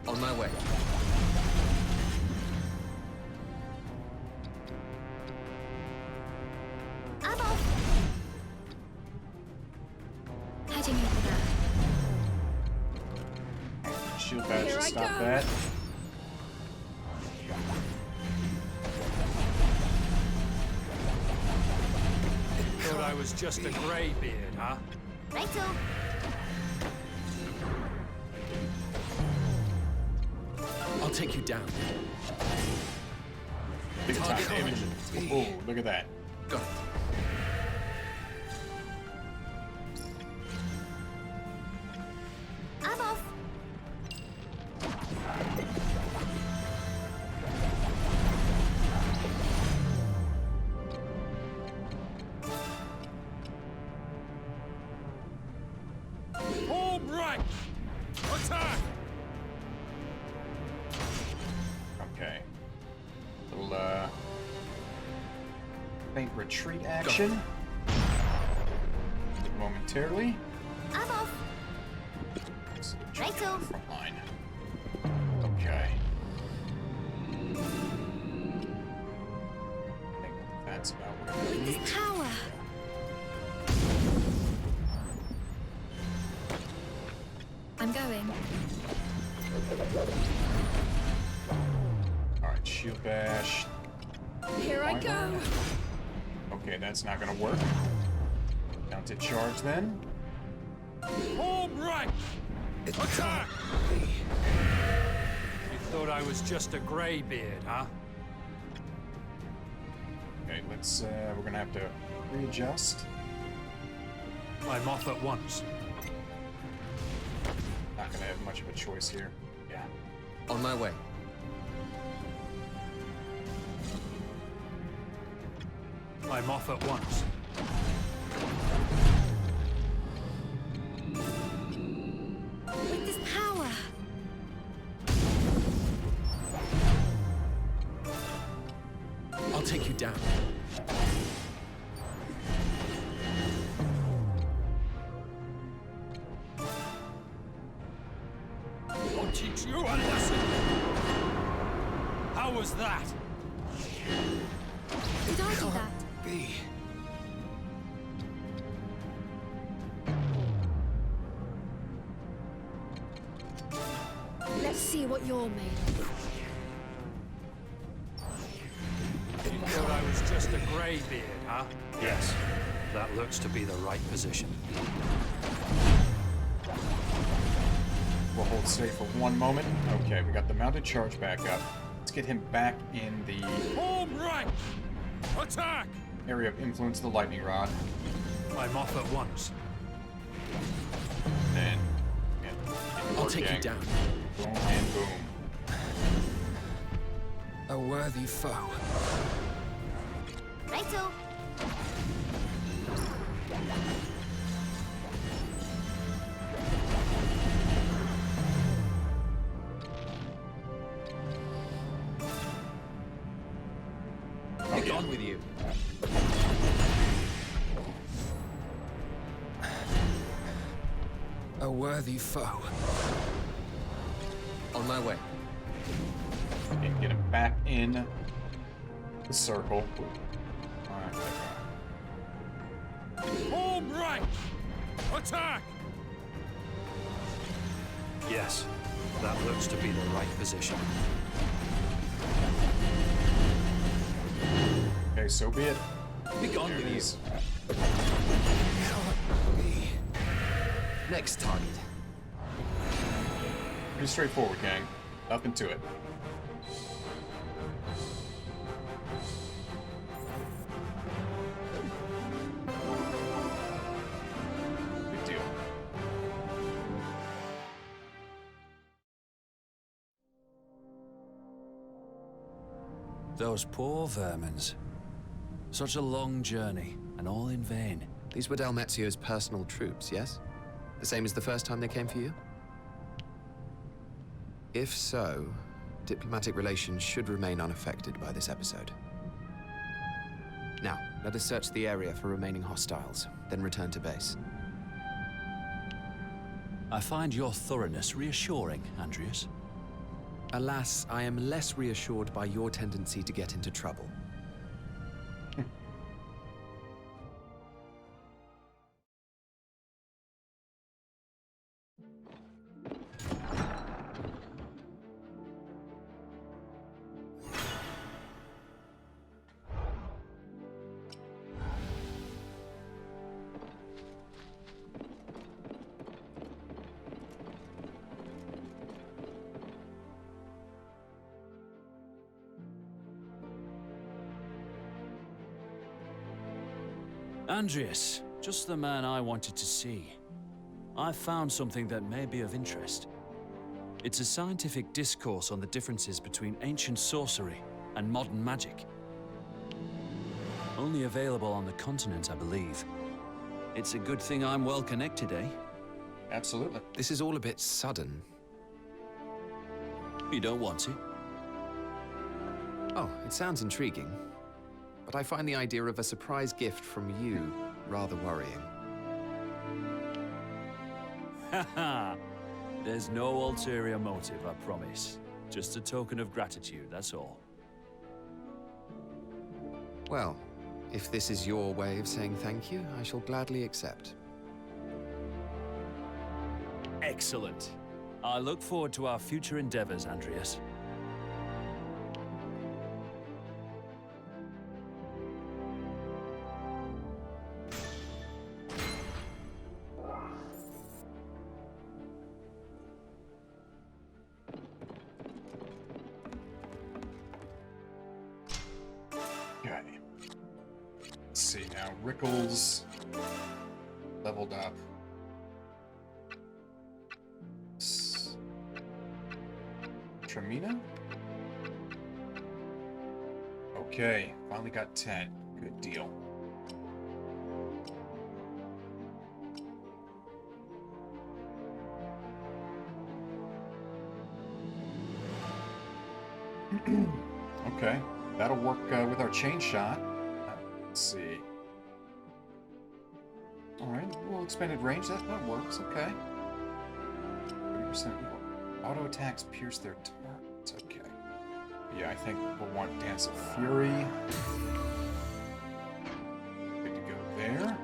On my way. I'm off. Heading over there. Shield badge Here to I stop go. that. Thought I was just a greybeard, huh? Righto. I'll take you down. Big time Target damage. eliminated. Oh, look at that. Got it. I'm off. Home right! Attack! Okay. Little, faint retreat action. Momentarily. I'm off. Righto. Front line. Okay. I think that's about what I need. This power. I'm going. Alright, shield bash. Here I go! Okay, that's not gonna work. Mounted charge then. Home right! Attack! You thought I was just a greybeard, huh? Okay, let's, we're gonna have to readjust. I'm off at once. Not gonna have much of a choice here. Yeah. On my way. I'm off at once. With this power. I'll take you down. I'll teach you a lesson! How was that? Did I do that? Be. Let's see what you're made of. Thought I was just a greybeard, huh? Yes, that looks to be the right position. We'll hold safe for one moment. Okay, we got the mounted charge back up. Let's get him back in the Home right! Attack! area of influence of the lightning rod. I'm off at once. And I'll take you down. Boom and boom. A worthy foe. Righto. Be gone with you. A worthy foe. On my way. And get him back in the circle. Alright, Home right! Attack! Yes, that looks to be the right position. okay, so be it. Be gone with you. Next target. Pretty straightforward, gang. Up into it. Big deal. Those poor vermins. Such a long journey, and all in vain. These were Dalmazio's personal troops, yes? The same as the first time they came for you? If so, diplomatic relations should remain unaffected by this episode. Now, let us search the area for remaining hostiles, then return to base. I find your thoroughness reassuring, Andreas. Alas, I am less reassured by your tendency to get into trouble. Andreas, just the man I wanted to see. I've found something that may be of interest. It's a scientific discourse on the differences between ancient sorcery and modern magic. Only available on the continent, I believe. It's a good thing I'm well connected, eh? Absolutely. This is all a bit sudden. You don't want it? Oh, it sounds intriguing. But I find the idea of a surprise gift from you rather worrying. Haha! There's no ulterior motive, I promise. Just a token of gratitude, that's all. Well, if this is your way of saying thank you, I shall gladly accept. Excellent. I look forward to our future endeavors, Andreas. Okay. Let's see now. Rickles leveled up. Tremina? Okay, finally got 10. Good deal. Okay, that'll work with our chain shot. Let's see. Alright, a little expanded range, that works, okay. 30% auto attacks pierce their targets, okay. Yeah, I think we'll want Dance of Fury. Good to go there.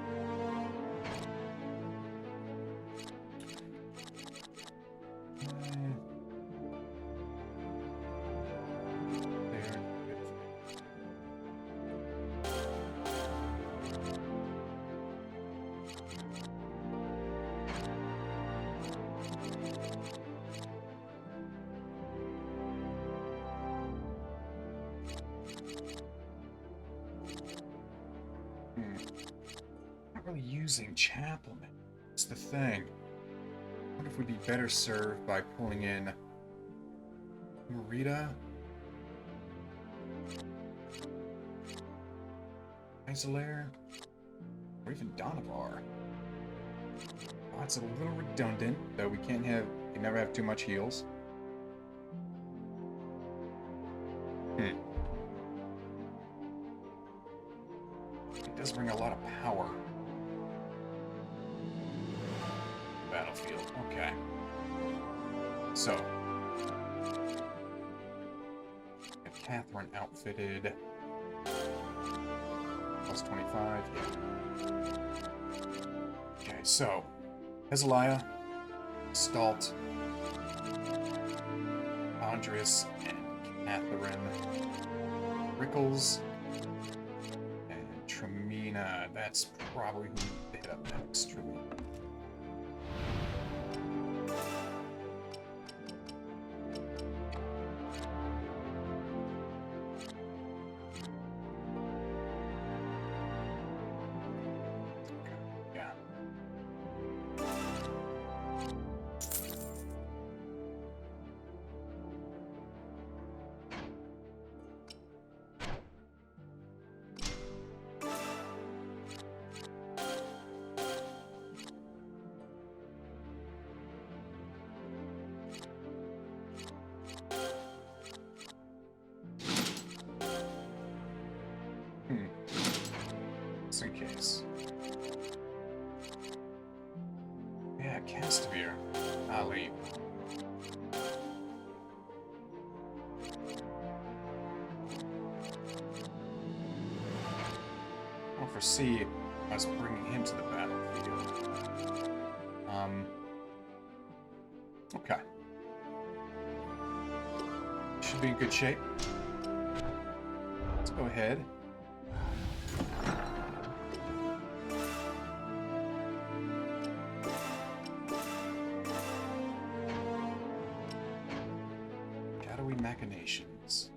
Not really using chaplain. That's the thing. I wonder if we'd be better served by pulling in Marita, Isolair, or even Donovar. Oh, it's a little redundant, though we can never have too much heals. It does bring a lot of power. Battlefield, okay. So, get Catherine outfitted. Plus 25, yeah. Okay, so, Hezaliah, Stalt, Andres, and Catherine, Rickles, and Tremina. That's probably who we hit up next, Tremina. Just in case. Yeah, Castamere. Ali. I don't foresee us bringing him to the battlefield. Okay. Should be in good shape. Let's go ahead. Shadowy machinations.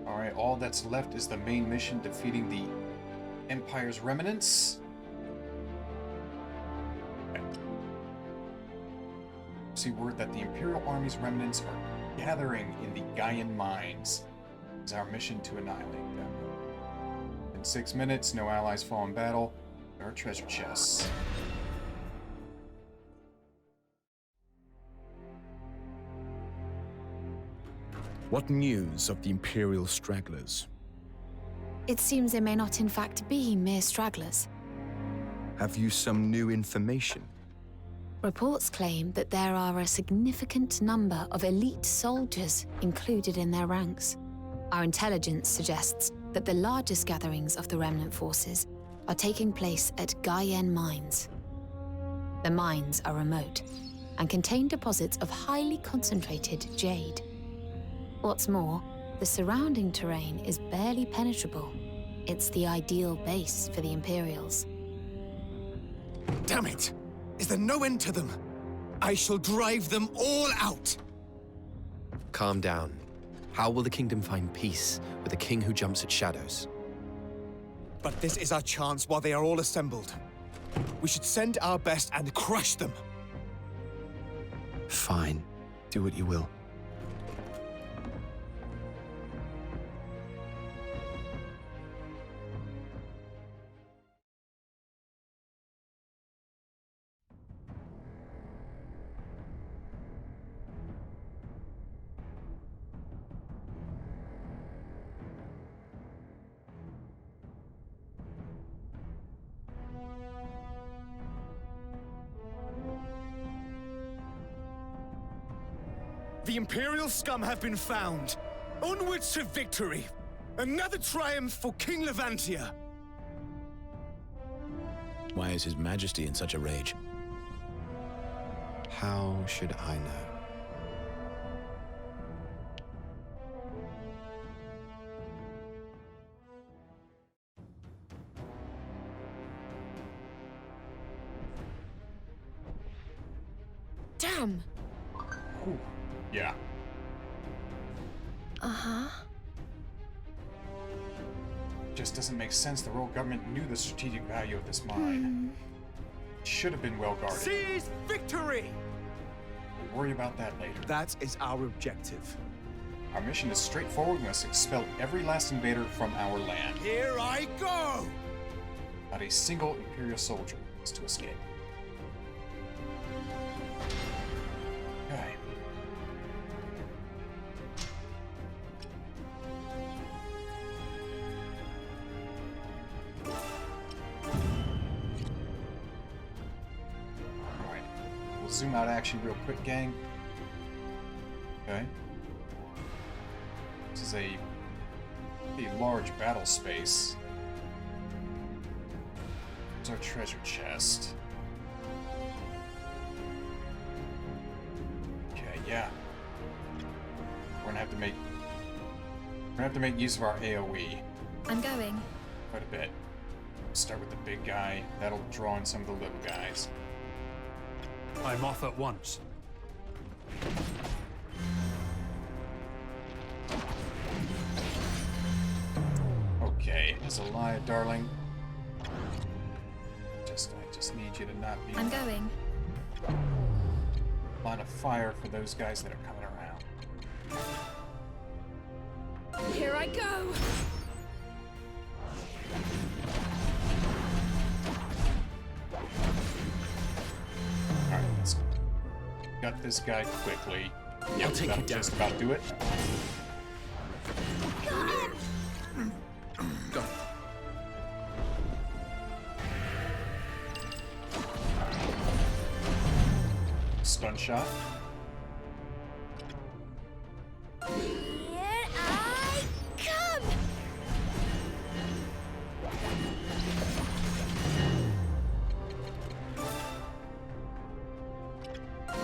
Alright, all that's left is the main mission, defeating the Empire's remnants. Okay. See word that the Imperial Army's remnants are gathering in the Gaian mines. It's our mission to annihilate them. In 6 minutes, no allies fall in battle. There are treasure chests. What news of the Imperial stragglers? It seems they may not in fact be mere stragglers. Have you some new information? Reports claim that there are a significant number of elite soldiers included in their ranks. Our intelligence suggests that the largest gatherings of the remnant forces are taking place at Gaian mines. The mines are remote and contain deposits of highly concentrated jade. What's more, the surrounding terrain is barely penetrable. It's the ideal base for the Imperials. Damn it! Is there no end to them? I shall drive them all out! Calm down. How will the kingdom find peace with a king who jumps at shadows? But this is our chance while they are all assembled. We should send our best and crush them. Fine. Do what you will. The Imperial scum have been found. Onwards to victory. Another triumph for King Levantia. Why is His Majesty in such a rage? How should I know? Damn! Ooh. Yeah. Uh-huh. just doesn't make sense. The royal government knew the strategic value of this mine. It should have been well guarded. Seize victory! We'll worry about that later. That is our objective. Our mission is straightforward. We must expel every last invader from our land. Here I go! Not a single Imperial soldier is to escape. Okay. Alright. We'll zoom out action real quick, gang. Okay. This is a large battle space. There's our treasure chest. Okay, yeah. We're gonna have to make use of our AoE. I'm going. Quite a bit. Start with the big guy. That'll draw in some of the little guys. I'm off at once. Okay, Azalea, darling. I just need you to not be. I'm going. Line of fire for those guys that are coming around. Here I go! Alright, let's gut this guy quickly. I'll take you down. Just about do it. Go. Stun shot. Here I come!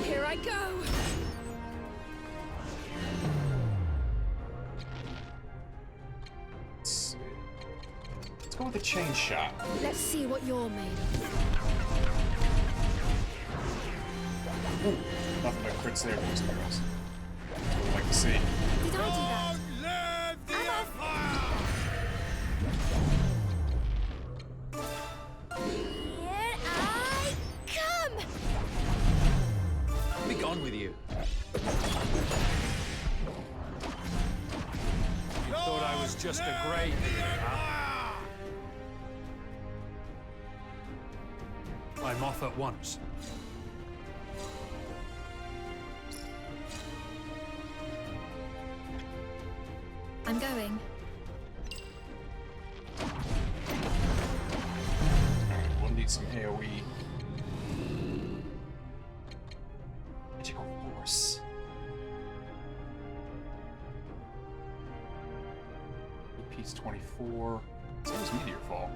Here I go! Let's go with a chain shot. Let's see what you're made of. Ooh, nothing but crits there, boys and girls. I'd like to see. Did I do that? Live the Empire! Here I come! Be gone with you. You thought I was just a grey beard, huh? I'm off at once. I'm going. Alright, we'll need some AoE. Magical Force. Piece 24. So was Meteor Fall.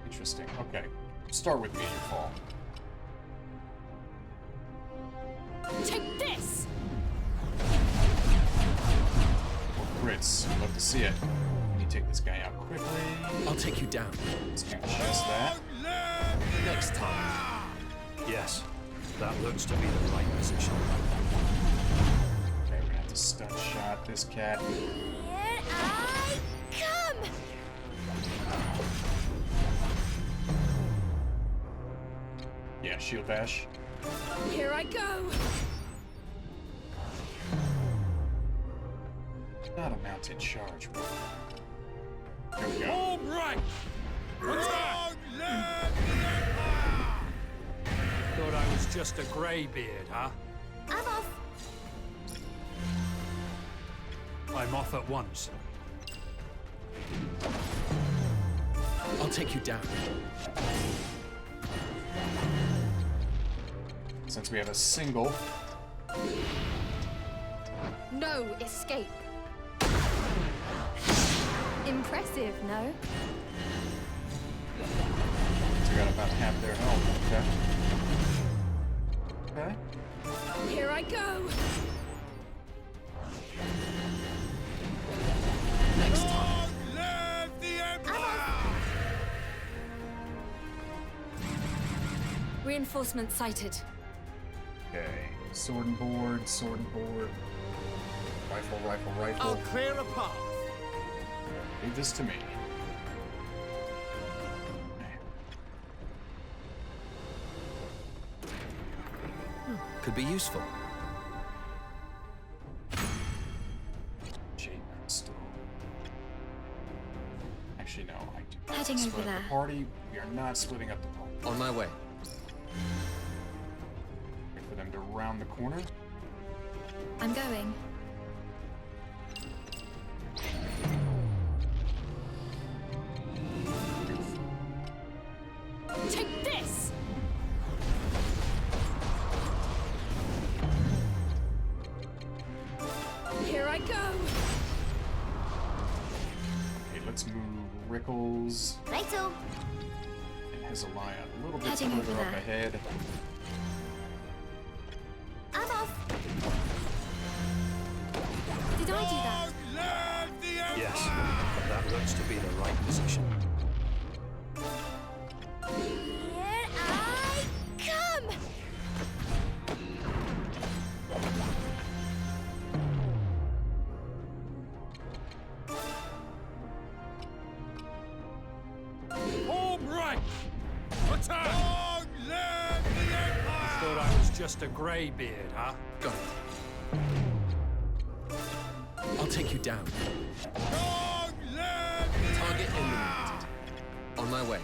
Interesting. Okay. Start with Meteor Fall. Take this! More crits. Love to see it. Let me take this guy out quickly. I'll take you down. Let's do just that. Next time. Yes, that looks to be the right position. Okay, we're gonna have to stun shot this cat. Here I come! Yeah, shield bash. Here I go! Not a mounted charge. There we go. All right! Long live the Empire! Thought I was just a grey beard, huh? I'm off! I'm off at once. I'll take you down. Since we have a single, No escape. Impressive, no? we got about half their health. Okay. Okay. Here I go! Next time. Long live the Empire! Reinforcements sighted. Okay. Sword and board, sword and board. Rifle, rifle, rifle. I'll clear a path. Leave this to me. Could be useful. Jade crystal. Actually, no. I do not Heading split over up there. the party. We are not splitting up the party. On my way. Wait for them to round the corner. I'm going. Take this! Here I go! Okay, let's move Rickles Righto. and Hezekiah a little bit Heading over further up there. ahead. I'm off. Did I do that? Yes, that looks to be the right position. Here I come! Home right! Attack! Long live the Empire! Thought I was just a greybeard, huh? Got it. I'll take you down. Long live the Target eliminated. On my way.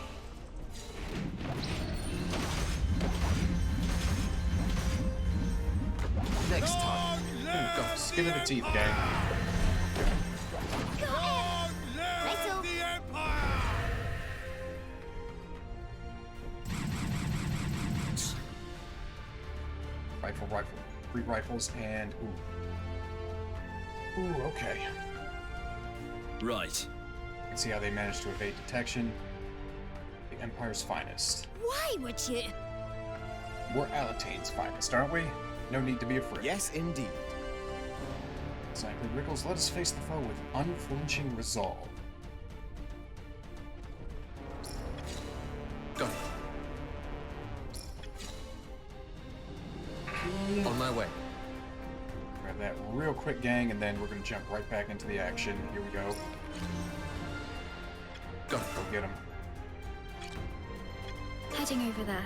Next target. Ooh, go. Skin of the teeth, gang. Long live Righto. the Empire! Rifle. 3 rifles and ooh. Ooh, okay. Right. You can see how they managed to evade detection. The Empire's finest. Why would you? We're Alatane's finest, aren't we? No need to be afraid. Yes, indeed. Exactly, Rickles. Let us face the foe with unflinching resolve. Got it. On my way. Grab that real quick, gang, and then we're going to jump right back into the action. Here we go. Got it. Go get him. Heading over there.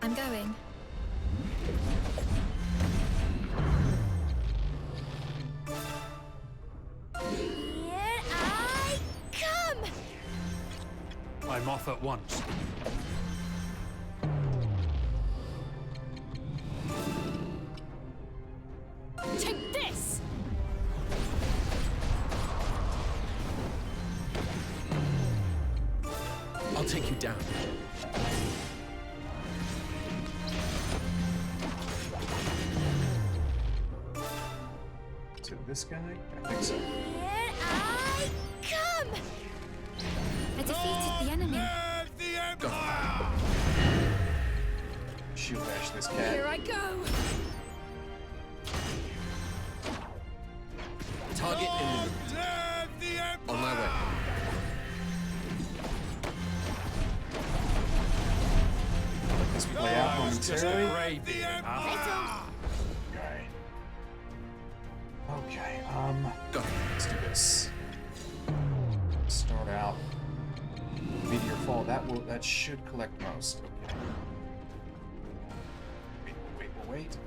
I'm going. Here I come! I'm off at once. Take this! I'll take you down. To this guy? I think so. Here I come! I defeated the enemy. Live the Empire! Shield bash this Here cat. I go! Target eliminated. Live the Empire! On my way. Let this play out Just a momentarily. greybeard, huh? Okay. Okay, Got it. let's do this. Start out. Meteor fall, that should collect most. Okay. Wait.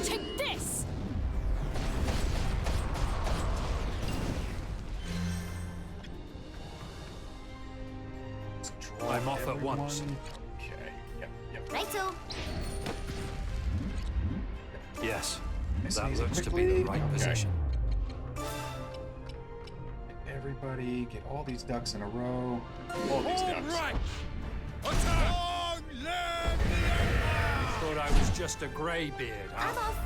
Take this! Let's draw I'm off at everyone. once. Okay, yep. Righto. Yes, This that needs it looks to be the quickly. right Okay. position. Everybody, get all these ducks in a row. All these Home ducks. right! Attack! Long live the Empire! Thought I was just a greybeard, I'm huh? off.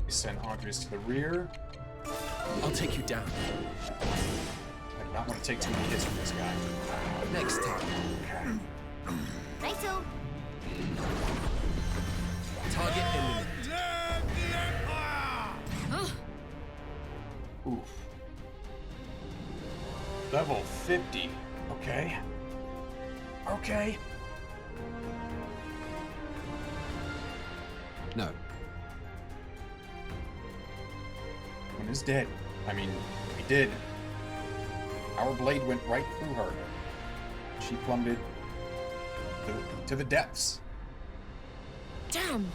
We send Andres to the rear. I'll take you down. I do not want to take too many hits from this guy. Next target. Righto. Target eliminated. Live the Empire! Oof. Level 50. Okay. Okay. No. One is dead. I mean, we did. Our blade went right through her. She plummeted to the depths. Damn!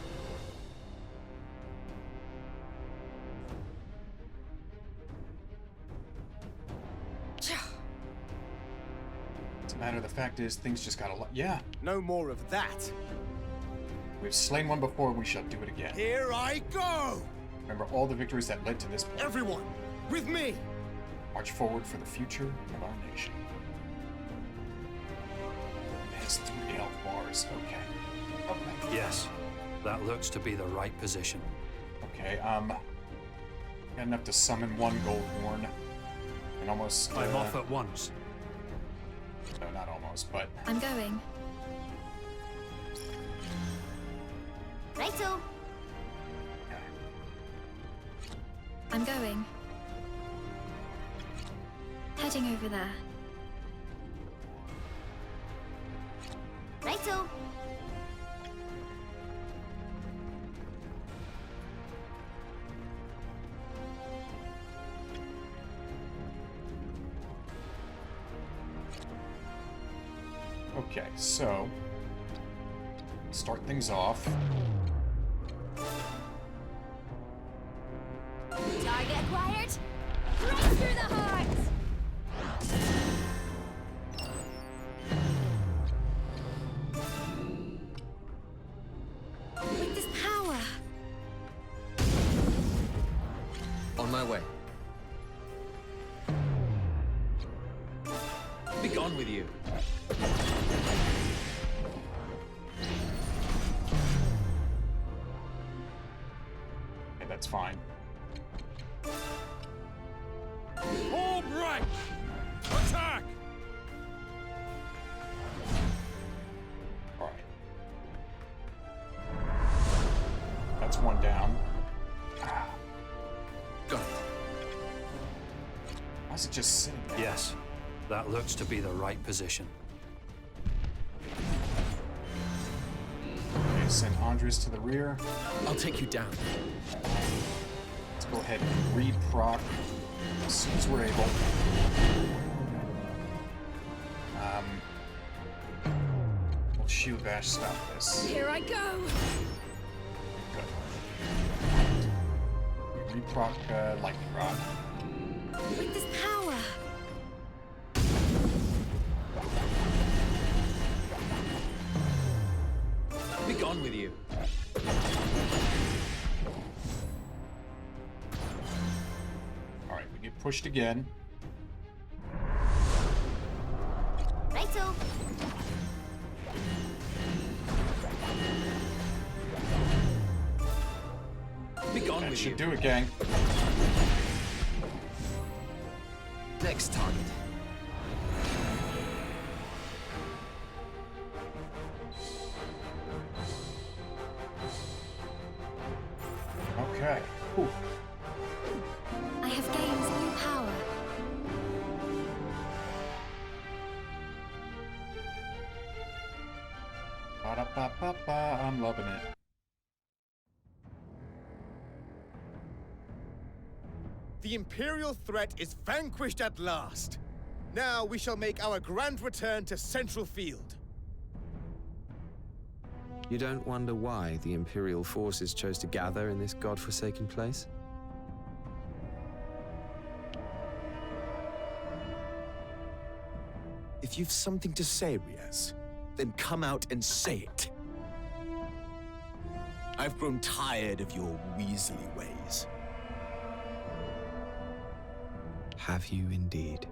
As a matter of the fact is, things just got a lot. Yeah. No more of that. We've slain one before, we shall do it again. Here I go! Remember all the victories that led to this point. Everyone, with me! March forward for the future of our nation. It has 3 health bars. Okay. Okay. Yes, that looks to be the right position. Okay, got enough to summon 1 gold horn. And almost... I'm off at once. No, not almost, but... I'm going. Righto. I'm going. Heading over there. Righto. Okay, so... start things off. Target acquired. Right through the heart. With this power! On my way. Be gone with you. Okay, that's fine. Home right! Attack! Alright. That's 1 down. Got it. Why is it just sitting there? Yes, that looks to be the right position. Okay, send Andres to the rear. I'll take you down. Let's go ahead and re-proc as soon as we're able. We'll shield bash stop this. Here I go! Good. Re-proc lightning rod. With this power! Be gone with you. Alright, we get pushed again. Righto. Be gone That with should you. do it, gang. Next target. Okay. Whew. I have gained new power. Ba-da-ba-ba-ba, I'm loving it. The Imperial threat is vanquished at last. Now we shall make our grand return to Central Field. You don't wonder why the Imperial forces chose to gather in this godforsaken place? If you've something to say, Riaz, then come out and say it. I've grown tired of your weaselly ways. Have you indeed?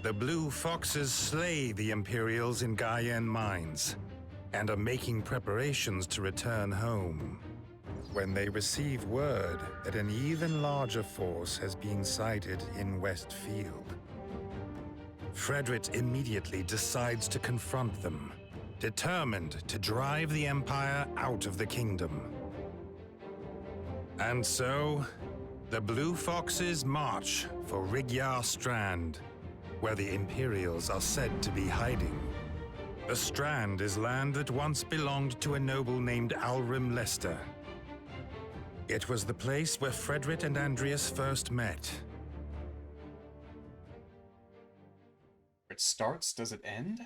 The Blue Foxes slay the Imperials in Gaian mines, and are making preparations to return home, when they receive word that an even larger force has been sighted in Westfield. Frederick immediately decides to confront them, determined to drive the Empire out of the kingdom. And so, the Blue Foxes march for Rigyar Strand, where the Imperials are said to be hiding. The Strand is land that once belonged to a noble named Alrim Lester. It was the place where Frederick and Andreas first met. It starts, does it end?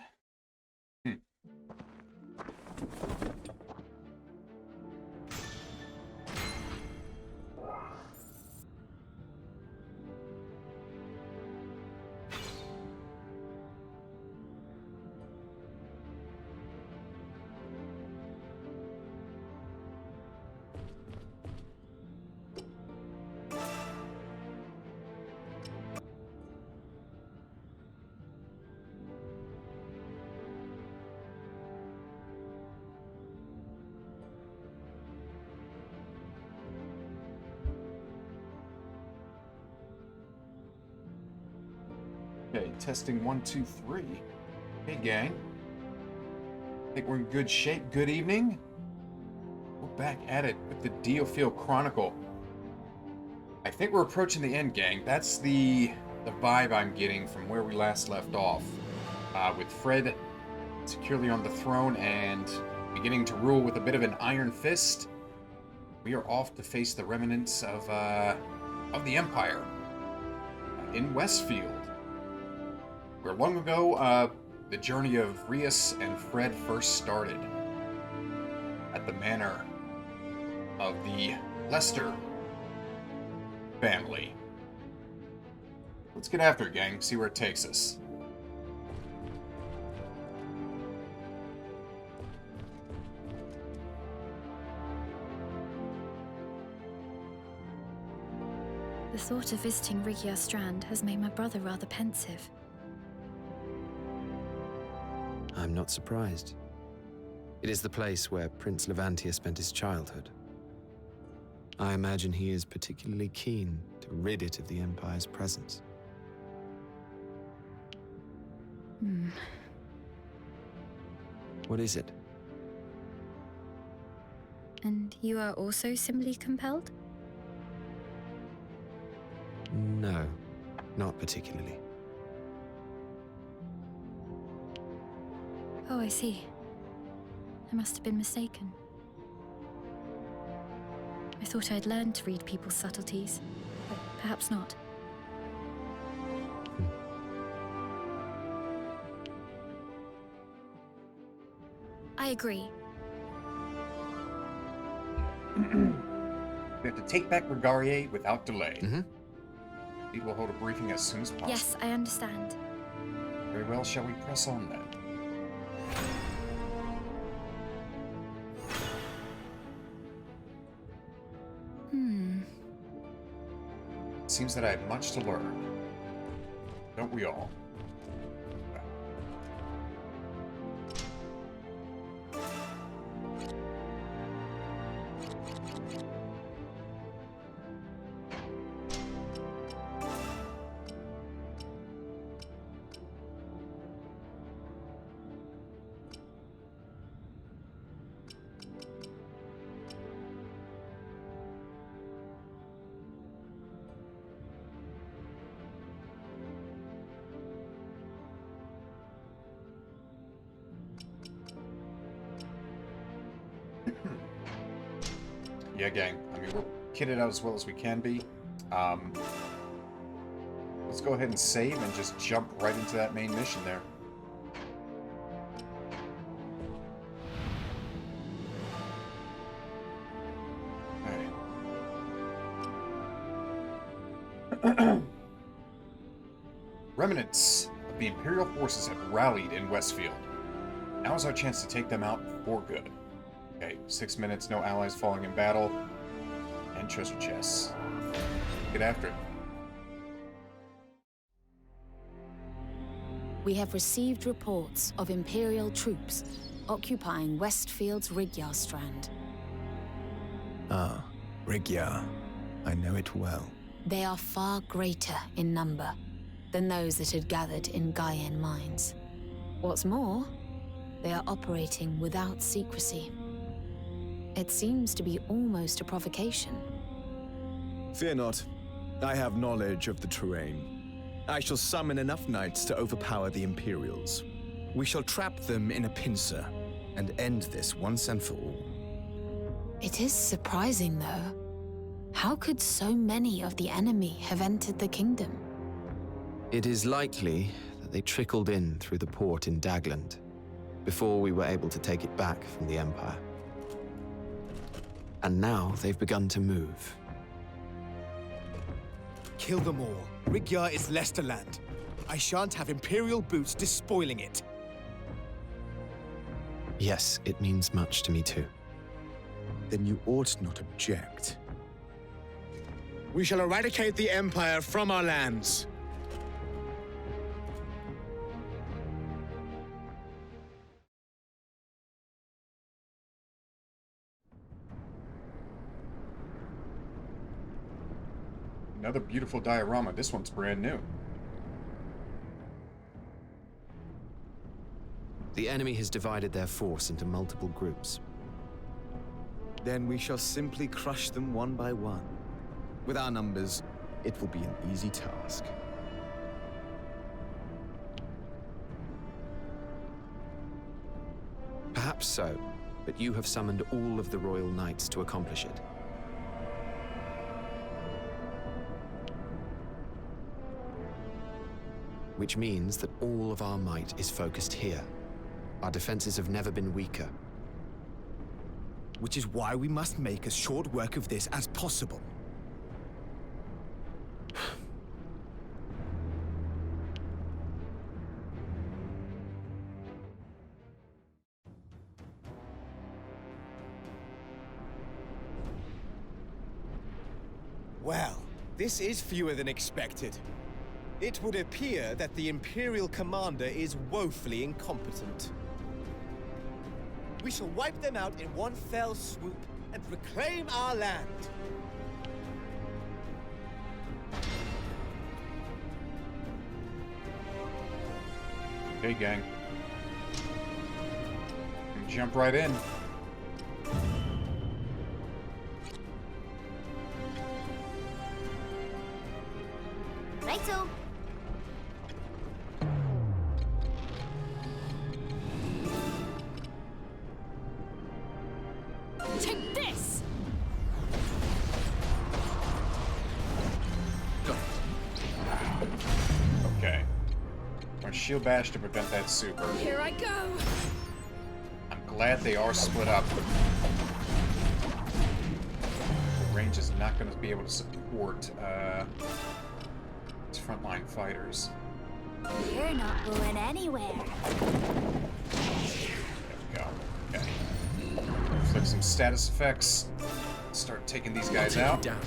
Okay, testing 1, 2, 3. Hey, gang. I think we're in good shape. Good evening. We're back at it with the Diofield Chronicle. I think we're approaching the end, gang. That's the vibe I'm getting from where we last left off. With Fred securely on the throne and beginning to rule with a bit of an iron fist. We are off to face the remnants of the Empire in Westfield. Where long ago, the journey of Rias and Fred first started. At the manor of the Lester family. Let's get after it, gang. See where it takes us. The thought of visiting Rigyar Strand has made my brother rather pensive. I'm not surprised. It is the place where Prince Levantia spent his childhood. I imagine he is particularly keen to rid it of the Empire's presence. What is it? And you are also similarly compelled? No, not particularly. Oh, I see. I must have been mistaken. I thought I'd learned to read people's subtleties, but perhaps not. I agree. We have to take back Regarier without delay. We will hold a briefing as soon as possible. Yes, I understand. Very well, shall we press on then? Seems that I have much to learn. Don't we all? Yeah, gang. I mean, we're kitted out as well as we can be. Let's go ahead and save and just jump right into that main mission there. Okay. Remnants of the Imperial forces have rallied in Westfield. Now is our chance to take them out for good. Okay, 6 minutes, no allies falling in battle, and treasure chests. Get after it. We have received reports of Imperial troops occupying Westfield's Rigyar Strand. Ah, Rigyar. I know it well. They are far greater in number, than those that had gathered in Gaian mines. What's more, they are operating without secrecy. It seems to be almost a provocation. Fear not. I have knowledge of the terrain. I shall summon enough knights to overpower the Imperials. We shall trap them in a pincer and end this once and for all. It is surprising, though. How could so many of the enemy have entered the kingdom? It is likely that they trickled in through the port in Dagland before we were able to take it back from the Empire. And now they've begun to move. Kill them all. Rigyar is Lesterland. I shan't have Imperial boots despoiling it. Yes, it means much to me too. Then you ought not object. We shall eradicate the Empire from our lands. Another beautiful diorama. This one's brand new. The enemy has divided their force into multiple groups. Then we shall simply crush them one by one. With our numbers, it will be an easy task. Perhaps so, but you have summoned all of the Royal Knights to accomplish it. Which means that all of our might is focused here. Our defenses have never been weaker. Which is why we must make as short work of this as possible. Well, this is fewer than expected. It would appear that the Imperial commander is woefully incompetent. We shall wipe them out in one fell swoop and reclaim our land. Okay, gang. Jump right in. Righto. Take this. Okay. Our shield bash to prevent that super. Here I go. I'm glad they are split up. The range is not going to be able to support its frontline fighters. You're not going anywhere. There we go. Okay. Inflict some status effects. Start taking these guys out. I'm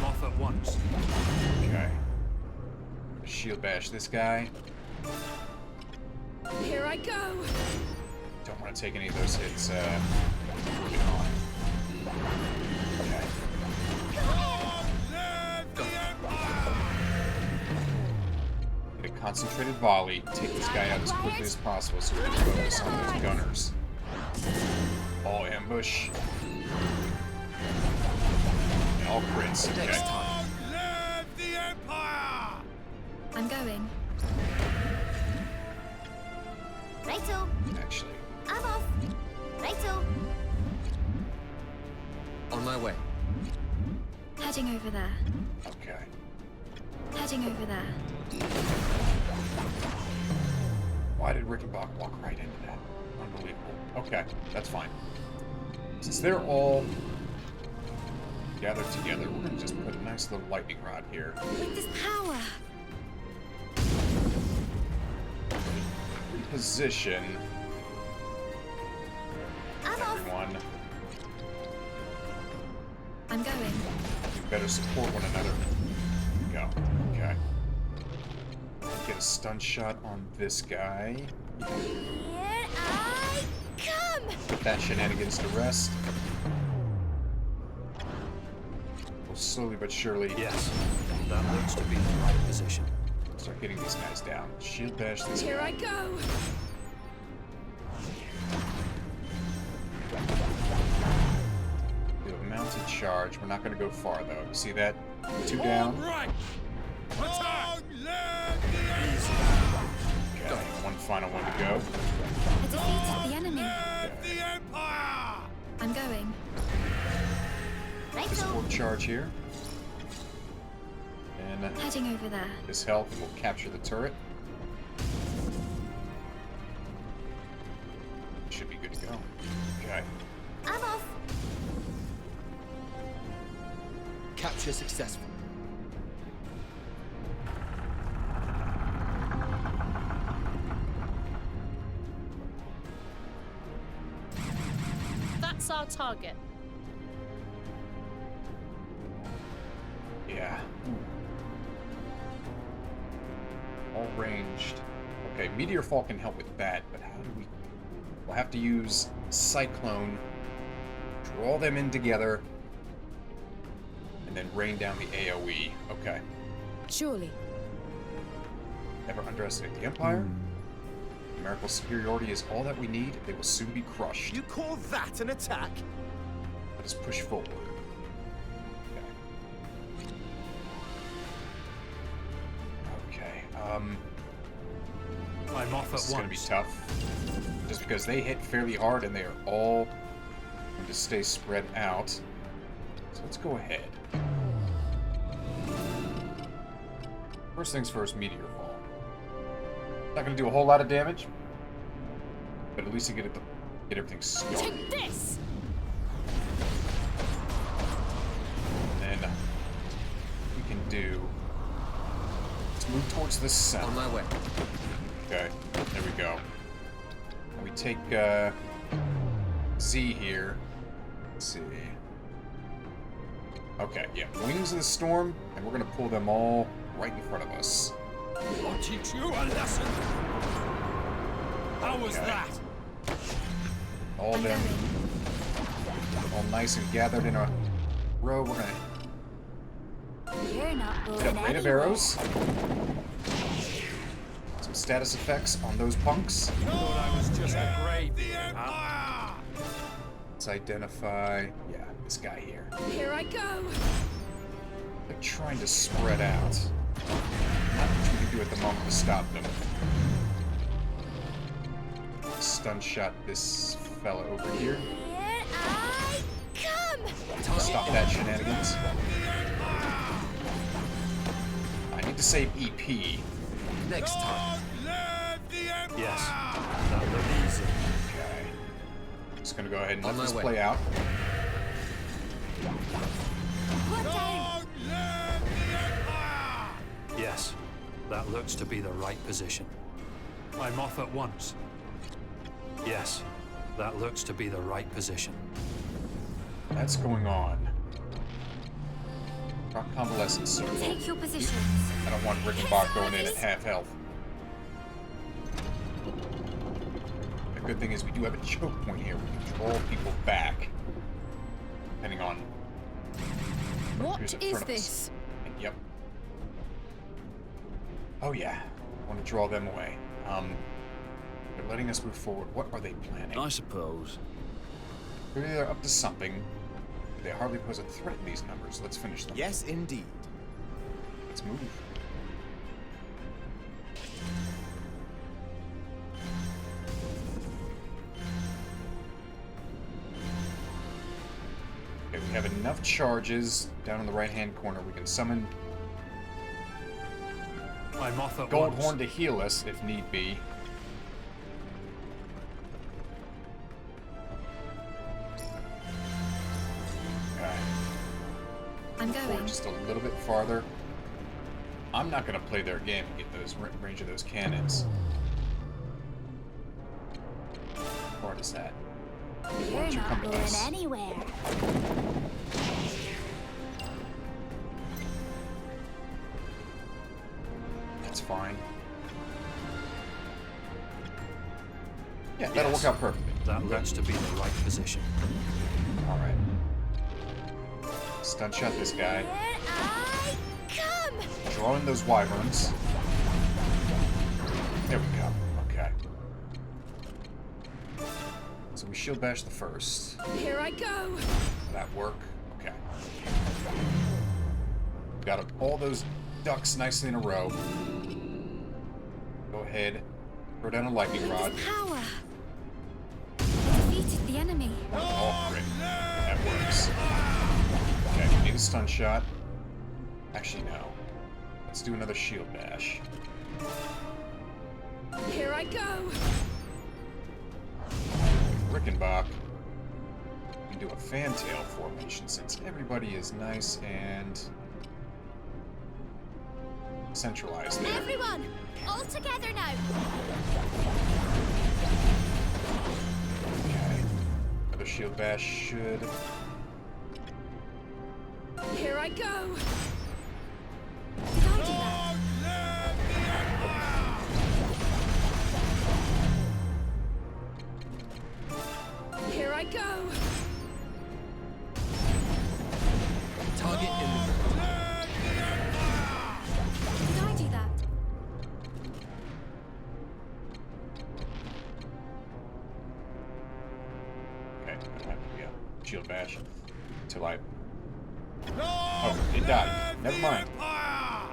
off at once. Okay. Shield bash this guy. Here I go. Don't want to take any of those hits early on. Okay. Get a concentrated volley. Take this guy out as quickly as possible so we can focus on those gunners. All ambush. And all crits. Okay. I'm going. Righto. Actually. I'm off. Righto. On my way. Heading over there. Okay. Heading over there. Why did Rickenbach walk right into that? Unbelievable. Okay, that's fine. Since they're all gathered together, we're gonna just put a nice little lightning rod here. With this power. Reposition everyone. I'm going. We better support one another. Go. Okay. Get a stun shot on this guy. Here I come. Put that shenanigans to rest. We'll slowly but surely. Yes, that looks to be the right position. Start getting these guys down. Shield bash this Here guy. I go! Do a mounted charge. We're not going to go far though. You see that? 2 down. Right! Attack! Okay, one final one to go. I defeated the enemy. The Empire! I'm going. This orb charge here. And Heading over there. this health will capture the turret. Should be good to go. Okay. I'm off! Capture successful. That's our target. Yeah. All ranged. Okay, Meteor Fall can help with that, but how do we... We'll have to use Cyclone, draw them in together, and then rain down the AoE. Okay. Surely. Never underestimate the Empire. Numerical superiority is all that we need. They will soon be crushed. You call that an attack? Let us push forward. Okay. I'm off This at is going to be once. tough. Just because they hit fairly hard and they are all going to stay spread out. So let's go ahead. First things first, Meteor Fall. Not going to do a whole lot of damage, but at least you get everything started. Take this! And then we can do... Let's move towards the center. On my way. Okay, there we go. And we take Z here. Let's see. Okay, yeah, Wings of the Storm, and we're gonna pull them all right in front of us. I'll teach you a lesson. How was that? All of them, all nice and gathered in a row. We're gonna You're not hit going up rate of arrows. Some status effects on those punks. Thought I was just a grave. The Empire! Let's identify, yeah, this guy here. Here I go! They're trying to spread out. Not much we can do at the moment to stop them. Stun shot this fella over here. Here I come! Stop that shenanigans. I need to save EP. Next time. Yes, that looks easy. Okay. Just gonna go ahead and let On my this way. play out. Yes, that looks to be the right position. I'm off at once. Yes, that looks to be the right position. That's going on. Rock convalescent circle. Take your positions. I don't want Rickenbach going in at half health. The good thing is we do have a choke point here. We can draw people back. Depending on who's What in is front of us. this? Yep. Oh yeah. I want to draw them away. They're letting us move forward. What are they planning? I suppose. Clearly they're up to something. They hardly pose a threat in these numbers. Let's finish them. Yes, indeed. Let's move. Okay, we have enough charges down in the right-hand corner. We can summon I'm off at Goldhorn once. to heal us if need be. Okay. I'm Forward going. just a little bit farther. I'm not going to play their game and get those range of those cannons. How hard is that? Why You're don't you come not to going us? anywhere. That's fine. Yeah, that'll Yes, work out perfectly. That looks to be the right position. Alright. Stun shot this guy. Here I come! Draw in those wyverns. There we go. Okay. So we shield bash the first. Here I go! Did that work? Okay. Got all those ducks nicely in a row. Go ahead. Throw down a lightning rod. Power. Defeated the enemy. Oh, great. That works. Okay, we need a stun shot. Actually, no. Let's do another shield bash. Here I go! Rickenbach. We can do a fantail formation since everybody is nice and centralized there. Everyone! All together now! Okay. Another shield bash should... Here I go! Did I do that? Here I go! Target eliminated. Did I do that? Okay, yeah. Shield bash. Till I... Oh, it died. Never mind.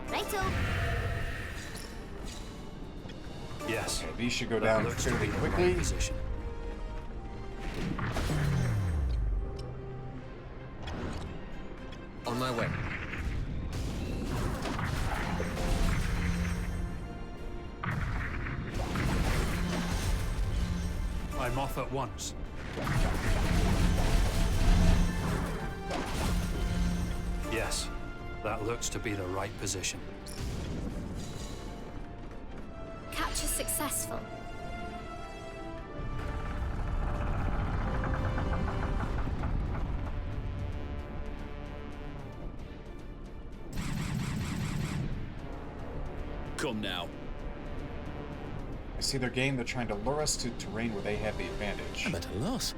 Righto! Yes. Okay, these should go That down looks to fairly be the quickly. right position. On my way. I'm off at once. Yes, that looks to be the right position. Capture successful. Come now. I see their game. They're trying to lure us to terrain where they have the advantage. I'm at a loss.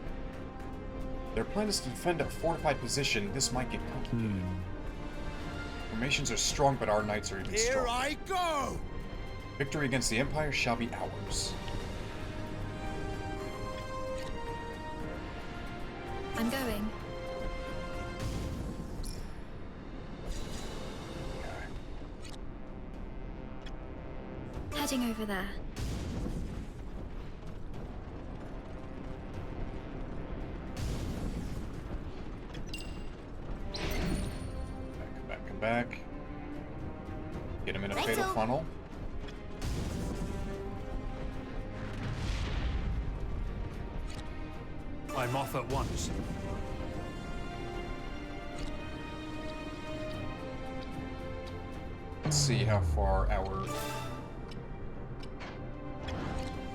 Their plan is to defend a fortified position. This might get complicated. Formations are strong, but our knights are even Here stronger. I go! Victory against the Empire shall be ours. I'm going. Heading over there. Come back. Get him in a Righto. fatal funnel. I'm off at once. Let's see how far our...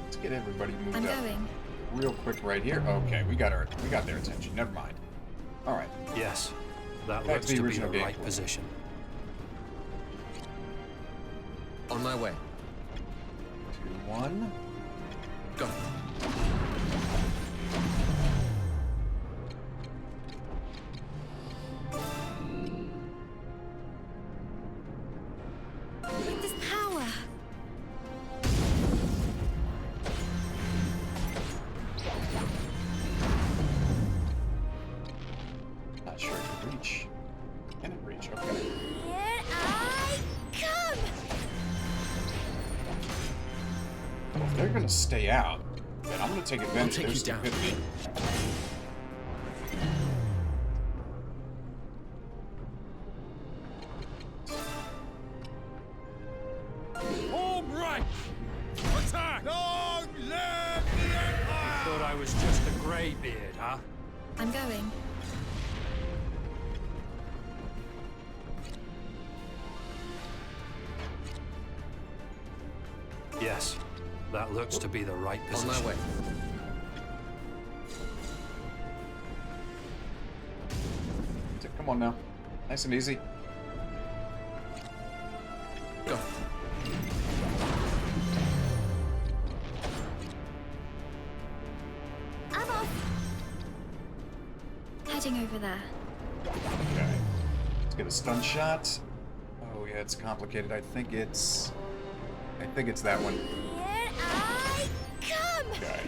Let's get everybody moved I'm up going. real quick right here. Okay, we got their attention. Never mind. All right. Yes, that Back looks to the to be the original game right plan. position. On my way. 2, 1. Go. With this power. Not sure it can reach. Can it reach? Okay. Here I come! Well, if they're gonna stay out, then I'm gonna take advantage of their take you down. stupidity. Home right! Attack! Long live the Empire! Thought I was just a greybeard, huh? I'm going. Yes, that looks to be the right On position. my way. Come on now. Nice and easy. Go. I'm off! Heading over there. Okay. get a stun shot. Oh yeah, it's complicated. I think it's that one. Here I come! Okay.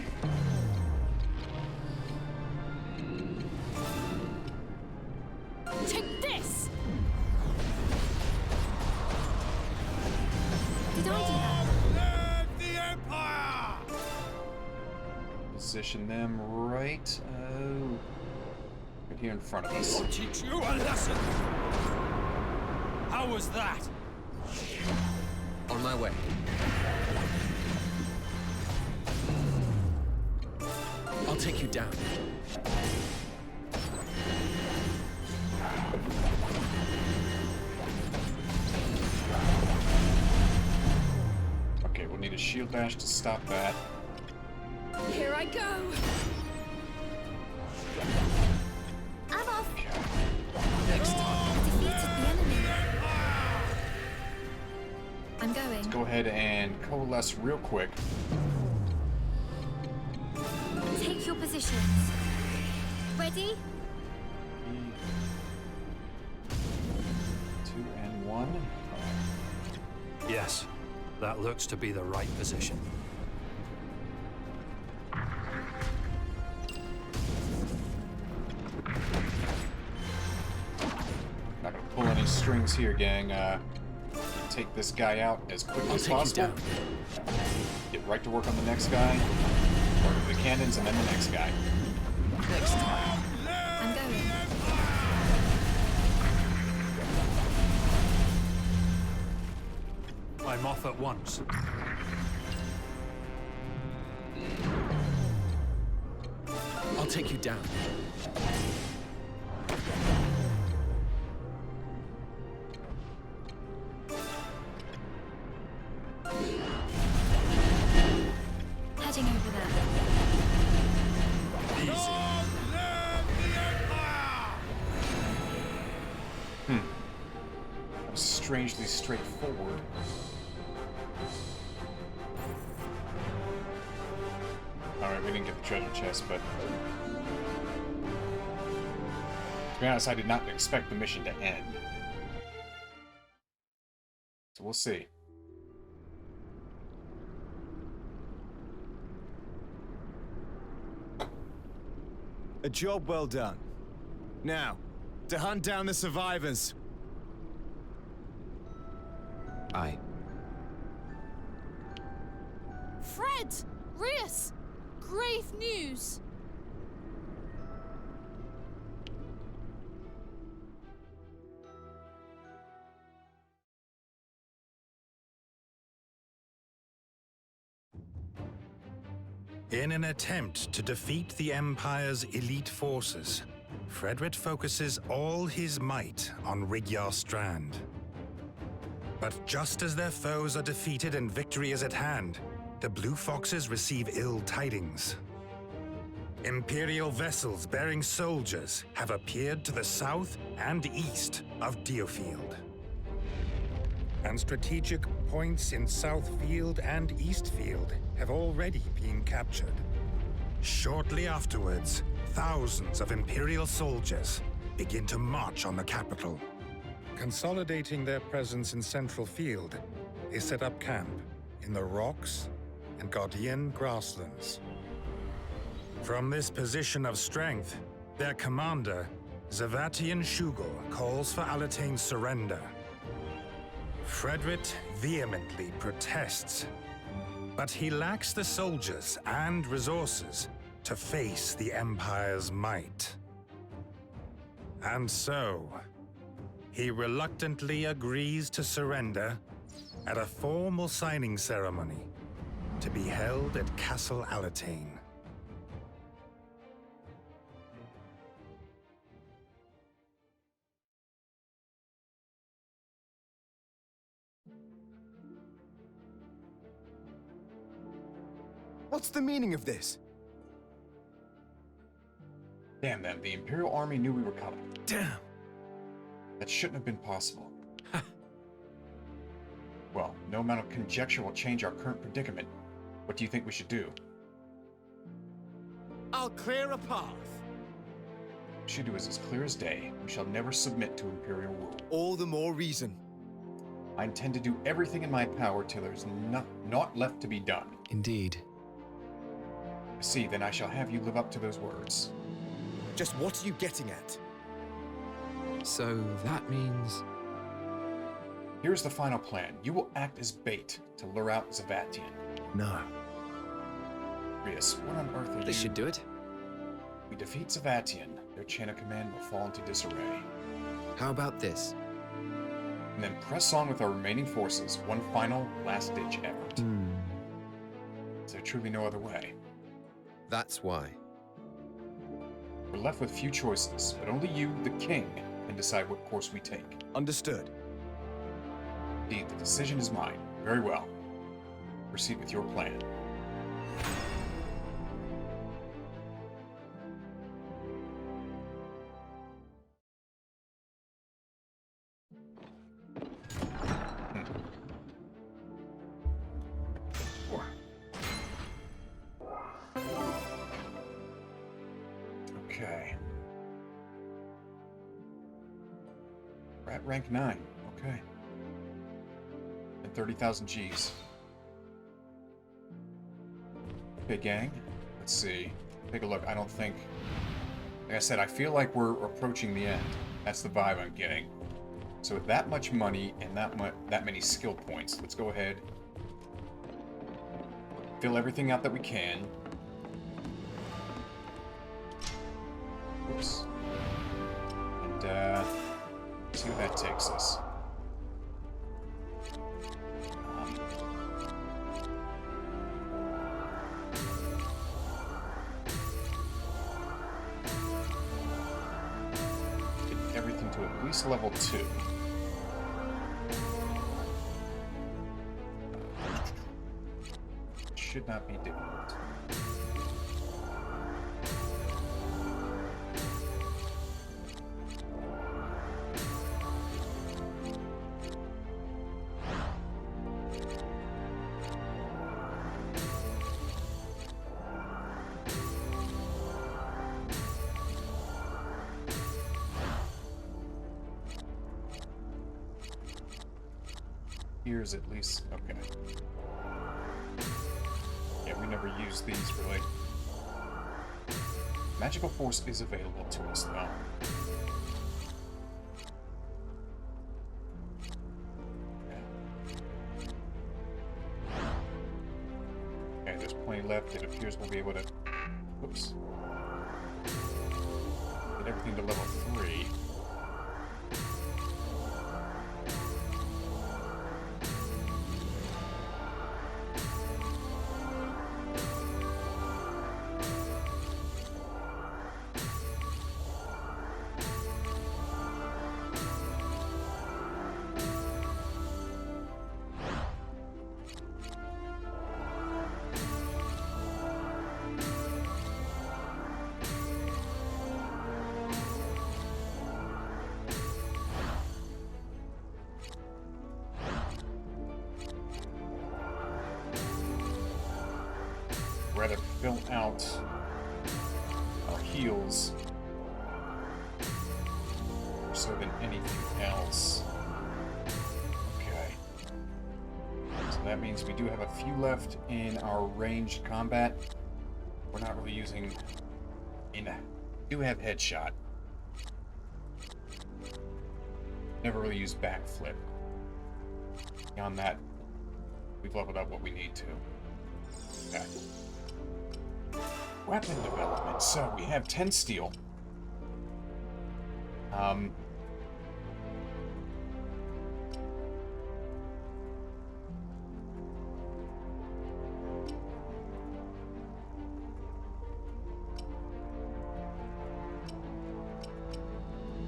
Take this! Did I do that? The Empire! Position them right here in front of us. I'll teach you a lesson! How was that? On my way. I'll take you down. Okay, we'll need a shield dash to stop that. Here I go! I'm off! Next time. Defeated the enemy. I'm going. Let's go ahead and coalesce real quick. Take your positions. Ready? 2 and 1. Yes, that looks to be the right position. Not gonna pull any strings here, gang. Take this guy out as quickly as possible. Get right to work on the next guy. Work with the cannons and then the next guy. Next time. I'm going. I'm off at once. I'll take you down. Heading over there. That was strangely straightforward. Alright, we didn't get the treasure chest, but... to be honest, I did not expect the mission to end. So we'll see. A job well done. Now, to hunt down the survivors. Aye. Fred! Rias! Grave news! In an attempt to defeat the Empire's elite forces, Frederick focuses all his might on Rigyar Strand. But just as their foes are defeated and victory is at hand, the Blue Foxes receive ill tidings. Imperial vessels bearing soldiers have appeared to the south and east of Diofield. And strategic points in Southfield and Eastfield have already been captured. Shortly afterwards, thousands of Imperial soldiers begin to march on the capital. Consolidating their presence in Central Field, they set up camp in the rocks and Guardian grasslands. From this position of strength, their commander, Zavatian Shugel, calls for Alatane's surrender. Frederick vehemently protests, but he lacks the soldiers and resources to face the Empire's might. And so, he reluctantly agrees to surrender at a formal signing ceremony to be held at Castle Alatane. What's the meaning of this? Damn them, the Imperial Army knew we were coming. Damn. That shouldn't have been possible. Well, no amount of conjecture will change our current predicament. What do you think we should do? I'll clear a path. Shidu is as clear as day. We shall never submit to Imperial rule. All the more reason. I intend to do everything in my power till there's naught left to be done. Indeed. I see, then I shall have you live up to those words. Just what are you getting at? So that means... Here's the final plan. You will act as bait to lure out Zavatian. No. Rias, what on earth are you... This should do it. We defeat Zavatian. Their chain of command will fall into disarray. How about this? And then press on with our remaining forces. One final, last-ditch effort. Is there truly no other way? That's why. We're left with few choices, but only you, the king, can decide what course we take. Understood. Indeed, the decision is mine. Very well. Proceed with your plan. Okay. We're at rank 9. Okay. And 30,000 Gs. Okay, gang. Let's see. Take a look. I don't think... Like I said, I feel like we're approaching the end. That's the vibe I'm getting. So with that much money and that many skill points, let's go ahead. Fill everything out that we can. Oops. And, see where that takes us. Get everything to at least level 2. Should not be difficult. Here's at least okay. Yeah, we never use these really. Magical force is available to us though. Okay, there's plenty left. It appears we'll be able to whoops. Get everything to level 3. Rather fill out our heals more so than anything else. Okay. So that means we do have a few left in our ranged combat. We're not really using... We do have headshot. Never really used backflip. Beyond that, we've leveled up what we need to. Okay. Weapon development. So we have 10 steel. So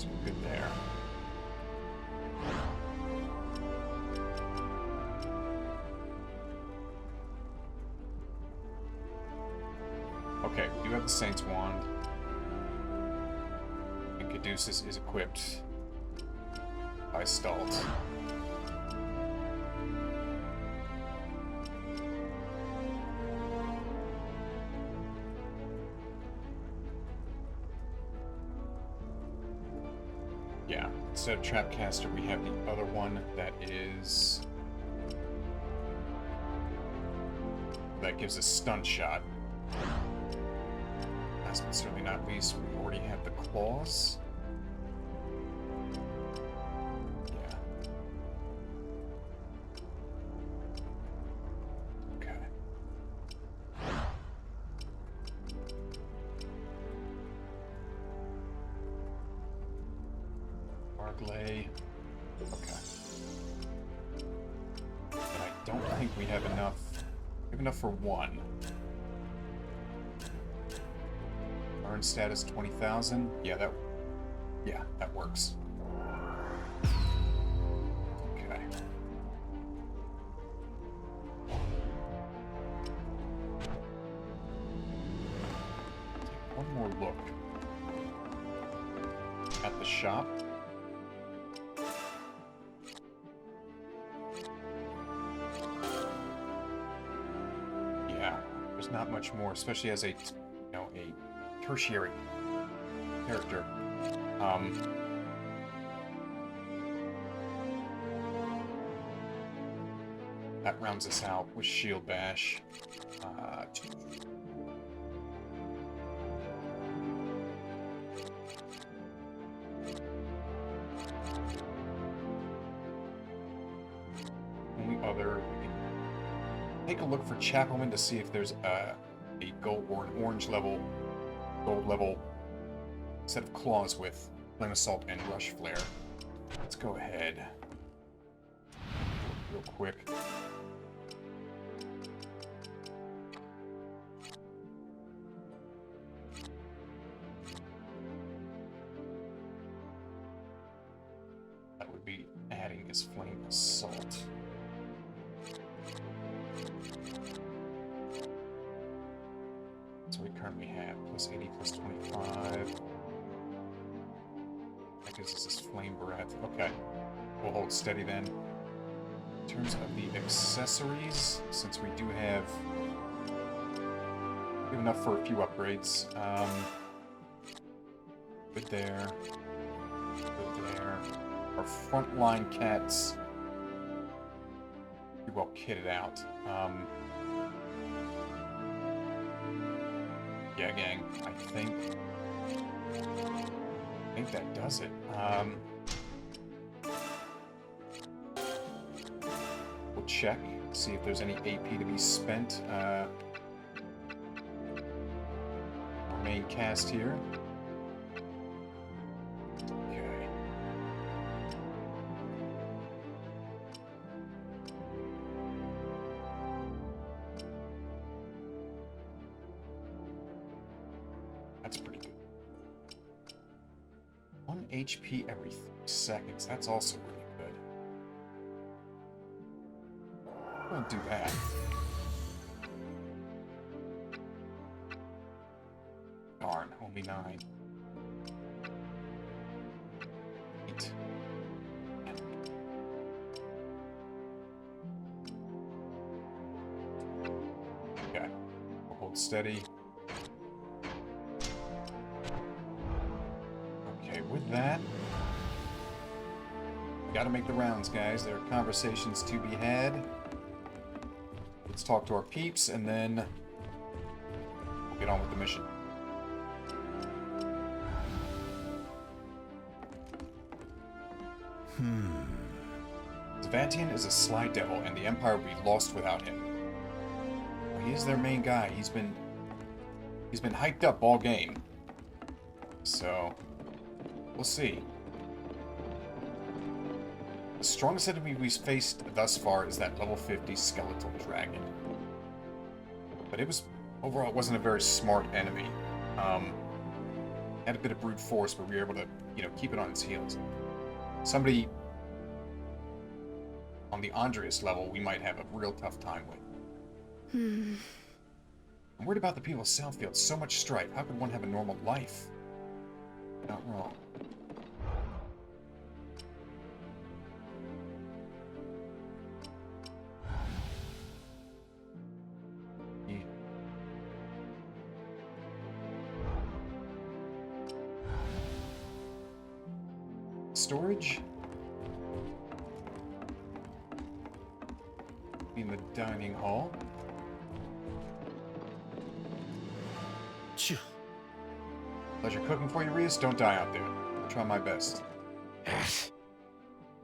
we're good there. Okay, we do have the Saint's Wand. And Caduceus is equipped by Stalt. instead of Trapcaster, we have the other one that is... that gives us stun shot. Last but certainly not least, we already have the claws. Yeah. Okay. Bargley. Okay. But I don't think we have enough. We have enough for one. Burn status 20,000. Yeah, that works. Okay. Take one more look at the shop. Yeah, there's not much more, especially as a tertiary character. That rounds us out with Shield Bash. Only other, we can take a look for Chapelman to see if there's a gold or an orange level, gold level set of claws with Flame Assault and Rush Flare. Let's go ahead. Real quick. That would be adding his Flame Assault. So we currently have plus 80, plus 25. That gives us this Flame Breath. Okay. We'll hold steady then. In terms of the accessories, since we do have enough for a few upgrades. Good there. Good there. Our frontline cats pretty well kitted out. Yeah, gang. I think that does it. We'll check, see if there's any AP to be spent. Our main cast here. Okay. That's pretty good. 1 HP every 3 seconds. That's also really good. We'll do that. Darn, only 9. 8. Okay. We'll hold steady. Okay, with that, gotta make the rounds, guys. There are conversations to be had. Let's talk to our peeps, and then we'll get on with the mission. Zavantian is a sly devil, and the Empire will be lost without him. Well, he is their main guy. He's been hyped up all game. So, we'll see. The strongest enemy we've faced thus far is that level 50 skeletal dragon. But overall, it wasn't a very smart enemy. Had a bit of brute force, but we were able to, keep it on its heels. Somebody on the Andreas level, we might have a real tough time with. I'm worried about the people of Southfield. So much strife. How could one have a normal life? Not wrong. storage. In the dining hall. Pleasure cooking for you, Reus. Don't die out there. I'll try my best.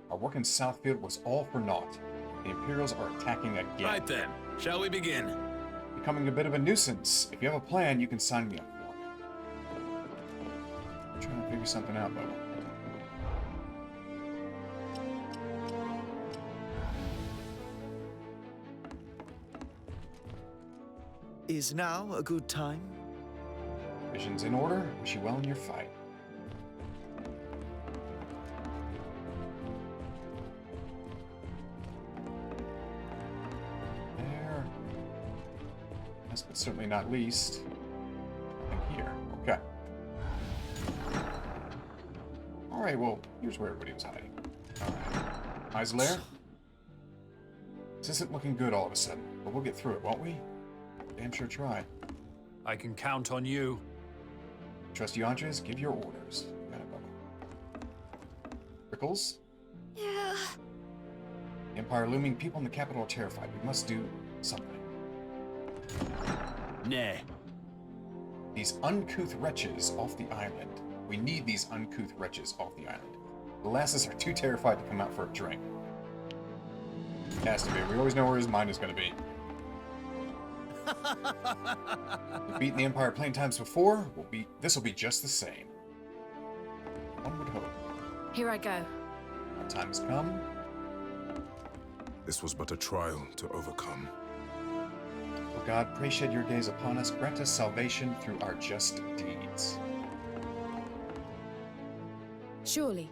Our work in Southfield was all for naught. The Imperials are attacking again. Right then, shall we begin? Becoming a bit of a nuisance. If you have a plan, you can sign me up for it. I'm trying to figure something out, Bubba. Is now a good time? Vision's in order. Wish you well in your fight. There. Last but certainly not least. And here. Okay. Alright, well, here's where everybody was hiding. Alright. Eyes lair. This isn't looking good all of a sudden, but we'll get through it, won't we? Damn sure try. I can count on you. Trust you, Andres. Give your orders. Got it, Bubba. Rickles? Yeah. The Empire looming. People in the capital are terrified. We must do something. Nah. These uncouth wretches off the island. We need these uncouth wretches off the island. The lasses are too terrified to come out for a drink. Has to be. We always know where his mind is going to be. We've beaten the Empire plenty times before. This will be just the same. One would hope. Here I go. Our time has come. This was but a trial to overcome. O God, pray shed your gaze upon us. Grant us salvation through our just deeds. Surely.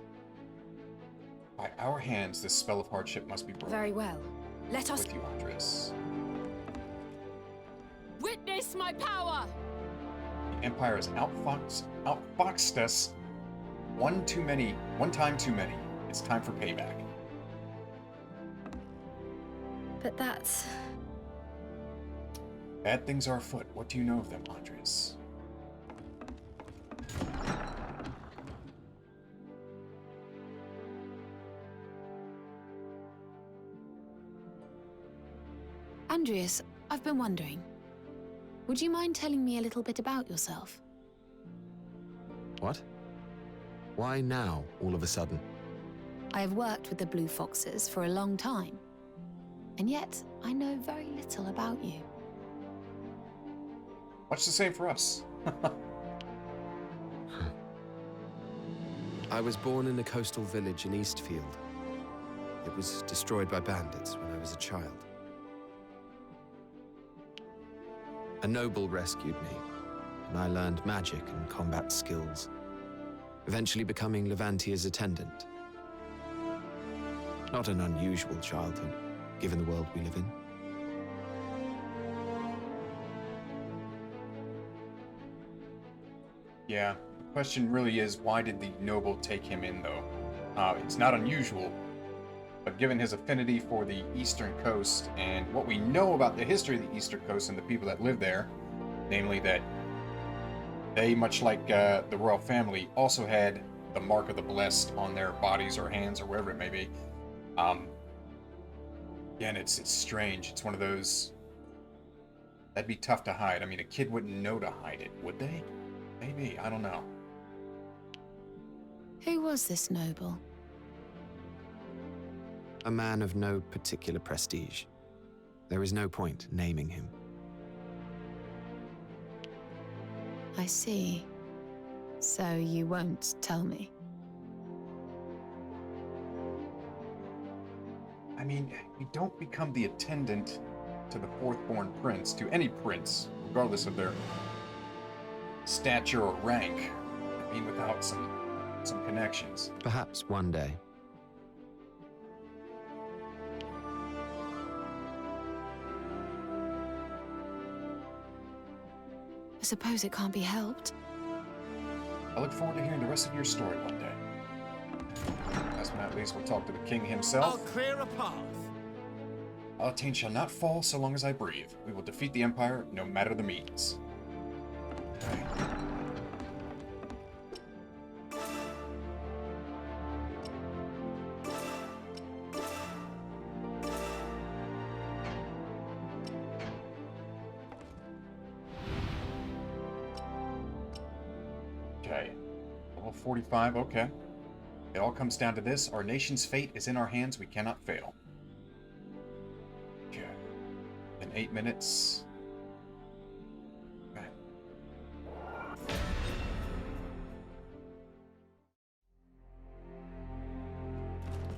By our hands, this spell of hardship must be broken. Very well. Let us... With you, Andres. Witness my power! The Empire has outfoxed us one time too many. It's time for payback. But that's... Bad things are afoot. What do you know of them, Andres? Andreas, I've been wondering. Would you mind telling me a little bit about yourself? What? Why now, all of a sudden? I have worked with the Blue Foxes for a long time, and yet I know very little about you. Much the same for us. I was born in a coastal village in Eastfield. It was destroyed by bandits when I was a child. A noble rescued me, and I learned magic and combat skills, eventually becoming Levantia's attendant. Not an unusual childhood, given the world we live in. Yeah, the question really is, why did the noble take him in, though? It's not unusual, but given his affinity for the Eastern Coast and what we know about the history of the Eastern Coast and the people that live there, namely that they, much like the royal family, also had the mark of the blessed on their bodies or hands or wherever it may be. Again, it's strange. It's one of those... That'd be tough to hide. I mean, a kid wouldn't know to hide it, would they? Maybe. I don't know. Who was this noble? A man of no particular prestige. There is no point naming him. I see. So you won't tell me? I mean, you don't become the attendant to the fourth-born prince, to any prince, regardless of their stature or rank. I mean, without some connections. Perhaps one day. I suppose it can't be helped. I look forward to hearing the rest of your story one day. Last but not least, we'll talk to the king himself. I'll clear a path. Alatain shall not fall so long as I breathe. We will defeat the Empire, no matter the means. Okay. Okay. Level 45, okay. It all comes down to this. Our nation's fate is in our hands. We cannot fail. Okay. In 8 minutes. Okay.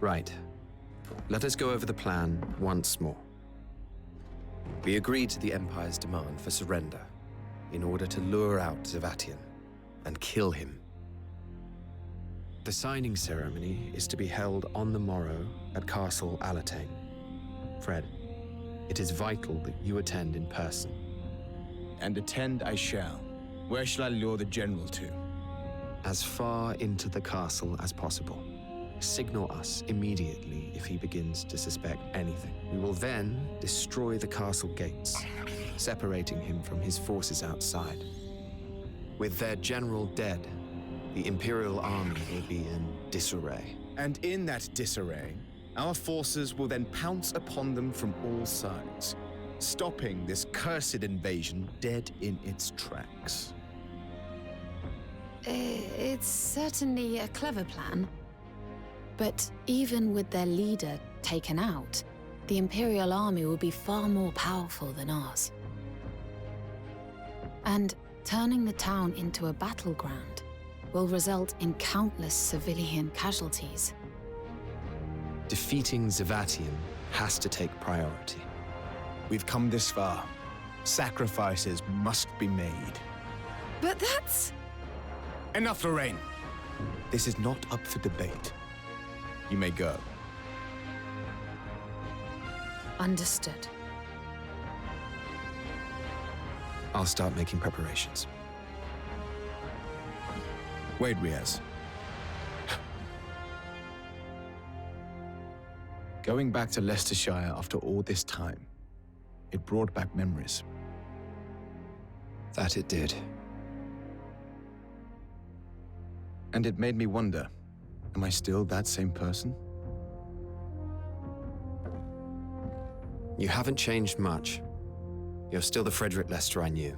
Right. Let us go over the plan once more. We agreed to the Empire's demand for surrender in order to lure out Zavatian and kill him. The signing ceremony is to be held on the morrow at Castle Alatain. Fred, it is vital that you attend in person. And attend I shall. Where shall I lure the general to? As far into the castle as possible. Signal us immediately if he begins to suspect anything. We will then destroy the castle gates, separating him from his forces outside. With their general dead, the Imperial army will be in disarray. And in that disarray, our forces will then pounce upon them from all sides, stopping this cursed invasion dead in its tracks. It's certainly a clever plan. But even with their leader taken out, the Imperial army will be far more powerful than ours. And turning the town into a battleground will result in countless civilian casualties. Defeating Zavatian has to take priority. We've come this far. Sacrifices must be made. But that's... Enough, Lorraine. This is not up for debate. You may go. Understood. I'll start making preparations. Wait, Riaz. Going back to Leicestershire after all this time, it brought back memories. That it did. And it made me wonder, am I still that same person? You haven't changed much. You're still the Frederick Lester I knew.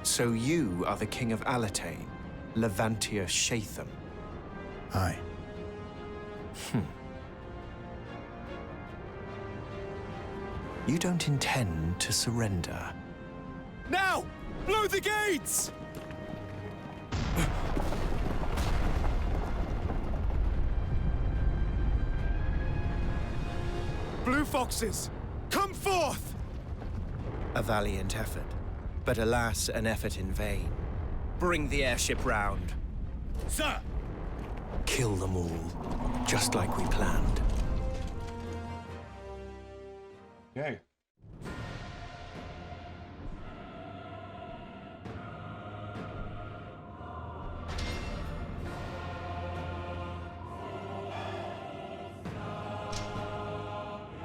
So you are the King of Alatain, Levantia Shatham. Aye. You don't intend to surrender. Now! Blow the gates! Blue Foxes, come forth! A valiant effort, but alas, an effort in vain. Bring the airship round. Sir! Kill them all, just like we planned. Okay.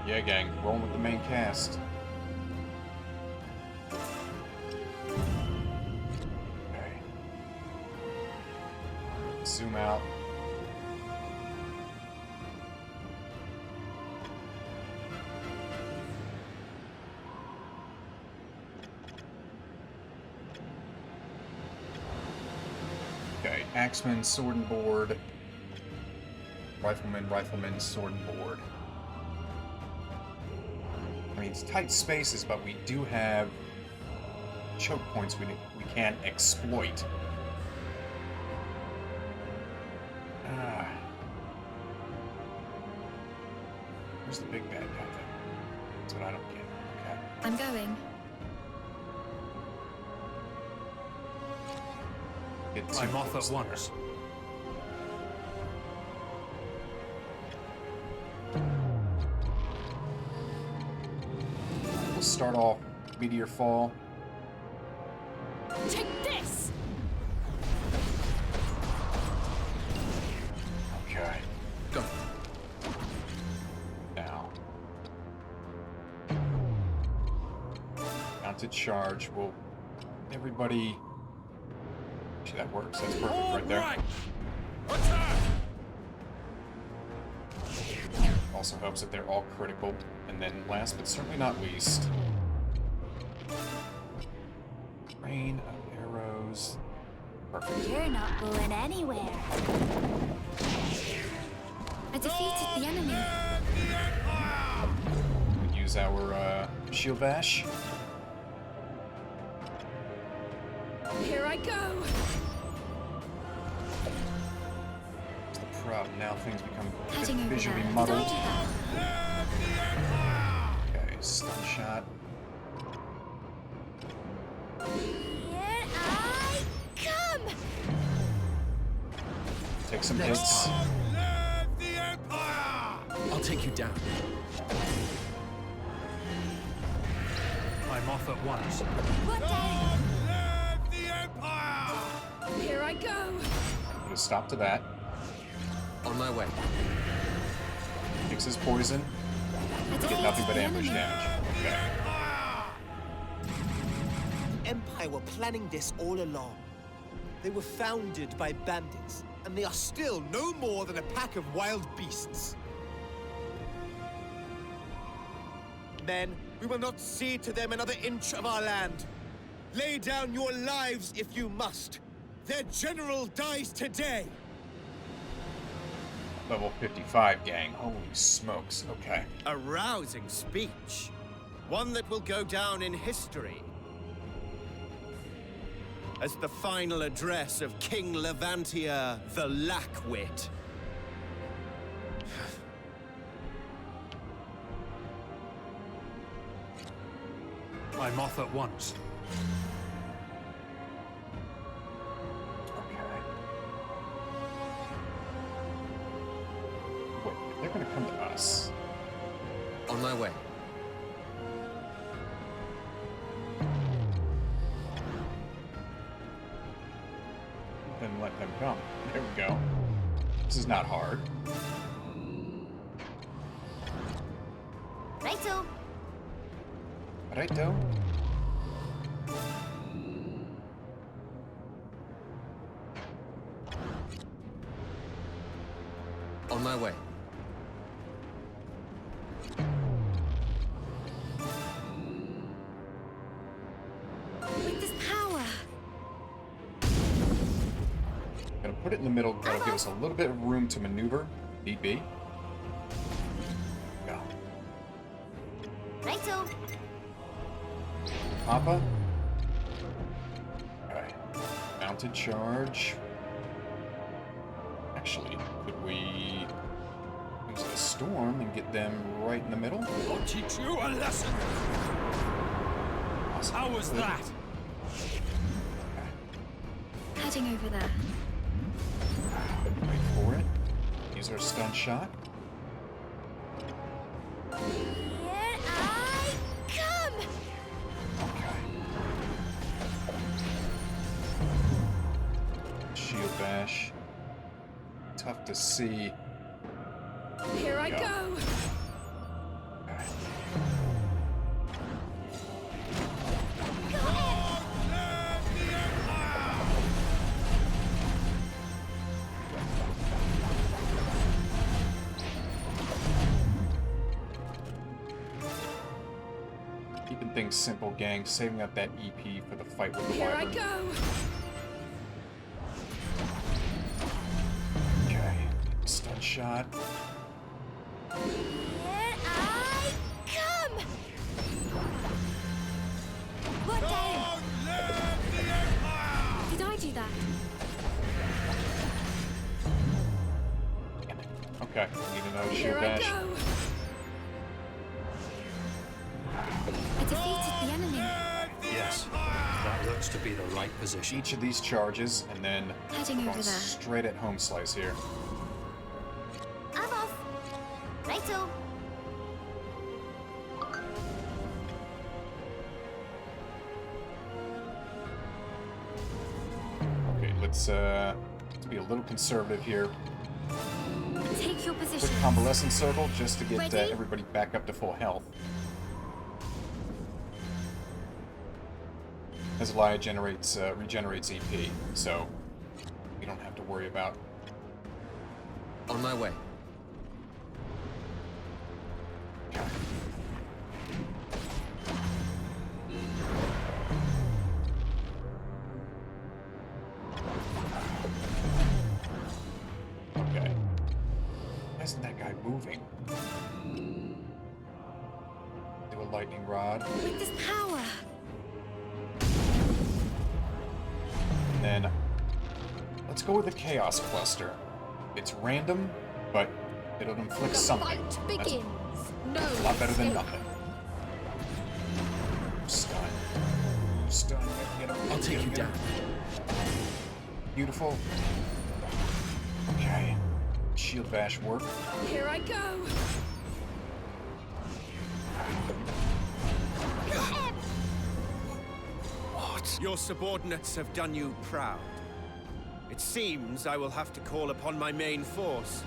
Yeah, gang, rolling with the main cast. Okay. Zoom out. Okay, Axeman, sword and board. Rifleman, sword and board. I mean, it's tight spaces, but we do have choke points we can exploit. Where's the big bad guy then? That's what I don't get. Okay. I'm going. I'm off at once. We'll start off Meteor Fall. Okay. Go. Now. Mounted charge will... Everybody... Actually, that works. That's perfect right there. Also helps that they're all critical. And then last but certainly not least... Rain of arrows. Perfect. You're not going anywhere. I defeated the enemy. We use our shield bash. Here I go. That's the problem. Now things become a bit Heading over visually there. muddled. Did I do that? Okay, stun shot. Here I come. Take some Next hits. time. I'll take you down. I'm off at once. What Here I go. Put a stop to that. On my way. Fixes poison. Get nothing but ambush damage. Okay. The Empire were planning this all along. They were founded by bandits, and they are still no more than a pack of wild beasts. Men, we will not cede to them another inch of our land. Lay down your lives if you must. Their general dies today. Level 55, gang. Holy smokes. Okay. A rousing speech. One that will go down in history as the final address of King Levantia the Lackwit. I'm off at once. Okay. Wait, if they're gonna come to us. On my way. Then let them come. There we go. This is not hard. Righto. Righto. On my way. With this power. Gonna put it in the middle. That'll give us a little bit of room to maneuver. Need be. Go. Righto. Papa. Okay. Mounted charge. Actually, could we use a storm and get them right in the middle? I'll teach you a lesson. Awesome. How was Good. that? Heading over there. Wait for it. Use our stun shot. Here I come. Okay. Shield bash. Tough to see. Here I Go. go. Okay. Keeping things simple, gang. Saving up that EP for the fight with the Here I wyvern. go. Okay. Stun shot. Here I come. What Did I do that? Okay. Need another Here shield I bash. go. I defeated the enemy. Yes, that looks to be the right position. Each of these charges, and then Heading going over there. straight at home slice here. I'm off. Righto. Okay, let's be a little conservative here. your quick position. convalescent circle just to get Ready? everybody back up to full health. Azalea regenerates EP, so you don't have to worry about. On my way. Okay. Why isn't that guy moving? Do a lightning rod. With this power. And then let's go with the Chaos Cluster. It's random, but it'll inflict something. Fight begins. No That's a lot better than escape. nothing. Stun. Stun. Get him. I'll take you down. Beautiful. Okay. Shield bash work. Here I go. What? Your subordinates have done you proud. It seems I will have to call upon my main force.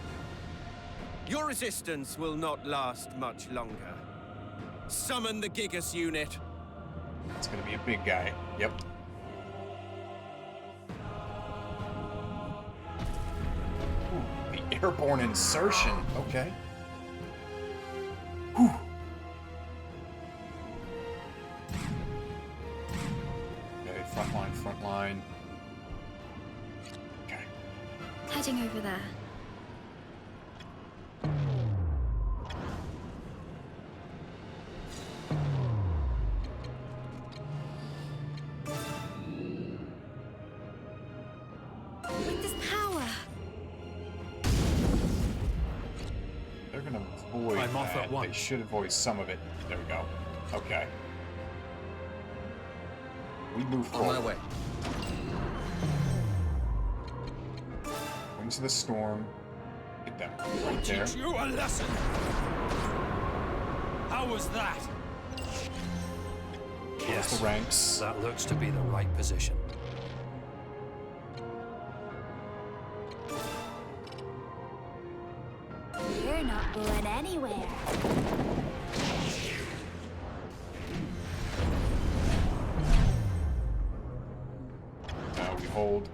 Your resistance will not last much longer. Summon the Gigas unit. It's gonna be a big guy. Yep. Ooh, the airborne insertion. Okay. Whew. Okay, front line. Okay. Heading over there. With this power. They're gonna avoid I'm off that. at once. They should avoid some of it. There we go. Okay. We move On forward. my way. Wings of the Storm. Get them right there. Teach you a lesson. How was that? Close the ranks. That looks to be the right position. You're not going anywhere. Now we hold.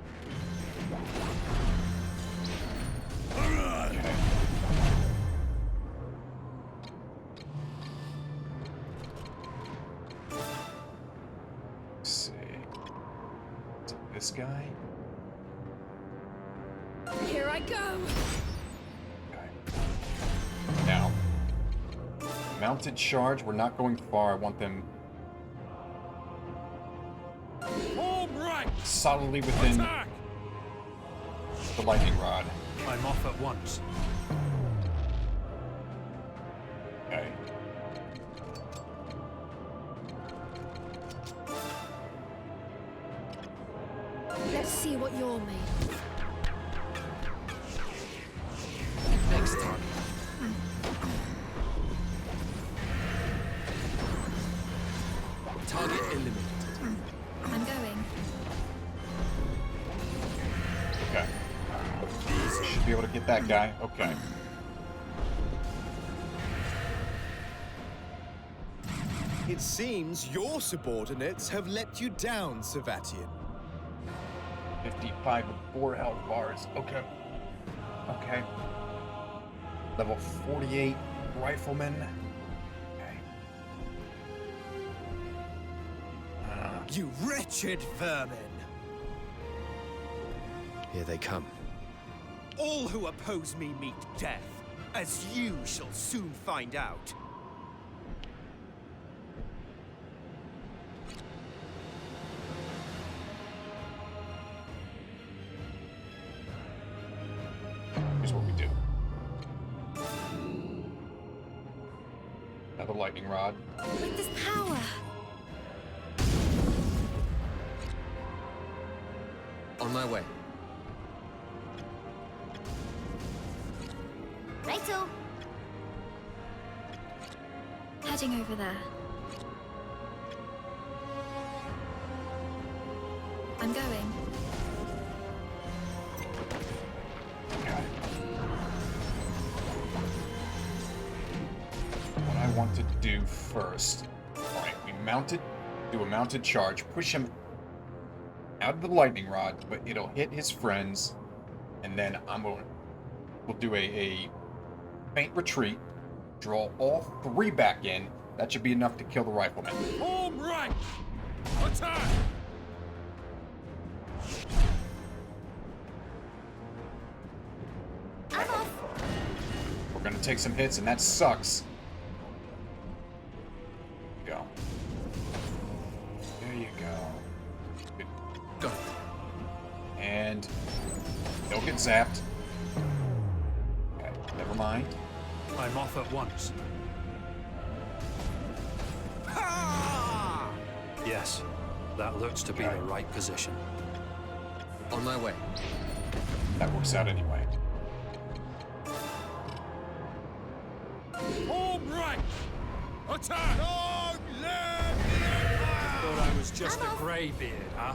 Okay. Let's see. Is it this guy? Here I go. Now, mounted charge. We're not going far. I want them solidly within the lightning rod. I'm off at once. Okay. Let's see what you're made of. Next target. Target eliminated. I'm going. Okay. Should be able to get that guy. Okay. It seems your subordinates have let you down, Savatian. 55 with 4 health bars. Okay. Okay. Level 48 rifleman. Okay. You wretched vermin! Here they come. All who oppose me meet death, as you shall soon find out. Here's what we do. Another lightning rod. With this power. On my way. Righto. Heading over there. I'm going. want to do first? Alright, we do a mounted charge, push him out of the lightning rod, but it'll hit his friends, and then we'll do a faint retreat, draw all 3 back in. That should be enough to kill the rifleman. Home right! Attack! We're gonna take some hits, and that sucks. Go. There you go. Good. Go. And they'll get zapped. Okay, never mind. I'm off at once. Yes, that looks to be the right position. On my way. That works out anyway. Home right! Attack! Long live Thought I was just a greybeard, huh?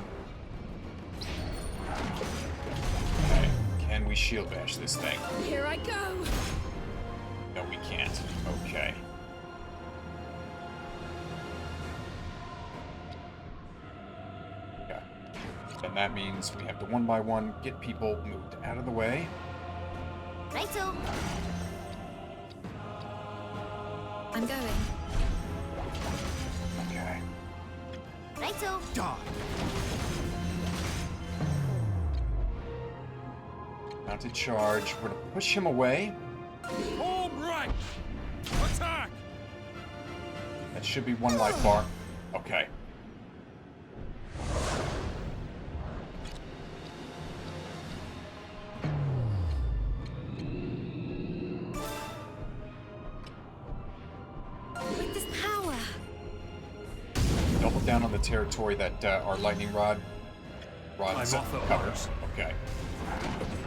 Okay, can we shield bash this thing? Here I go. No, we can't. Okay. Okay. Then that means we have to one by one get people moved out of the way. Righto. I'm going. Okay. Righto. Die! Mounted charge. We're gonna push him away. Home right! Attack! That should be 1 life bar. Okay. With this power. Double down on the territory that our lightning rod's I'm off at covers. once. Okay.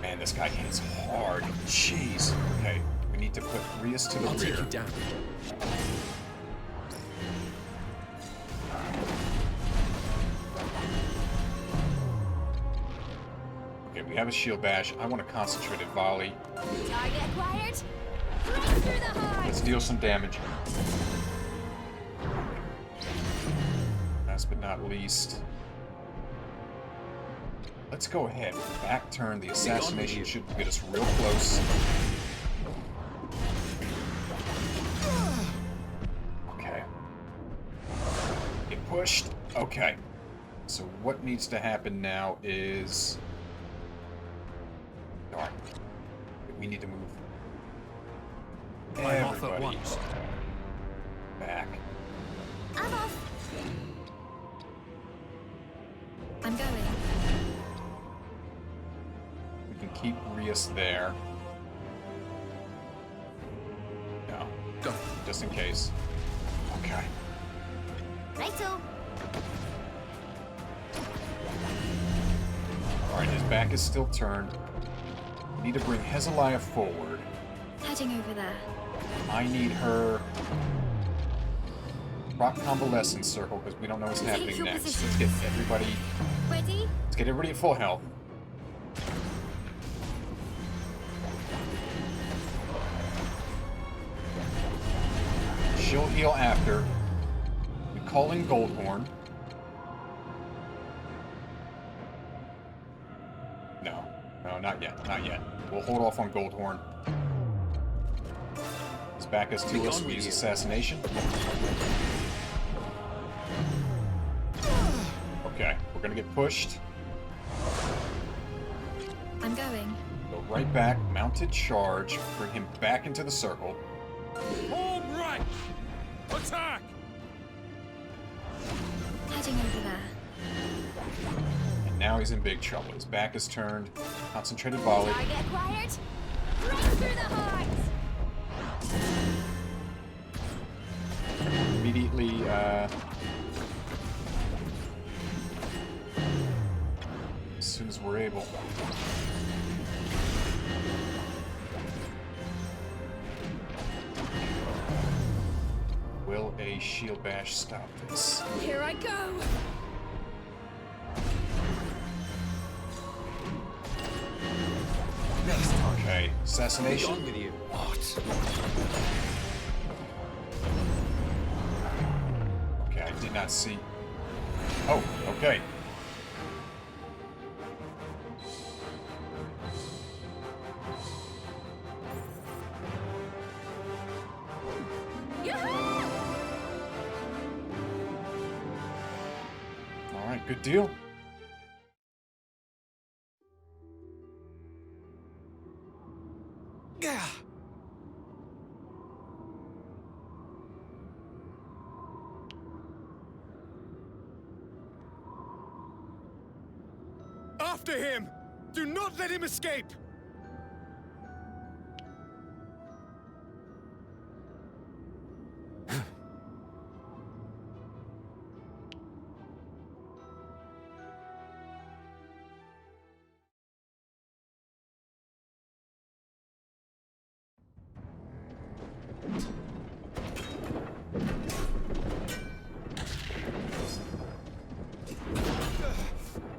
Man, this guy hits hard. Jeez. Okay, we need to put Rias to the I'll rear. take you down. Okay, we have a shield bash. I want a concentrated volley. Target acquired. Right through the heart. Let's deal some damage. Last but not least, let's go ahead. Back turn. The assassination should get us real close. Okay. Get pushed. Okay. So what needs to happen now is... Darn. We need to move I'm off at everybody once. back. I'm off. I'm going. We can keep Rias there. No. Go. Just in case. Okay. Righto. Alright, his back is still turned. We need to bring Hezaliah forward. Heading over there. I need her rock convalescence circle because we don't know what's happening Take your next. position. Let's get everybody Ready? at full health. She'll heal after. We call in Goldhorn. No, not yet, not yet. We'll hold off on Goldhorn. His back is to us. We use assassination. Okay, we're gonna get pushed. I'm going. Go right back, mounted charge, bring him back into the circle. Home right! Attack! Heading over there. And now he's in big trouble. His back is turned. Concentrated volley. Target acquired. Right through the heart. Immediately, as soon as we're able. Will a shield bash stop this? Here I go. Okay, assassination. With you. What? did not see. Oh, okay. All right, good deal. After him! Do not let him escape!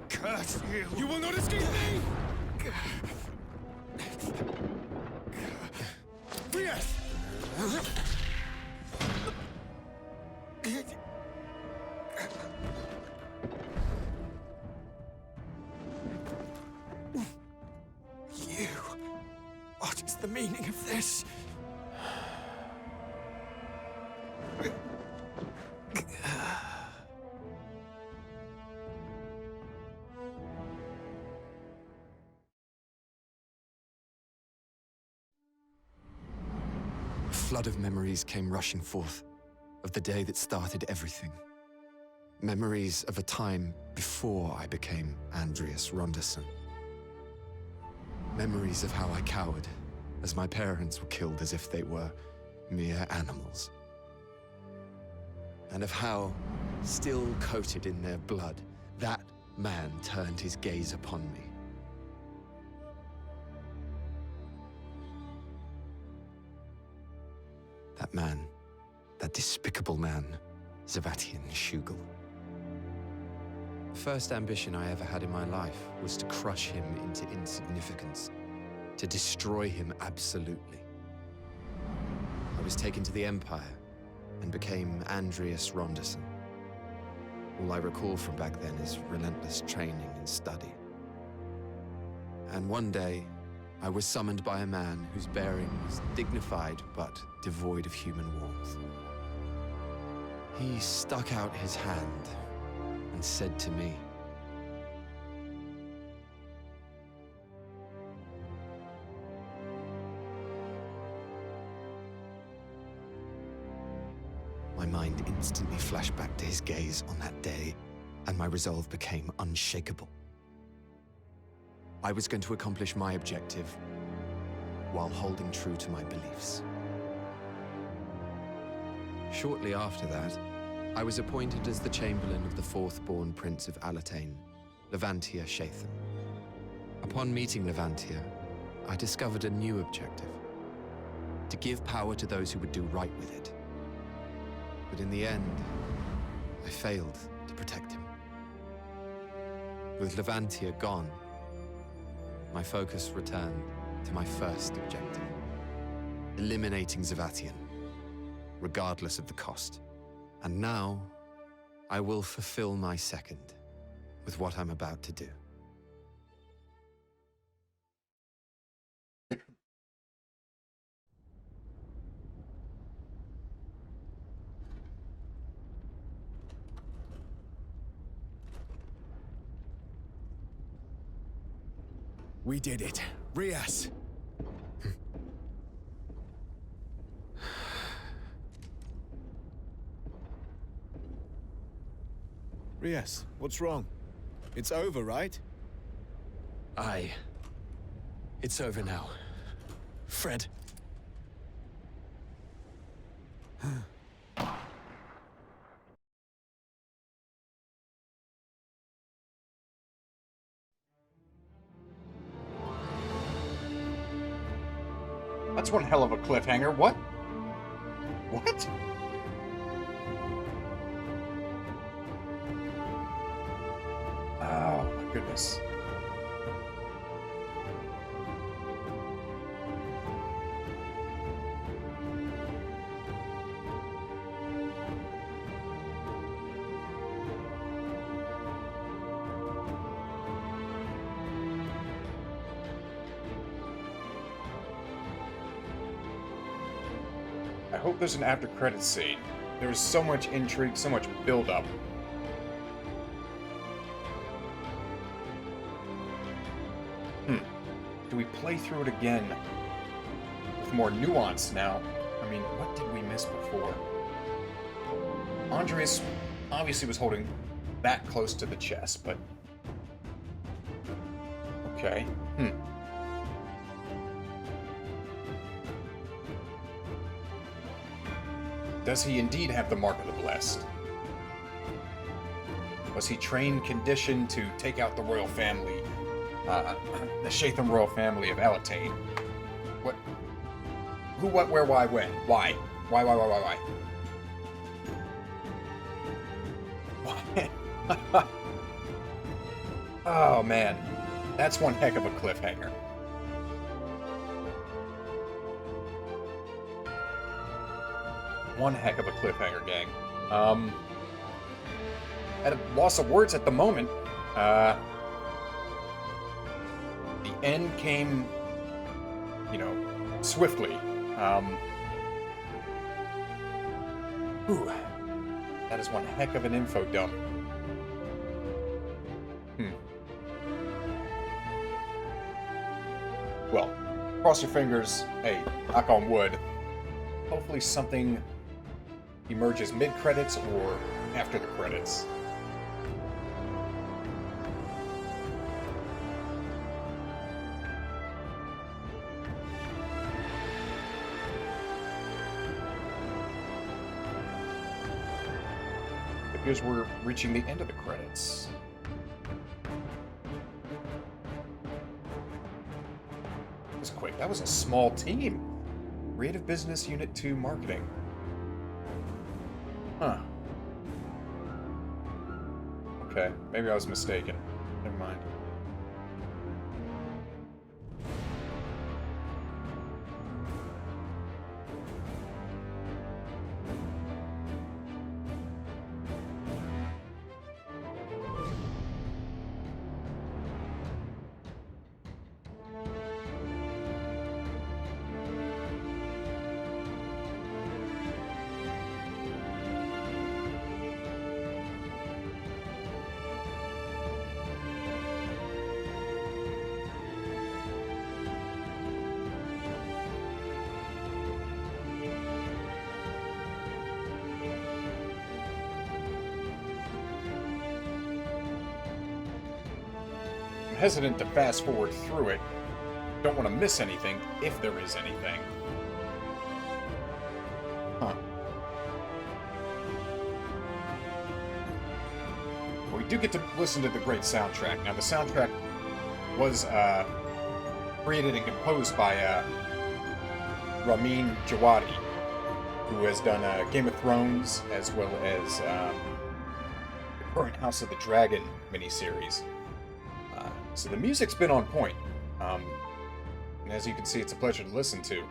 Curse you! You will not escape me! Yes! You... What is the meaning of this? A flood of memories came rushing forth, of the day that started everything. Memories of a time before I became Andreas Ronderson. Memories of how I cowered, as my parents were killed as if they were mere animals. And of how, still coated in their blood, that man turned his gaze upon me. That man, that despicable man, Zavatian Shugel. The first ambition I ever had in my life was to crush him into insignificance, to destroy him absolutely. I was taken to the Empire and became Andreas Ronderson. All I recall from back then is relentless training and study. And one day, I was summoned by a man whose bearing was dignified but devoid of human warmth. He stuck out his hand and said to me, my mind instantly flashed back to his gaze on that day, and my resolve became unshakable. I was going to accomplish my objective while holding true to my beliefs. Shortly after that, I was appointed as the Chamberlain of the fourth-born Prince of Alatain, Levantia Shatham. Upon meeting Levantia, I discovered a new objective: to give power to those who would do right with it. But in the end, I failed to protect him. With Levantia gone, my focus returned to my first objective: eliminating Zavatian, regardless of the cost. And now, I will fulfill my second with what I'm about to do. We did it. Rias! Rias, what's wrong? It's over, right? Aye. It's over now. Fred. That's one hell of a cliffhanger. What? What? Oh, my goodness. I hope there's an after-credits scene. There's so much intrigue, so much build-up. Do we play through it again with more nuance now? I mean, what did we miss before? Andres obviously was holding that close to the chest, but... Okay. Does he indeed have the Mark of the Blessed? Was he trained, conditioned to take out the royal family, the Shatham royal family of Alatain? What? Who, what, where, why, when? Why? Why? Why? Oh, man. That's one heck of a cliffhanger. One heck of a cliffhanger, gang. At a loss of words at the moment. The end came, you know, swiftly. Whew. That is one heck of an info dump. Well, cross your fingers. Hey, knock on wood. Hopefully something emerges mid-credits or after the credits. It appears we're reaching the end of the credits. That was quick. That was a small team. Creative Business Unit 2 Marketing. Huh. Okay, maybe I was mistaken. Never mind. I'm hesitant to fast forward through it. Don't want to miss anything, if there is anything. Huh. Well, we do get to listen to the great soundtrack. Now, the soundtrack was created and composed by Ramin Djawadi, who has done Game of Thrones, as well as the current House of the Dragon miniseries. So the music's been on point. And as you can see, it's a pleasure to listen to.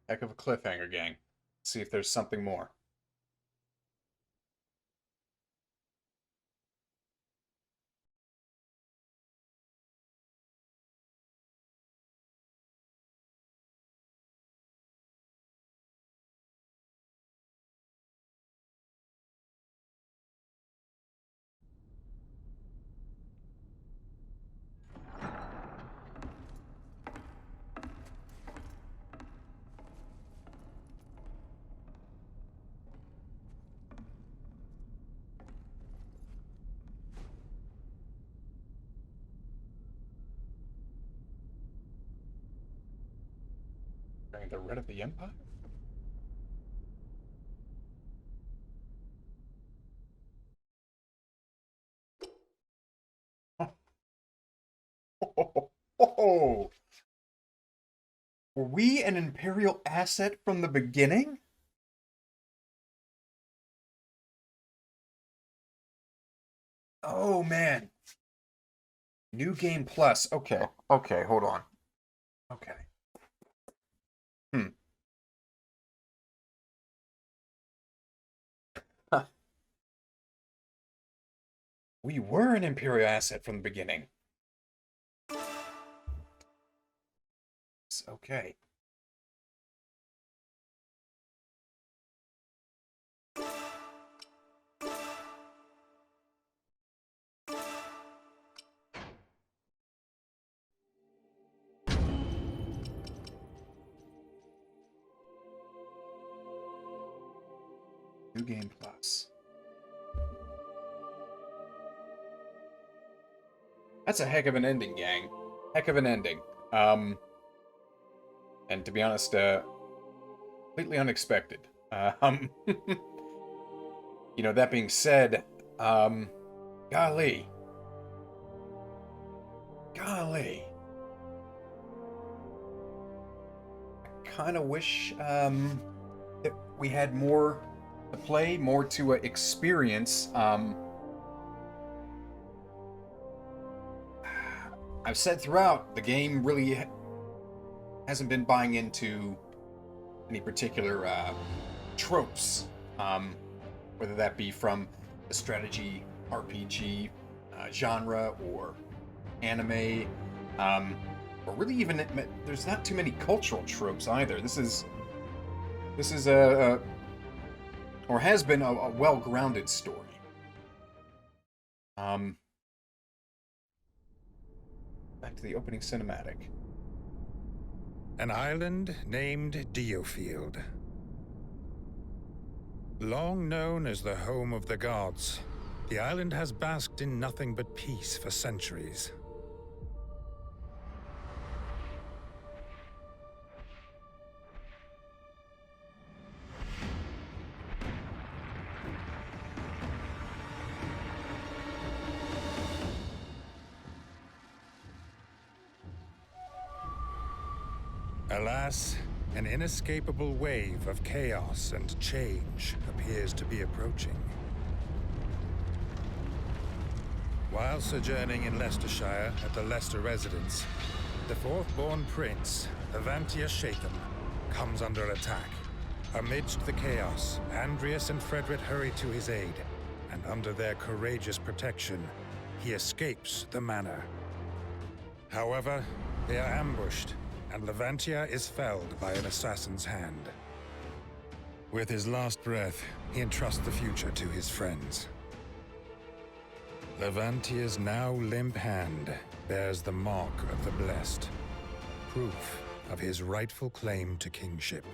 Heck of a cliffhanger, gang. See if there's something more. During the Red of the Empire? Were we an Imperial asset from the beginning? Oh, man. New Game Plus. Okay. Okay, hold on. Okay. Huh. We were an Imperial asset from the beginning. Okay. New Game Plus. That's a heck of an ending, gang. Heck of an ending. And to be honest, completely unexpected. You know, that being said, golly. Golly. I kind of wish, that we had more to play, more to experience. I've said throughout, the game really hasn't been buying into any particular tropes, whether that be from the strategy RPG genre or anime, or really even there's not too many cultural tropes either. This is a or has been a well-grounded story. Back to the opening cinematic. An island named Diofield. Long known as the home of the gods, the island has basked in nothing but peace for centuries. Alas, an inescapable wave of chaos and change appears to be approaching. While sojourning in Leicestershire at the Leicester residence, the fourth-born prince, Levantia Shatham, comes under attack. Amidst the chaos, Andreas and Frederick hurry to his aid, and under their courageous protection, he escapes the manor. However, they are ambushed, and Levantia is felled by an assassin's hand. With his last breath, he entrusts the future to his friends. Levantia's now limp hand bears the mark of the blessed, proof of his rightful claim to kingship.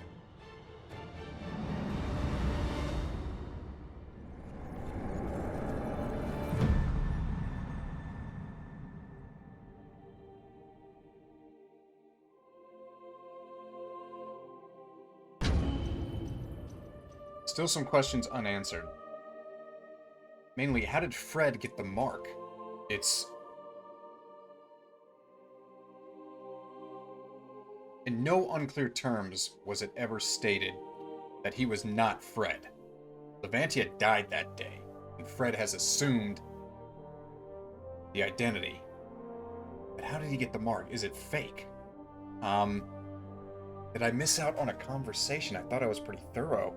Still some questions unanswered. Mainly, how did Fred get the mark? It's... in no unclear terms was it ever stated that he was not Fred. Levantia died that day, and Fred has assumed the identity. But how did he get the mark? Is it fake? Did I miss out on a conversation? I thought I was pretty thorough.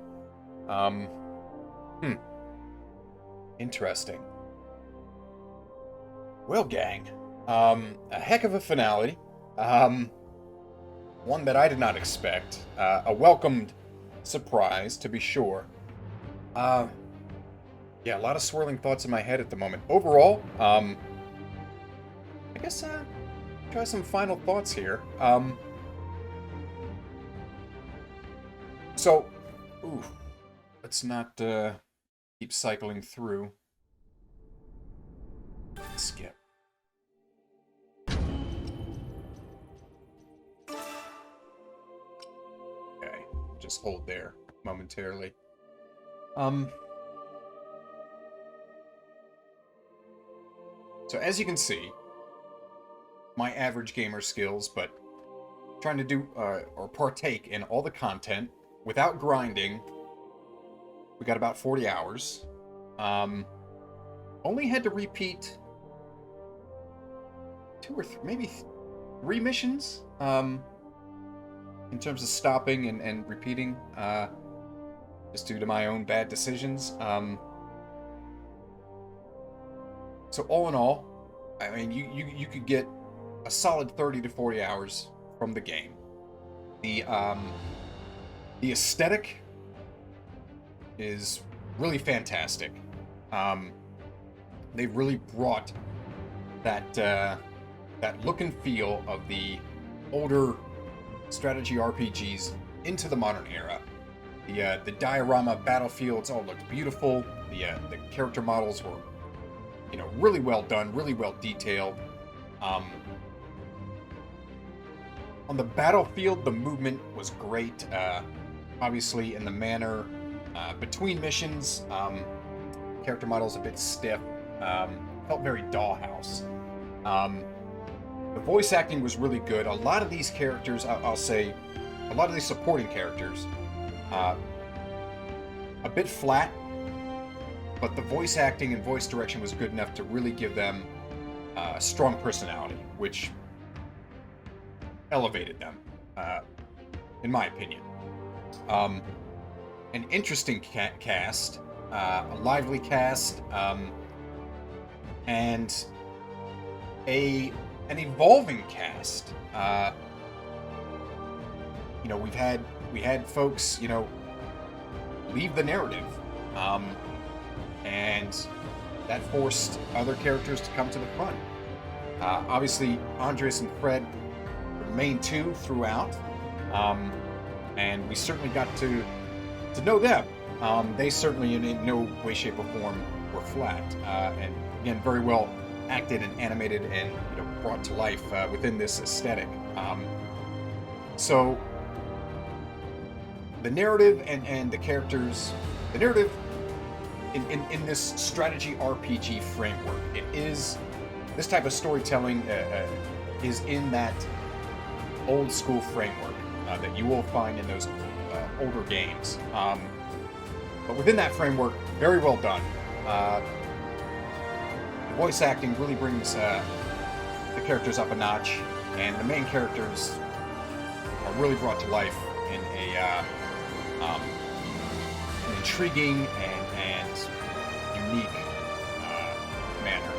Interesting. Well, gang, a heck of a finale. One that I did not expect. A welcomed surprise, to be sure. Yeah, a lot of swirling thoughts in my head at the moment. Overall, I guess, try some final thoughts here. So, let's not, keep cycling through. Skip. Okay, just hold there momentarily. So as you can see, my average gamer skills, but trying to do or partake in all the content without grinding. We got about 40 hours. Only had to repeat 2 or maybe 3 missions in terms of stopping and repeating, just due to my own bad decisions. So all in all, I mean, you could get a solid 30 to 40 hours from the game. The aesthetic is really fantastic. They've really brought that look and feel of the older strategy RPGs into the modern era. The diorama battlefields all looked beautiful. The character models were, really well done, really well detailed. On the battlefield, the movement was great. Obviously, in the manner between missions, character models a bit stiff. Felt very dollhouse. The voice acting was really good. A lot of these characters, I'll say, a lot of these supporting characters, a bit flat, but the voice acting and voice direction was good enough to really give them a strong personality, which elevated them, in my opinion. An interesting cast, a lively cast, and an evolving cast. We had folks, leave the narrative, and that forced other characters to come to the front. Obviously, Andres and Fred remained 2 throughout, and we certainly got to know them. They certainly, in no way, shape, or form, were flat, and again, very well acted and animated and brought to life within this aesthetic. So the narrative and the characters, the narrative in this strategy RPG framework, it is this type of storytelling is in that old school framework that you will find in those older games. But within that framework, very well done. The voice acting really brings the characters up a notch, and the main characters are really brought to life in an intriguing and unique manner.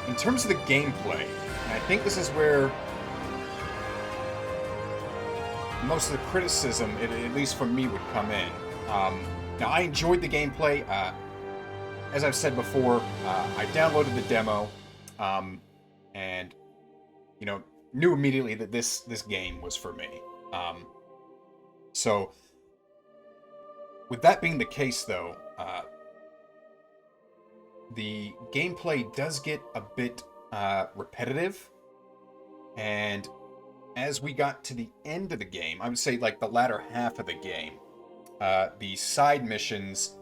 In terms of the gameplay, and I think this is where most of the criticism, at least from me, would come in. Now, I enjoyed the gameplay. As I've said before, I downloaded the demo, and knew immediately that this game was for me. So, with that being the case, though, the gameplay does get a bit repetitive, and as we got to the end of the game, I would say like the latter half of the game, the side missions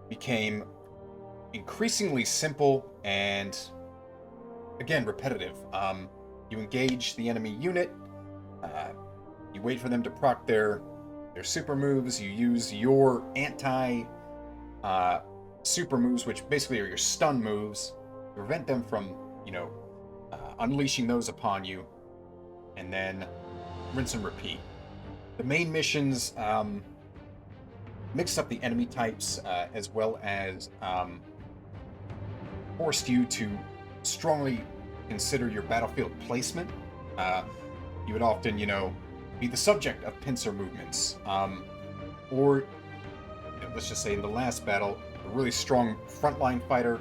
became increasingly simple and, again, repetitive. You engage the enemy unit, you wait for them to proc their super moves, you use your super moves, which basically are your stun moves, to prevent them from, unleashing those upon you, and then rinse and repeat. The main missions mixed up the enemy types as well as forced you to strongly consider your battlefield placement. You would often, be the subject of pincer movements, or let's just say in the last battle, a really strong frontline fighter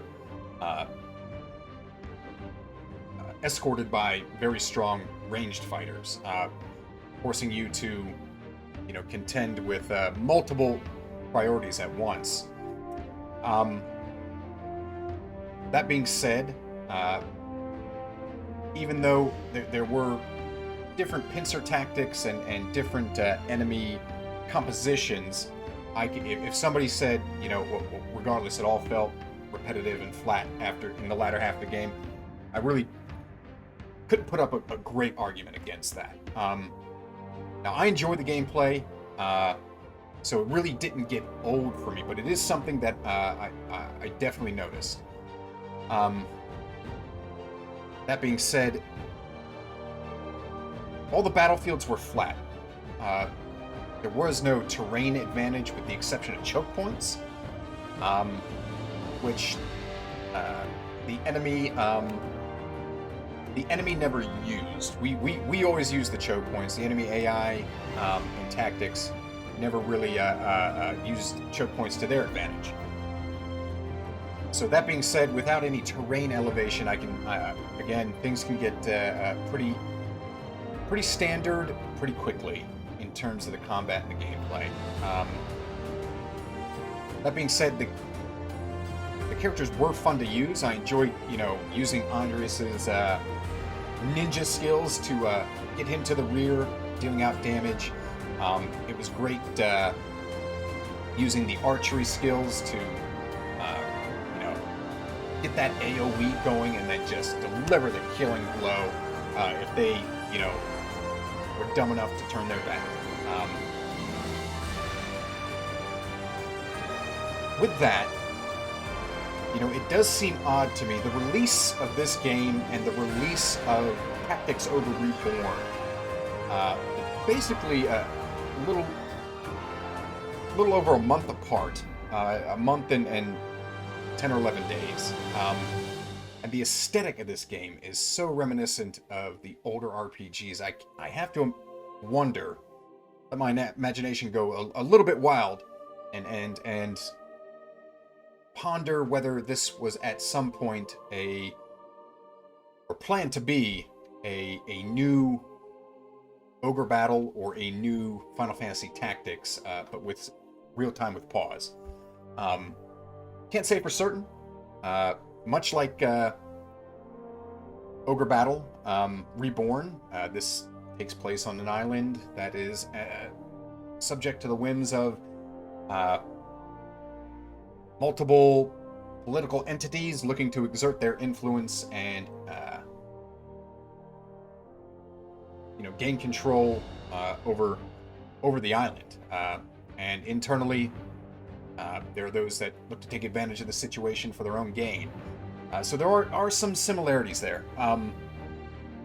escorted by very strong ranged fighters, forcing you to, contend with multiple priorities at once. That being said, even though there were different pincer tactics and different enemy compositions, if somebody said, regardless, it all felt repetitive and flat in the latter half of the game, I really couldn't put up a great argument against that. Now, I enjoy the gameplay, so it really didn't get old for me, but it is something that I definitely noticed. That being said, all the battlefields were flat. There was no terrain advantage with the exception of choke points, which the enemy never used. We always used the choke points. The enemy AI and tactics never really used choke points to their advantage. So that being said, without any terrain elevation, I can again, things can get pretty standard pretty quickly in terms of the combat and the gameplay. That being said, the characters were fun to use. I enjoyed, using Andreas's ninja skills to get him to the rear, dealing out damage. It was great using the archery skills to get that AoE going and then just deliver the killing blow if they, were dumb enough to turn their back. With that, it does seem odd to me. The release of this game and the release of Tactics Over Reborn, basically a little over a month apart, a month and 10 or 11 days. And the aesthetic of this game is so reminiscent of the older RPGs. I have to wonder, let my imagination go a little bit wild and ponder whether this was at some point or planned to be a new Ogre Battle or a new Final Fantasy Tactics, but with real time with pause. Can't say for certain. Much like Ogre Battle Reborn, this takes place on an island that is subject to the whims of multiple political entities looking to exert their influence and gain control over the island. And internally, there are those that look to take advantage of the situation for their own gain. So there are some similarities there.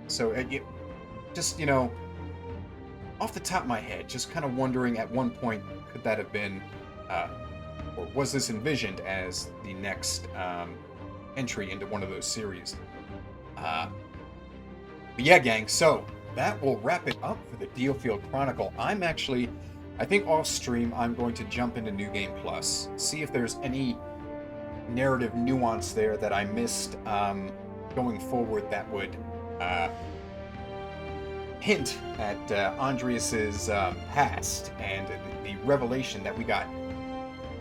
So just, off the top of my head, just kind of wondering at one point, could that have been, or was this envisioned as the next entry into one of those series? But yeah, gang, so that will wrap it up for the Diofield Chronicle. I think off stream, I'm going to jump into New Game Plus, see if there's any narrative nuance there that I missed going forward that would hint at Andreas's past and the revelation that we got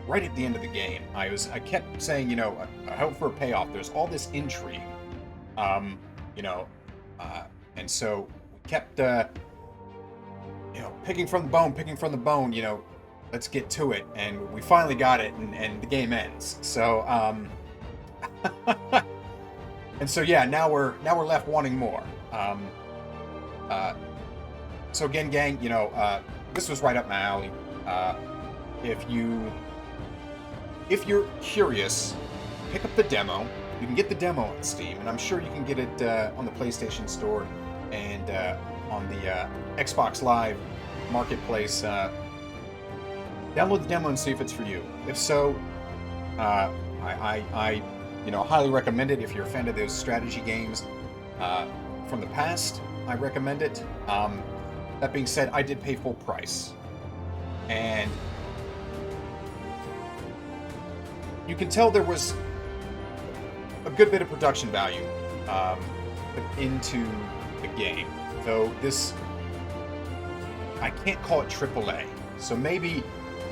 right at the end of the game. I kept saying, I hope for a payoff. There's all this intrigue, and so we kept, picking from the bone, let's get to it. And we finally got it, and the game ends. So, and so, yeah, now we're left wanting more. So again, gang, this was right up my alley. If you're curious, pick up the demo. You can get the demo on Steam, and I'm sure you can get it on the PlayStation Store and on the Xbox Live Marketplace. Download the demo and see if it's for you. If so, I highly recommend it. If you're a fan of those strategy games from the past, I recommend it. That being said, I did pay full price, and you can tell there was a good bit of production value put into the game. Though this, I can't call it AAA. So maybe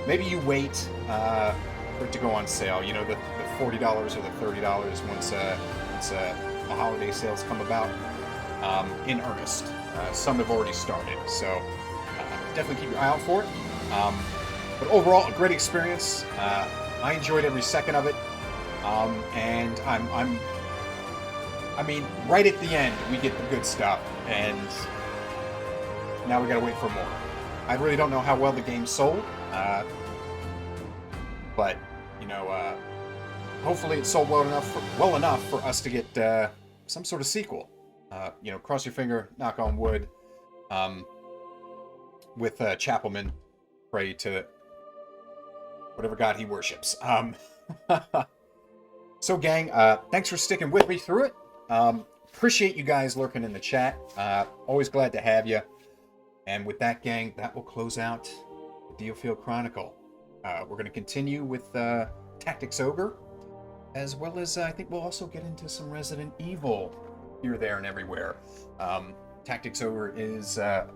you wait for it to go on sale. The $40 or the $30 once the holiday sales come about in earnest. Some have already started, so definitely keep your eye out for it. But overall, a great experience. I enjoyed every second of it, and I'm I mean, right at the end, we get the good stuff, and now we gotta wait for more. I really don't know how well the game sold, but, you know, hopefully it sold well enough for us to get some sort of sequel. You know, cross your finger, knock on wood, with Chapelman, pray to whatever god he worships. So, gang, thanks for sticking with me through it. Appreciate you guys lurking in the chat. Always glad to have you. And with that, gang, that will close out the Diofield Chronicle. We're going to continue with Tactics Ogre, as well as I think we'll also get into some Resident Evil here, there, and everywhere. Tactics Ogre is a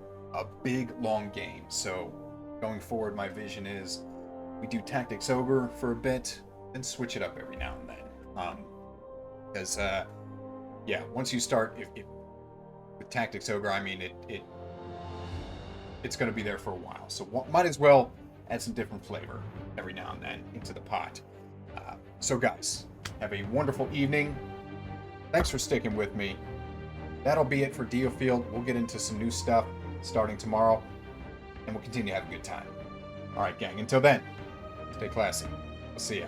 big, long game. So going forward, my vision is we do Tactics Ogre for a bit, and switch it up every now and then. Because, yeah, once you start with Tactics Ogre, I mean, it's going to be there for a while. So might as well add some different flavor every now and then into the pot. So, guys, have a wonderful evening. Thanks for sticking with me. That'll be it for Diofield. We'll get into some new stuff starting tomorrow, and we'll continue to have a good time. All right, gang. Until then, stay classy. I'll see ya.